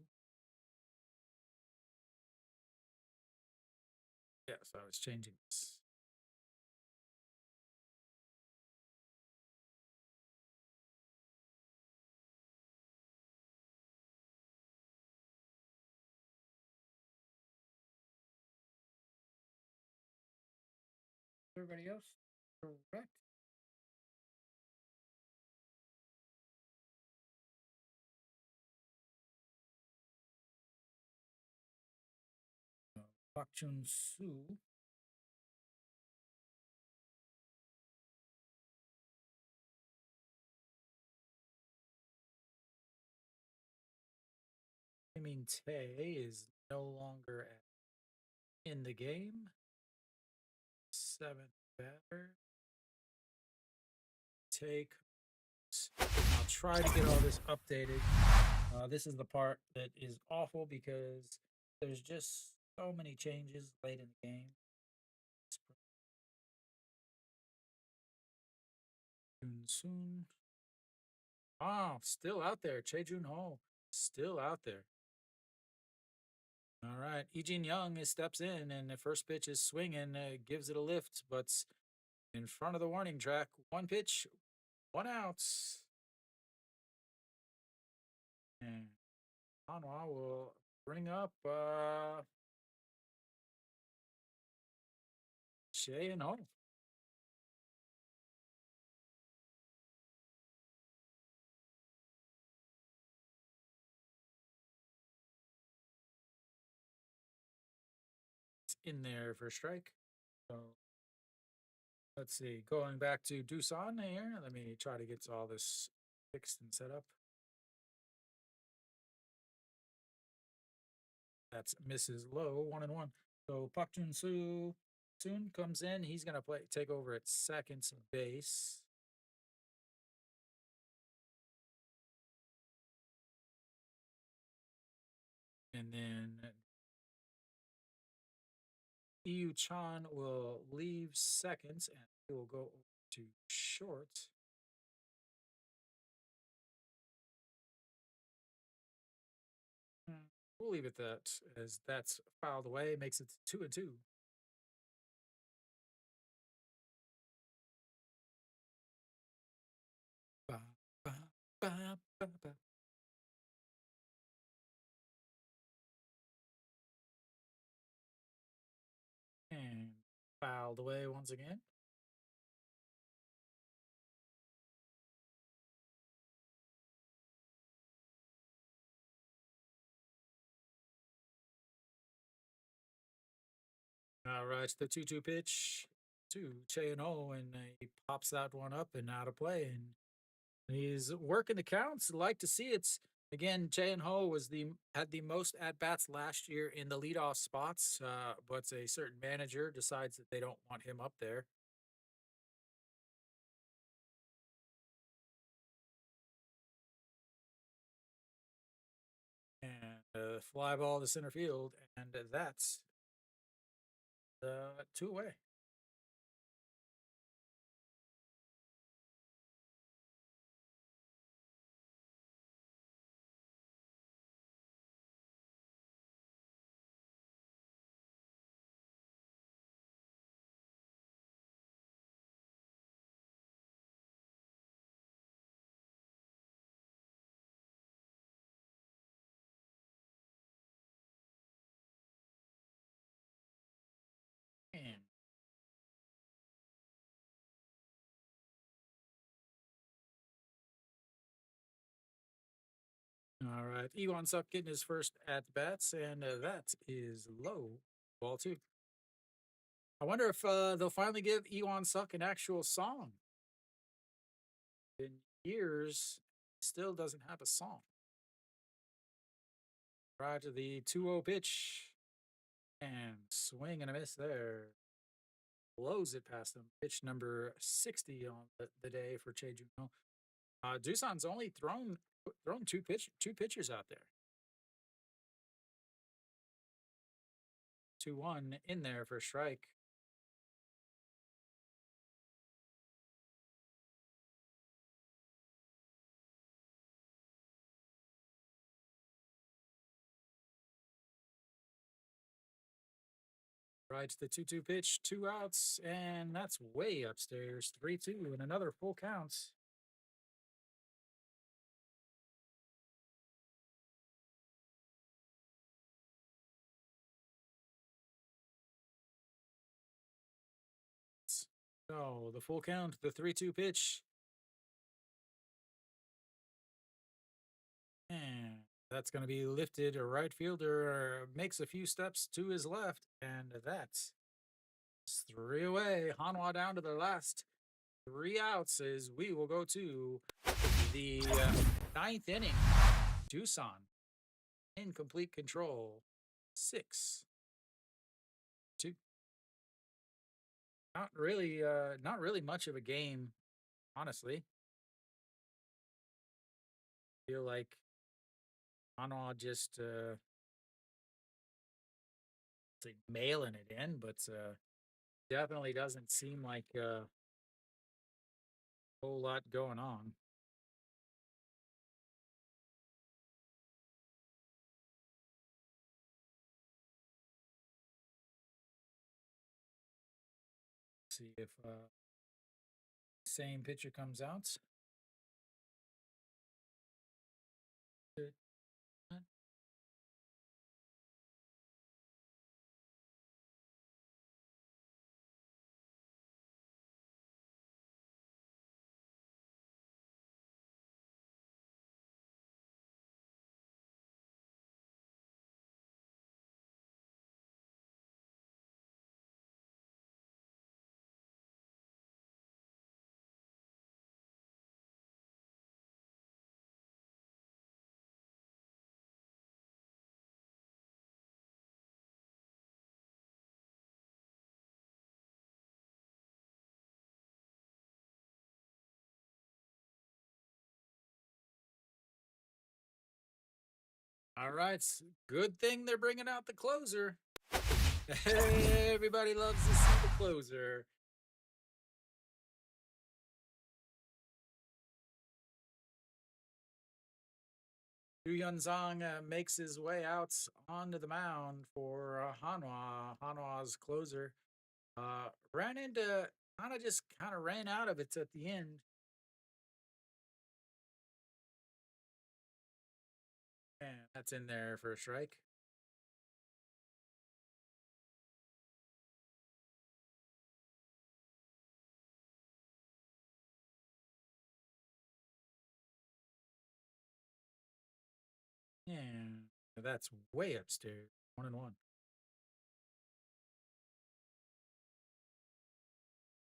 Yes, I was changing this. Everybody else, correct. Pak Chun Su. Min Tae is no longer in the game. Seventh batter. Take. I'll try to get all this updated. This is the part that is awful because there's just so many changes late in the game. Soon. Oh, still out there. Choi Jun Ho, still out there. All right. Ejin Young steps in, and the first pitch is swinging, gives it a lift, but in front of the warning track. One pitch, one out. And Hanwha will bring up Shay and Ho. It's in there for strike. So let's see. Going back to Doosan here. Let me try to get all this fixed and set up. That's Mrs. Low, 1-1. So Pak Jun Soo soon comes in. He's gonna take over at second base. And then Yu Chan will leave second and he will go to short. We'll leave it that as that's filed away, makes it 2-2. Ba, ba, ba, ba, ba. And filed away once again. All right, the 2-2 pitch to Che and O, and he pops that one up and out of play. And he's working the counts. Like to see it. Again, Che and Ho had the most at bats last year in the leadoff spots, but a certain manager decides that they don't want him up there. And fly ball to center field, and that's two away. And all right, Iwan Suk getting his first at bats, and that is low, ball two. I wonder if they'll finally give Iwan Suk an actual song. In years, he still doesn't have a song. Right to the 2-0 pitch, and swing and a miss there. Blows it past him. Pitch number 60 on the day for Che Juno. Doosan's only thrown two pitchers out there. 2-1 in there for strike. Right to the 2-2 pitch, two outs, and that's way upstairs. 3-2 and another full count. So the full count, the 3-2 pitch. And that's going to be lifted. A right fielder makes a few steps to his left. And that's 3 away. Hanwha down to the last 3 outs as we will go to the ninth inning. Doosan in complete control. 6-2. Not really much of a game, honestly. Feel like Hanwha just say mailing it in, but definitely doesn't seem like a whole lot going on. See if same pitcher comes out. All right, good thing they're bringing out the closer. Everybody loves to see the closer. Yu Yunzong makes his way out onto the mound for Hanwha. Hanwha's closer ran into, kind of ran out of it at the end. And that's in there for a strike. And that's way upstairs. 1-1.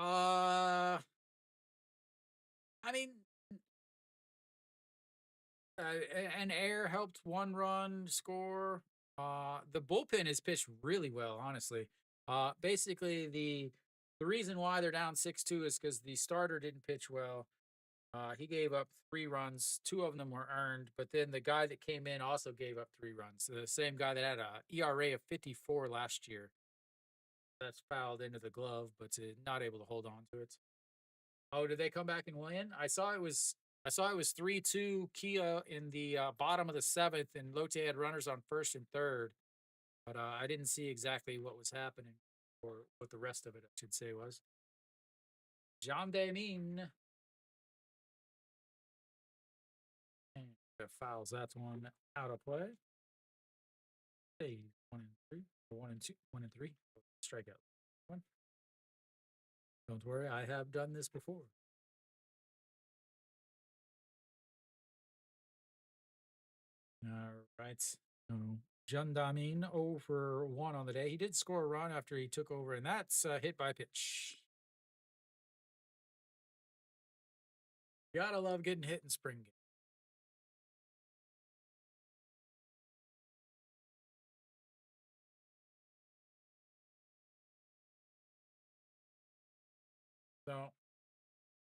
I mean, an error helped one run score. The bullpen has pitched really well, honestly. Basically, the reason why they're down 6-2 is because the starter didn't pitch well. He gave up 3 runs. 2 of them were earned, but then the guy that came in also gave up 3 runs. The same guy that had a ERA of 54 last year. That's fouled into the glove, but not able to hold on to it. Oh, did they come back and win? I saw it was 3-2 Kia in the bottom of the 7th, and Lotte had runners on first and third, but I didn't see exactly what was happening or what the rest of it, I should say, was. Jean Demin fouls that one out of play. Hey, 1-3, or 1-2, 1-3, strikeout. One. Don't worry, I have done this before. All right. So Jean Damin 0 for 1 on the day. He did score a run after he took over, and that's hit by pitch. Gotta love getting hit in spring game. So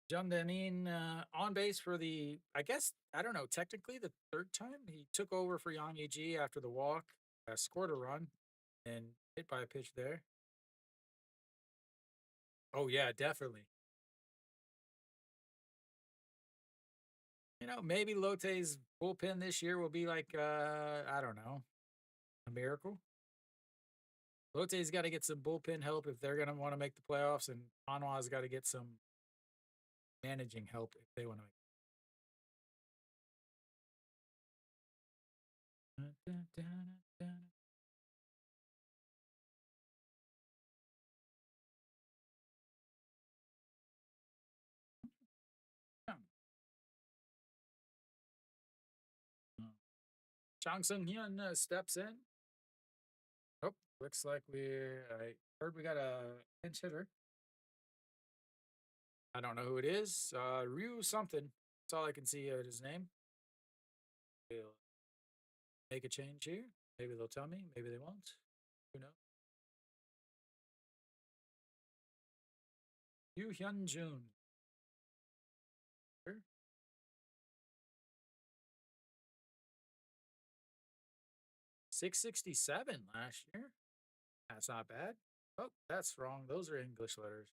John Danin on base for the, I guess, I don't know, technically the 3rd time. He took over for Yang Yiji after the walk, scored a run, and hit by a pitch there. Oh, yeah, definitely. Maybe Lotte's bullpen this year will be like, I don't know, a miracle. Lotte's got to get some bullpen help if they're going to want to make the playoffs, and Hanwha's got to get some managing help if they want to make. Chang Sung Hyun steps in. Oh, looks like I heard we got a pinch hitter. I don't know who it is. Ryu something. That's all I can see at his name. We'll make a change here. Maybe they'll tell me. Maybe they won't. Who knows? Yu Hyun Jun. 667 last year. That's not bad. Oh, that's wrong. Those are English letters.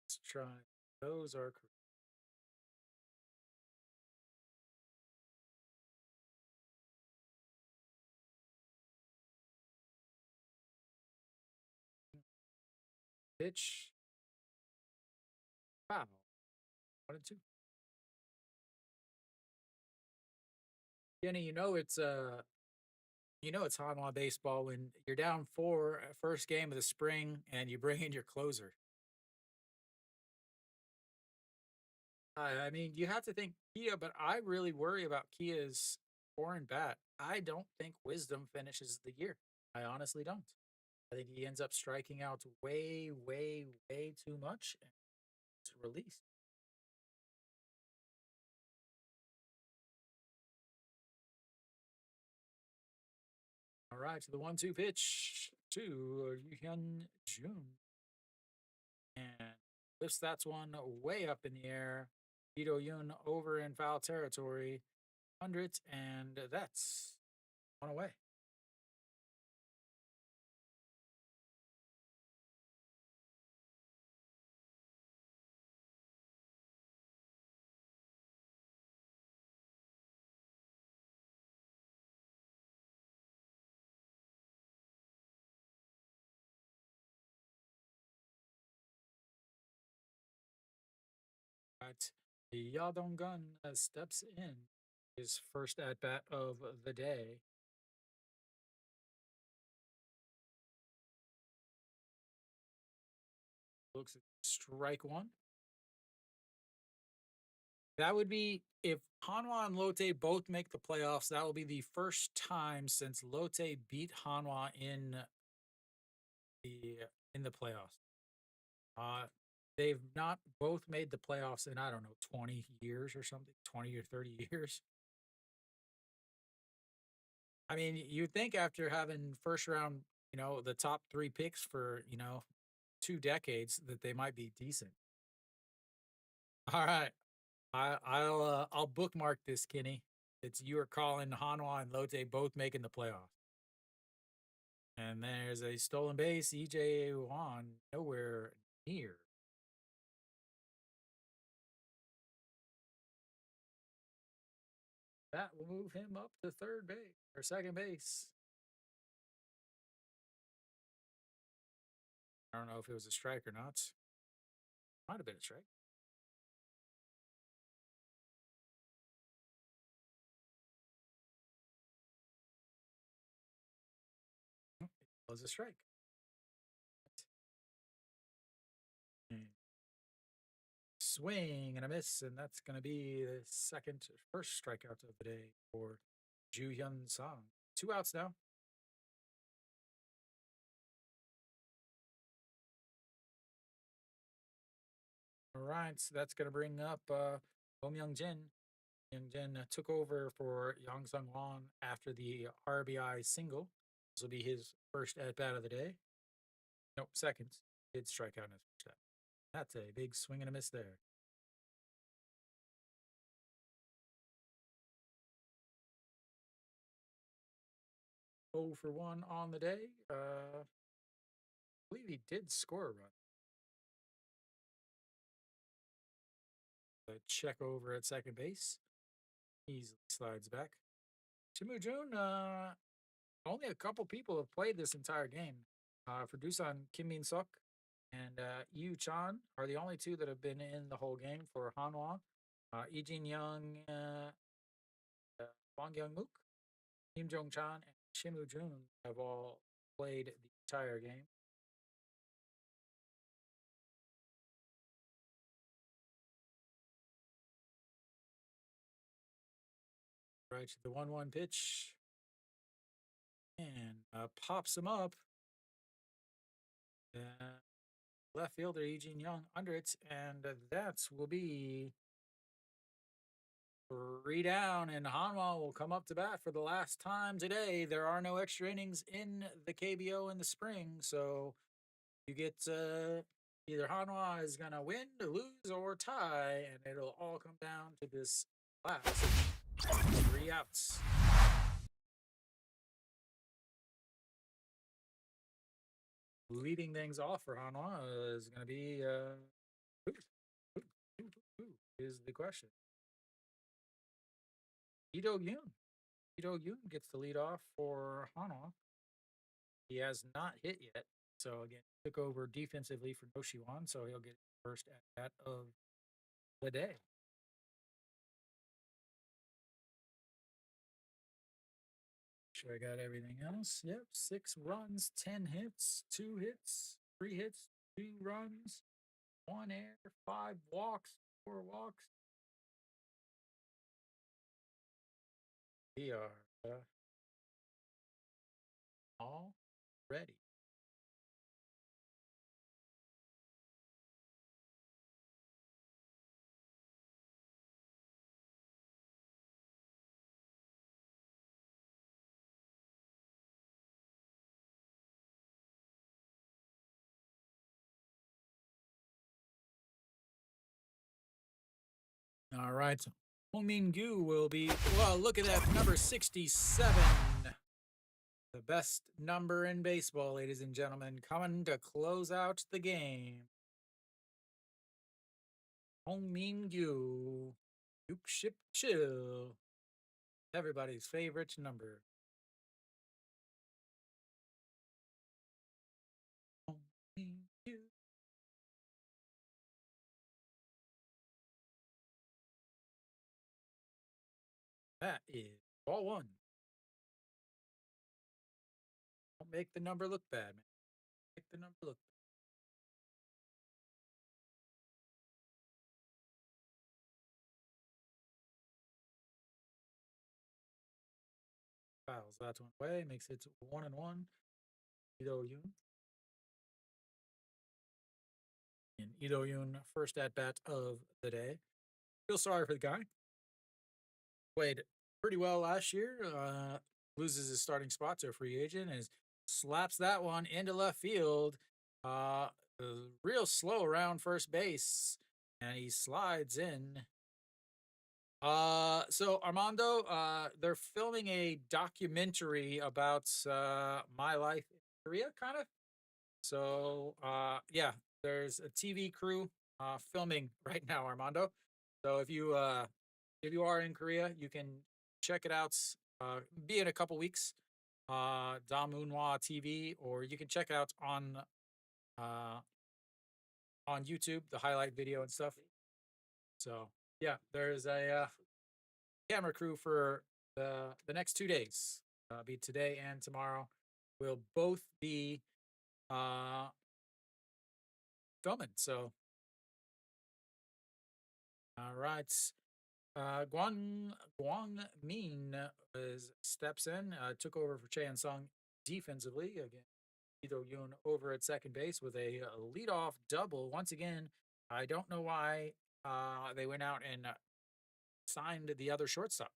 Let's try. Those are correct. Pitch. Wow. 1 and 2. Jenny, it's Hanwha baseball when you're down 4 first game of the spring and you bring in your closer. I mean, you have to think Kia, but I really worry about Kia's foreign bat. I don't think Wisdom finishes the year. I honestly don't. I think he ends up striking out way, way, way too much and it's released. All right, to the 1-2 pitch to Yuhyun Jun. And lifts that one way up in the air. Ito Yun over in foul territory. 100, and that's one away. But Yadong Gun steps in his first at bat of the day. Looks at strike one. That would be if Hanwha and Lotte both make the playoffs. That will be the first time since Lotte beat Hanwha the in the playoffs. They've not both made the playoffs in I don't know 20 years or something, 20 or 30 years. I mean, you'd think after having first round, the top 3 picks for 2 decades that they might be decent. All right, I'll bookmark this, Kenny. It's you are calling Hanwha and Lotte both making the playoffs. And there's a stolen base. EJ Wan nowhere near. That will move him up to third base or second base. I don't know if it was a strike or not. Might have been a strike. It was a strike. Swing and a miss, and that's going to be the first strikeout of the day for Ju Hyun Song. 2 outs now. All right, so that's going to bring up Om Young Jin. Young Jin took over for Yang Sung Won after the RBI single. This will be his first at bat of the day. Nope, second. Did strike out in his first at. That's a big swing and a miss there. 0 for 1 on the day. I believe he did score a run. A check over at second base. Easily slides back. Chimu Jun, only a couple people have played this entire game. For Doosan, Kim Min Suk and Yu Chan are the only two that have been in the whole game for Hanwha. Lee Jin Young, Bong Young Mook, Kim Jong Chan, and Chimu Jun have all played the entire game. Right to the 1-1 pitch. And pops him up. Left fielder Eugene Young under it. And that will be 3 down. And Hanwha will come up to bat for the last time today. There are no extra innings in the KBO in the spring. So you get either Hanwha is going to win, lose, or tie. And it'll all come down to this last 3 outs. Leading things off for Hanwha is going to be who is the question. Ito Yoon. Ito Yoon gets the lead off for Hanwha. He has not hit yet. So again, took over defensively for Noshiwan, so he'll get first at bat of the day. Sure, I got everything else. Yep, 6 runs, 10 hits, 2 hits, 3 hits, 2 runs, 1 error, 5 walks, 4 walks. We are all ready. All right. Hong Min-gyu will be, well, look at that, number 67. The best number in baseball, ladies and gentlemen, coming to close out the game. Hong Min-gyu, Duke Ship Chill, everybody's favorite number. Hong Min-gyu. That is ball 1. Don't make the number look bad, man. Make the number look bad. Fouls that one away, makes it 1-1. Ito Yoon. And Ito Yoon, first at bat of the day. Feel sorry for the guy. Played pretty well last year. Loses his starting spot to a free agent and slaps that one into left field. Real slow around first base, and he slides in. So Armando, they're filming a documentary about my life in Korea, kind of. So yeah, there's a TV crew filming right now, Armando. So if you are in Korea, you can check it out. Be in a couple weeks. Damunhwa TV, or you can check it out on YouTube, the highlight video and stuff. So yeah, there's a camera crew for the next 2 days. Be today and tomorrow. We'll both be filming. So all right. Guang Min steps in, took over for Chan Sung defensively. Again, Ito Yoon over at second base with a leadoff double. Once again, I don't know why they went out and signed the other shortstop.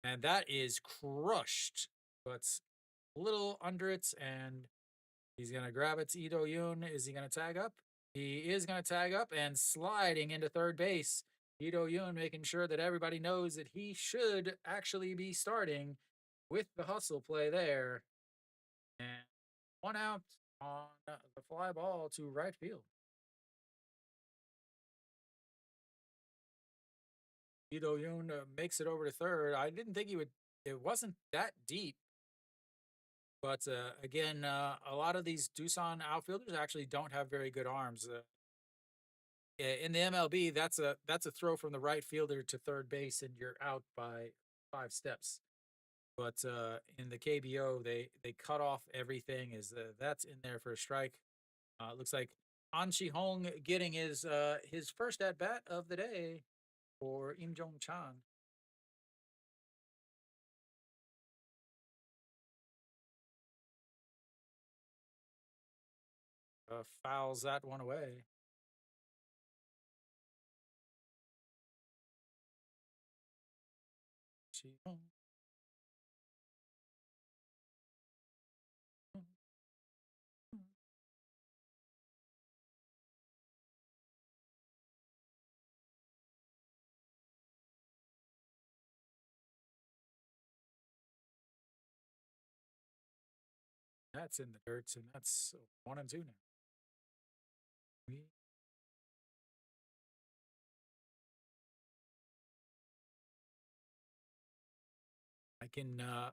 And that is crushed, but a little under it, and he's going to grab it to Ito Yoon. Is he going to tag up? He is going to tag up and sliding into third base. Ito Yoon making sure that everybody knows that he should actually be starting with the hustle play there. And 1 out on the fly ball to right field. Ito Yoon makes it over to third. I didn't think he would. It wasn't that deep. But again, a lot of these Doosan outfielders actually don't have very good arms. In the MLB, that's a throw from the right fielder to third base, and you're out by 5 steps. But in the KBO, they cut off everything. That's in there for a strike. Looks like An Shi-hong getting his first at bat of the day for Im Jong Chan. fouls that one away. That's in the dirt, and that's 1-2 now. We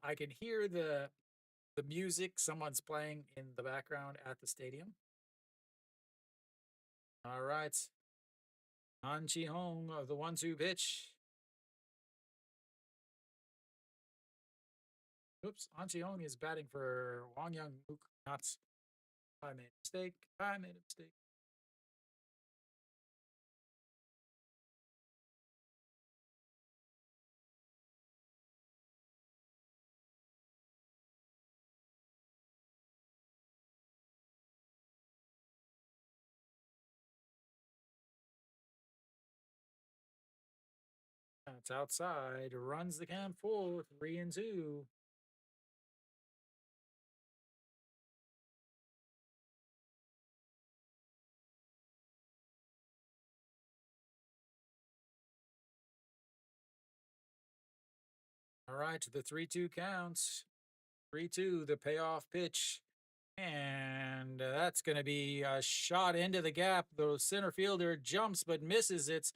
I can hear the music someone's playing in the background at the stadium. All right. Han Chi Hong of the 1-2 pitch. Oops, Han Chi Hong is batting for Wang Young Mook. Not I made a mistake. I made a mistake. That's outside. Runs the count full. 3-2. All right, the 3-2 counts. 3-2, the payoff pitch. And that's going to be a shot into the gap. The center fielder jumps but misses it.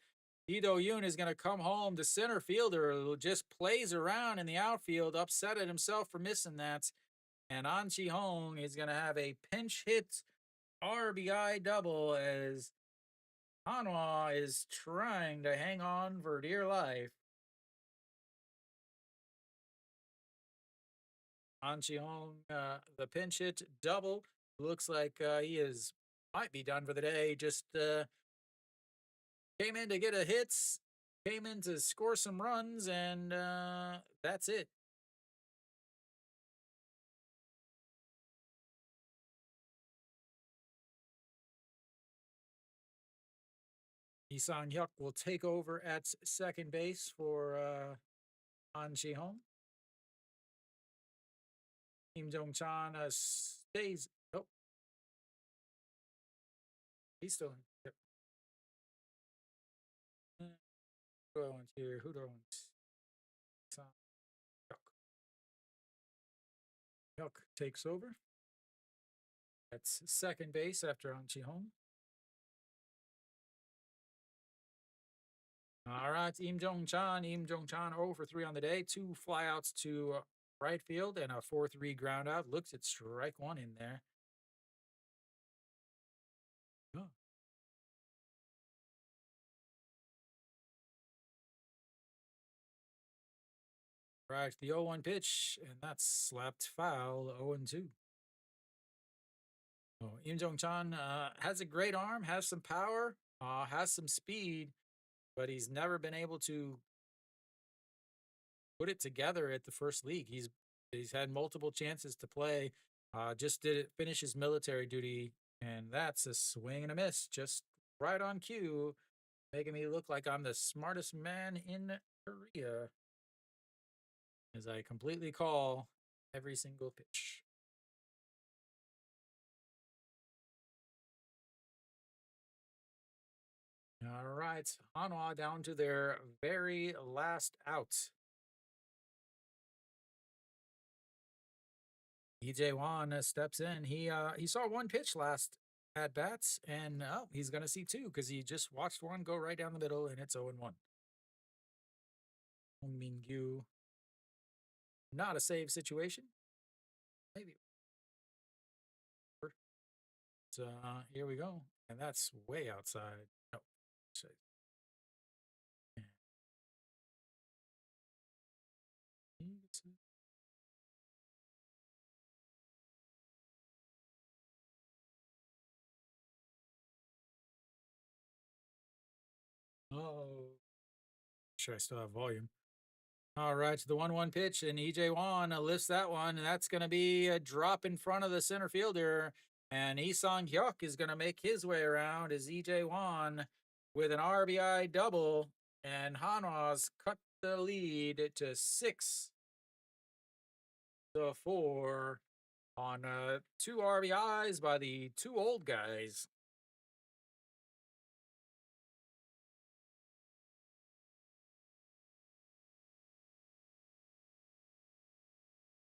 Ido Yoon is going to come home. The center fielder who just plays around in the outfield, upset at himself for missing that. And An Chi Hong is going to have a pinch hit RBI double as Hanwha is trying to hang on for dear life. An Chi Hong, the pinch hit double. Looks like he is might be done for the day. Just came in to get a hits, came in to score some runs, and that's it. Isang Hyuk will take over at second base for An Chi Hong. Kim Jong Chan stays. Oh, he's still in. Yep. Who do I want here? Who do I want? Sang Hyuk. Hyuk takes over. That's second base after An Chi Hong. All right, Im Jong Chan. Im Jong Chan 0 for 3 on the day. 2 flyouts to right field and a 4-3 ground out. Looks at strike one in there. Oh. Right, the 0-1 pitch, and that's slapped foul. 0-2. Oh, Im Jong Chan has a great arm, has some power, has some speed, but he's never been able to put it together at the first league. He's had multiple chances to play. Just did it finish his military duty, and that's a swing and a miss, just right on cue, making me look like I'm the smartest man in Korea as I completely call every single pitch. All right, Hanwha down to their very last out. EJ Wan steps in. He saw one pitch last at bats, and oh, he's gonna see two because he just watched one go right down the middle, and it's 0-1. Hong Min-gyu, not a save situation. Maybe. So here we go, and that's way outside. No, save. Oh, sure, I still have volume. All right, the 1-1 pitch, and EJ Wan lifts that one, and that's going to be a drop in front of the center fielder. And Isang Hyuk is going to make his way around as EJ Wan with an RBI double, and Hanwha's cut the lead to 6-4 on two RBIs by the two old guys.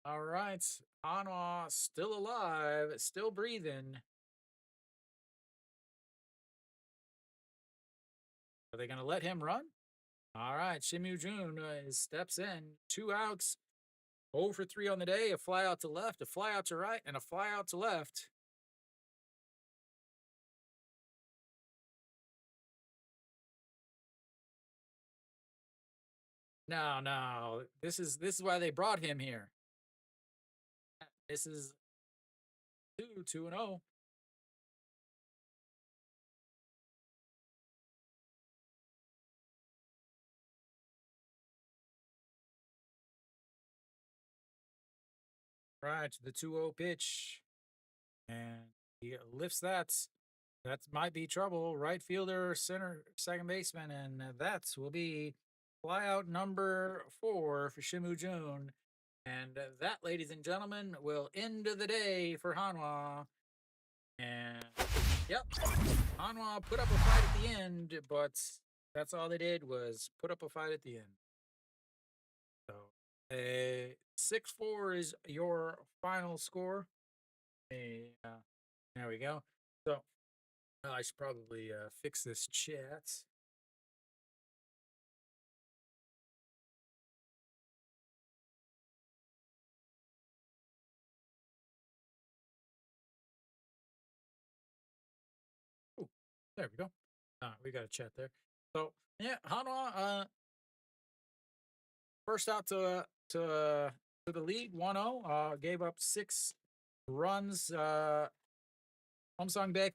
All right, Hanwha still alive, still breathing. Are they going to let him run? All right, Shimu Jun steps in, 2 outs, 0 for 3 on the day, a fly out to left, a fly out to right, and a fly out to left. No, no, this is why they brought him here. This is 2-0. Right, the 2-0 pitch. And he lifts that. That might be trouble. Right fielder, center, second baseman, and that will be flyout number 4 for Shimu Jun. And that, ladies and gentlemen, will end the day for Hanwha. And yep, Hanwha put up a fight at the end, but that's all they did was put up a fight at the end. So, 6-4 is your final score. There we go. So, I should probably fix this chat. Ooh, there we go. We got a chat there. So yeah, Hanwha first out to the lead 1-0. Gave up 6 runs. Homsung Baek,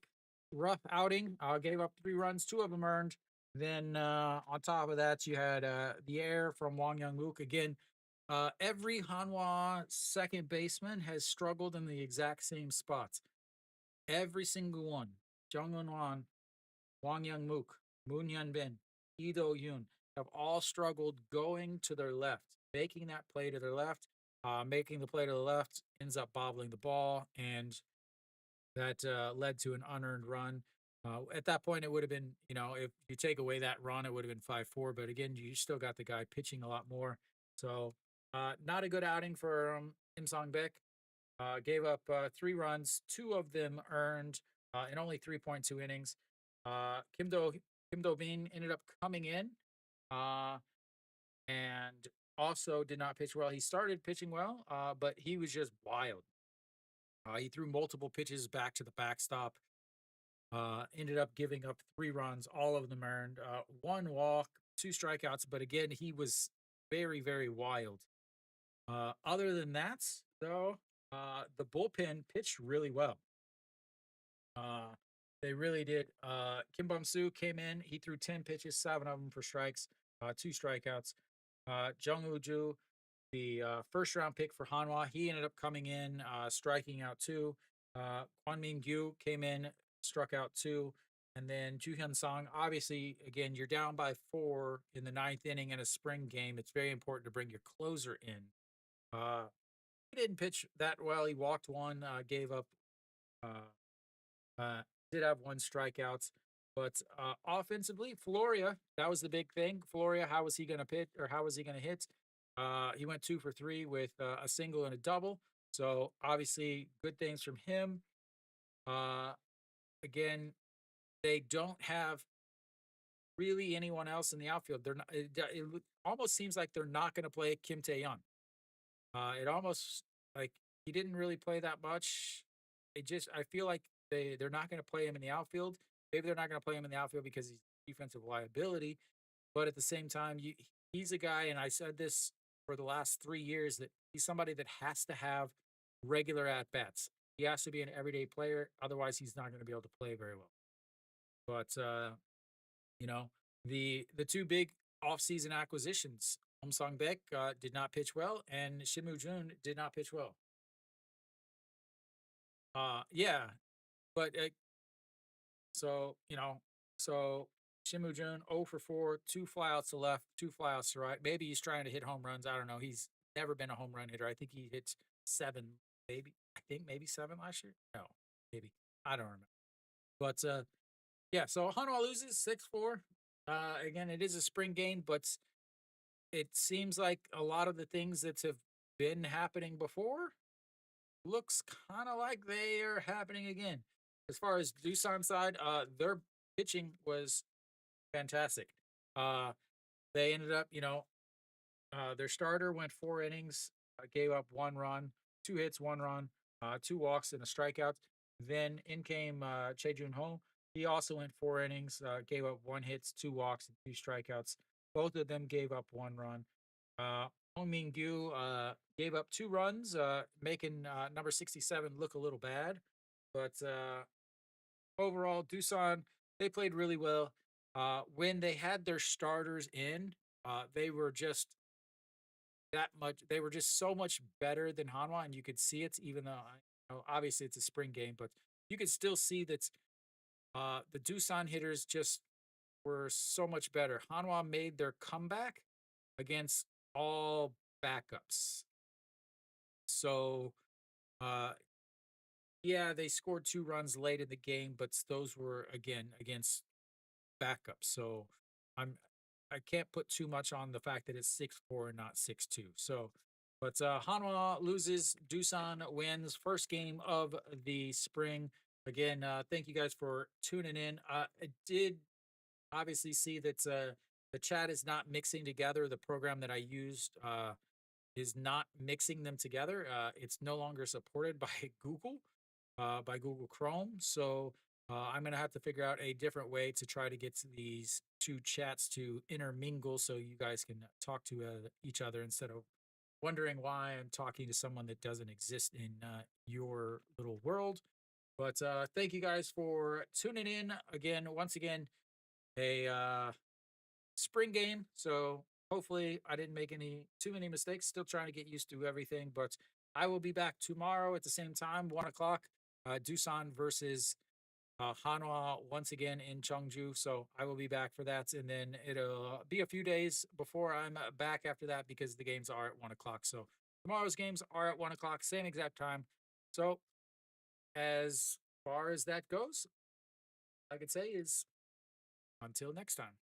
rough outing. Gave up 3 runs, 2 of them earned. Then on top of that, you had the air from Wang Young Mook again. Every Hanwha second baseman has struggled in the exact same spots. Every single one. Jung Eun Wan, Wang Young Mook, Moon Hyun Bin, Lee Do Yoon have all struggled going to their left, making that play to their left. Making the play to the left ends up bobbling the ball, and that led to an unearned run. At that point, it would have been, if you take away that run, it would have been 5-4. But again, you still got the guy pitching a lot more. So, not a good outing for Kim Song Baek. Gave up 3 runs, 2 of them earned in only 3.2 innings. Kim Do Bin ended up coming in uh, and also did not pitch well. He started pitching well, but he was just wild. He threw multiple pitches back to the backstop. Ended up giving up 3 runs, all of them earned. 1 walk, 2 strikeouts, but again, he was very, very wild. Other than that, though, the bullpen pitched really well. They really did. Kim Bum Soo came in. He threw 10 pitches, 7 of them for strikes, 2 strikeouts. Jung Woo Ju, the first round pick for Hanwha, he ended up coming in, striking out 2. Kwon Min Gyu came in, struck out 2. And then Ju Hyun Song, obviously, again, you're down by 4 in the 9th inning in a spring game. It's very important to bring your closer in. He didn't pitch that well. He walked 1, gave up, uh, did have 1 strikeout. But offensively, Floria, that was the big thing. Floria, how was he going to pitch, or how was he going to hit? He went 2 for 3 with a single and a double. So obviously, good things from him. Again, they don't have really anyone else in the outfield. They're not. It almost seems like they're not going to play Kim Tae-yeon. It almost like he didn't really play that much. I feel like they're not going to play him in the outfield. Maybe they're not going to play him in the outfield because he's defensive liability. But at the same time, he's a guy, and I said this for the last 3 years, that he's somebody that has to have regular at bats. He has to be an everyday player, otherwise he's not going to be able to play very well. But you know, the two big offseason acquisitions, Song Baek did not pitch well, and Shimu Jun did not pitch well. Yeah, but so so Shimujun 0 for 4, two flyouts to left, two flyouts to right. Maybe he's trying to hit home runs. I don't know. He's never been a home run hitter. I think he hits 7, maybe. I think maybe 7 last year. No, maybe I don't remember. But yeah, so Hanwha loses 6-4. Again, it is a spring game, but it seems like a lot of the things that have been happening before looks kind of like they are happening again. As far as Doosan side, their pitching was fantastic. Uh, they ended up, their starter went 4 innings, gave up 1 run, 2 hits, 1 run, 2 walks, and a strikeout. Then in came Che Jun Ho. He also went 4 innings, gave up 1 hit, 2 walks, and 2 strikeouts. Both of them gave up 1 run. Hong Min Gyu gave up 2 runs, making number 67 look a little bad. But overall, Doosan, they played really well. When they had their starters in, they were just they were just so much better than Hanwha, and you could see it, even though, obviously it's a spring game, but you could still see that the Doosan hitters just were so much better. Hanwha made their comeback against all backups. So, uh, yeah, they scored 2 runs late in the game, but those were again against backups. So I'm I can't put too much on the fact that it's 6-4 and not 6-2. So, but Hanwha loses, Doosan wins. First game of the spring. Again, thank you guys for tuning in. I did obviously see that the chat is not mixing together. The program that I used is not mixing them together. It's no longer supported by Google Chrome. So I'm going to have to figure out a different way to try to get to these two chats to intermingle so you guys can talk to each other instead of wondering why I'm talking to someone that doesn't exist in your little world. But thank you guys for tuning in again. Once again, a spring game. So hopefully I didn't make too many mistakes. Still trying to get used to everything, but I will be back tomorrow at the same time, 1 o'clock. Doosan versus Hanwha once again in Cheongju. So I will be back for that, and then it'll be a few days before I'm back after that because the games are at 1 o'clock. So tomorrow's games are at 1 o'clock, same exact time. So as far as that goes, I could say is until next time.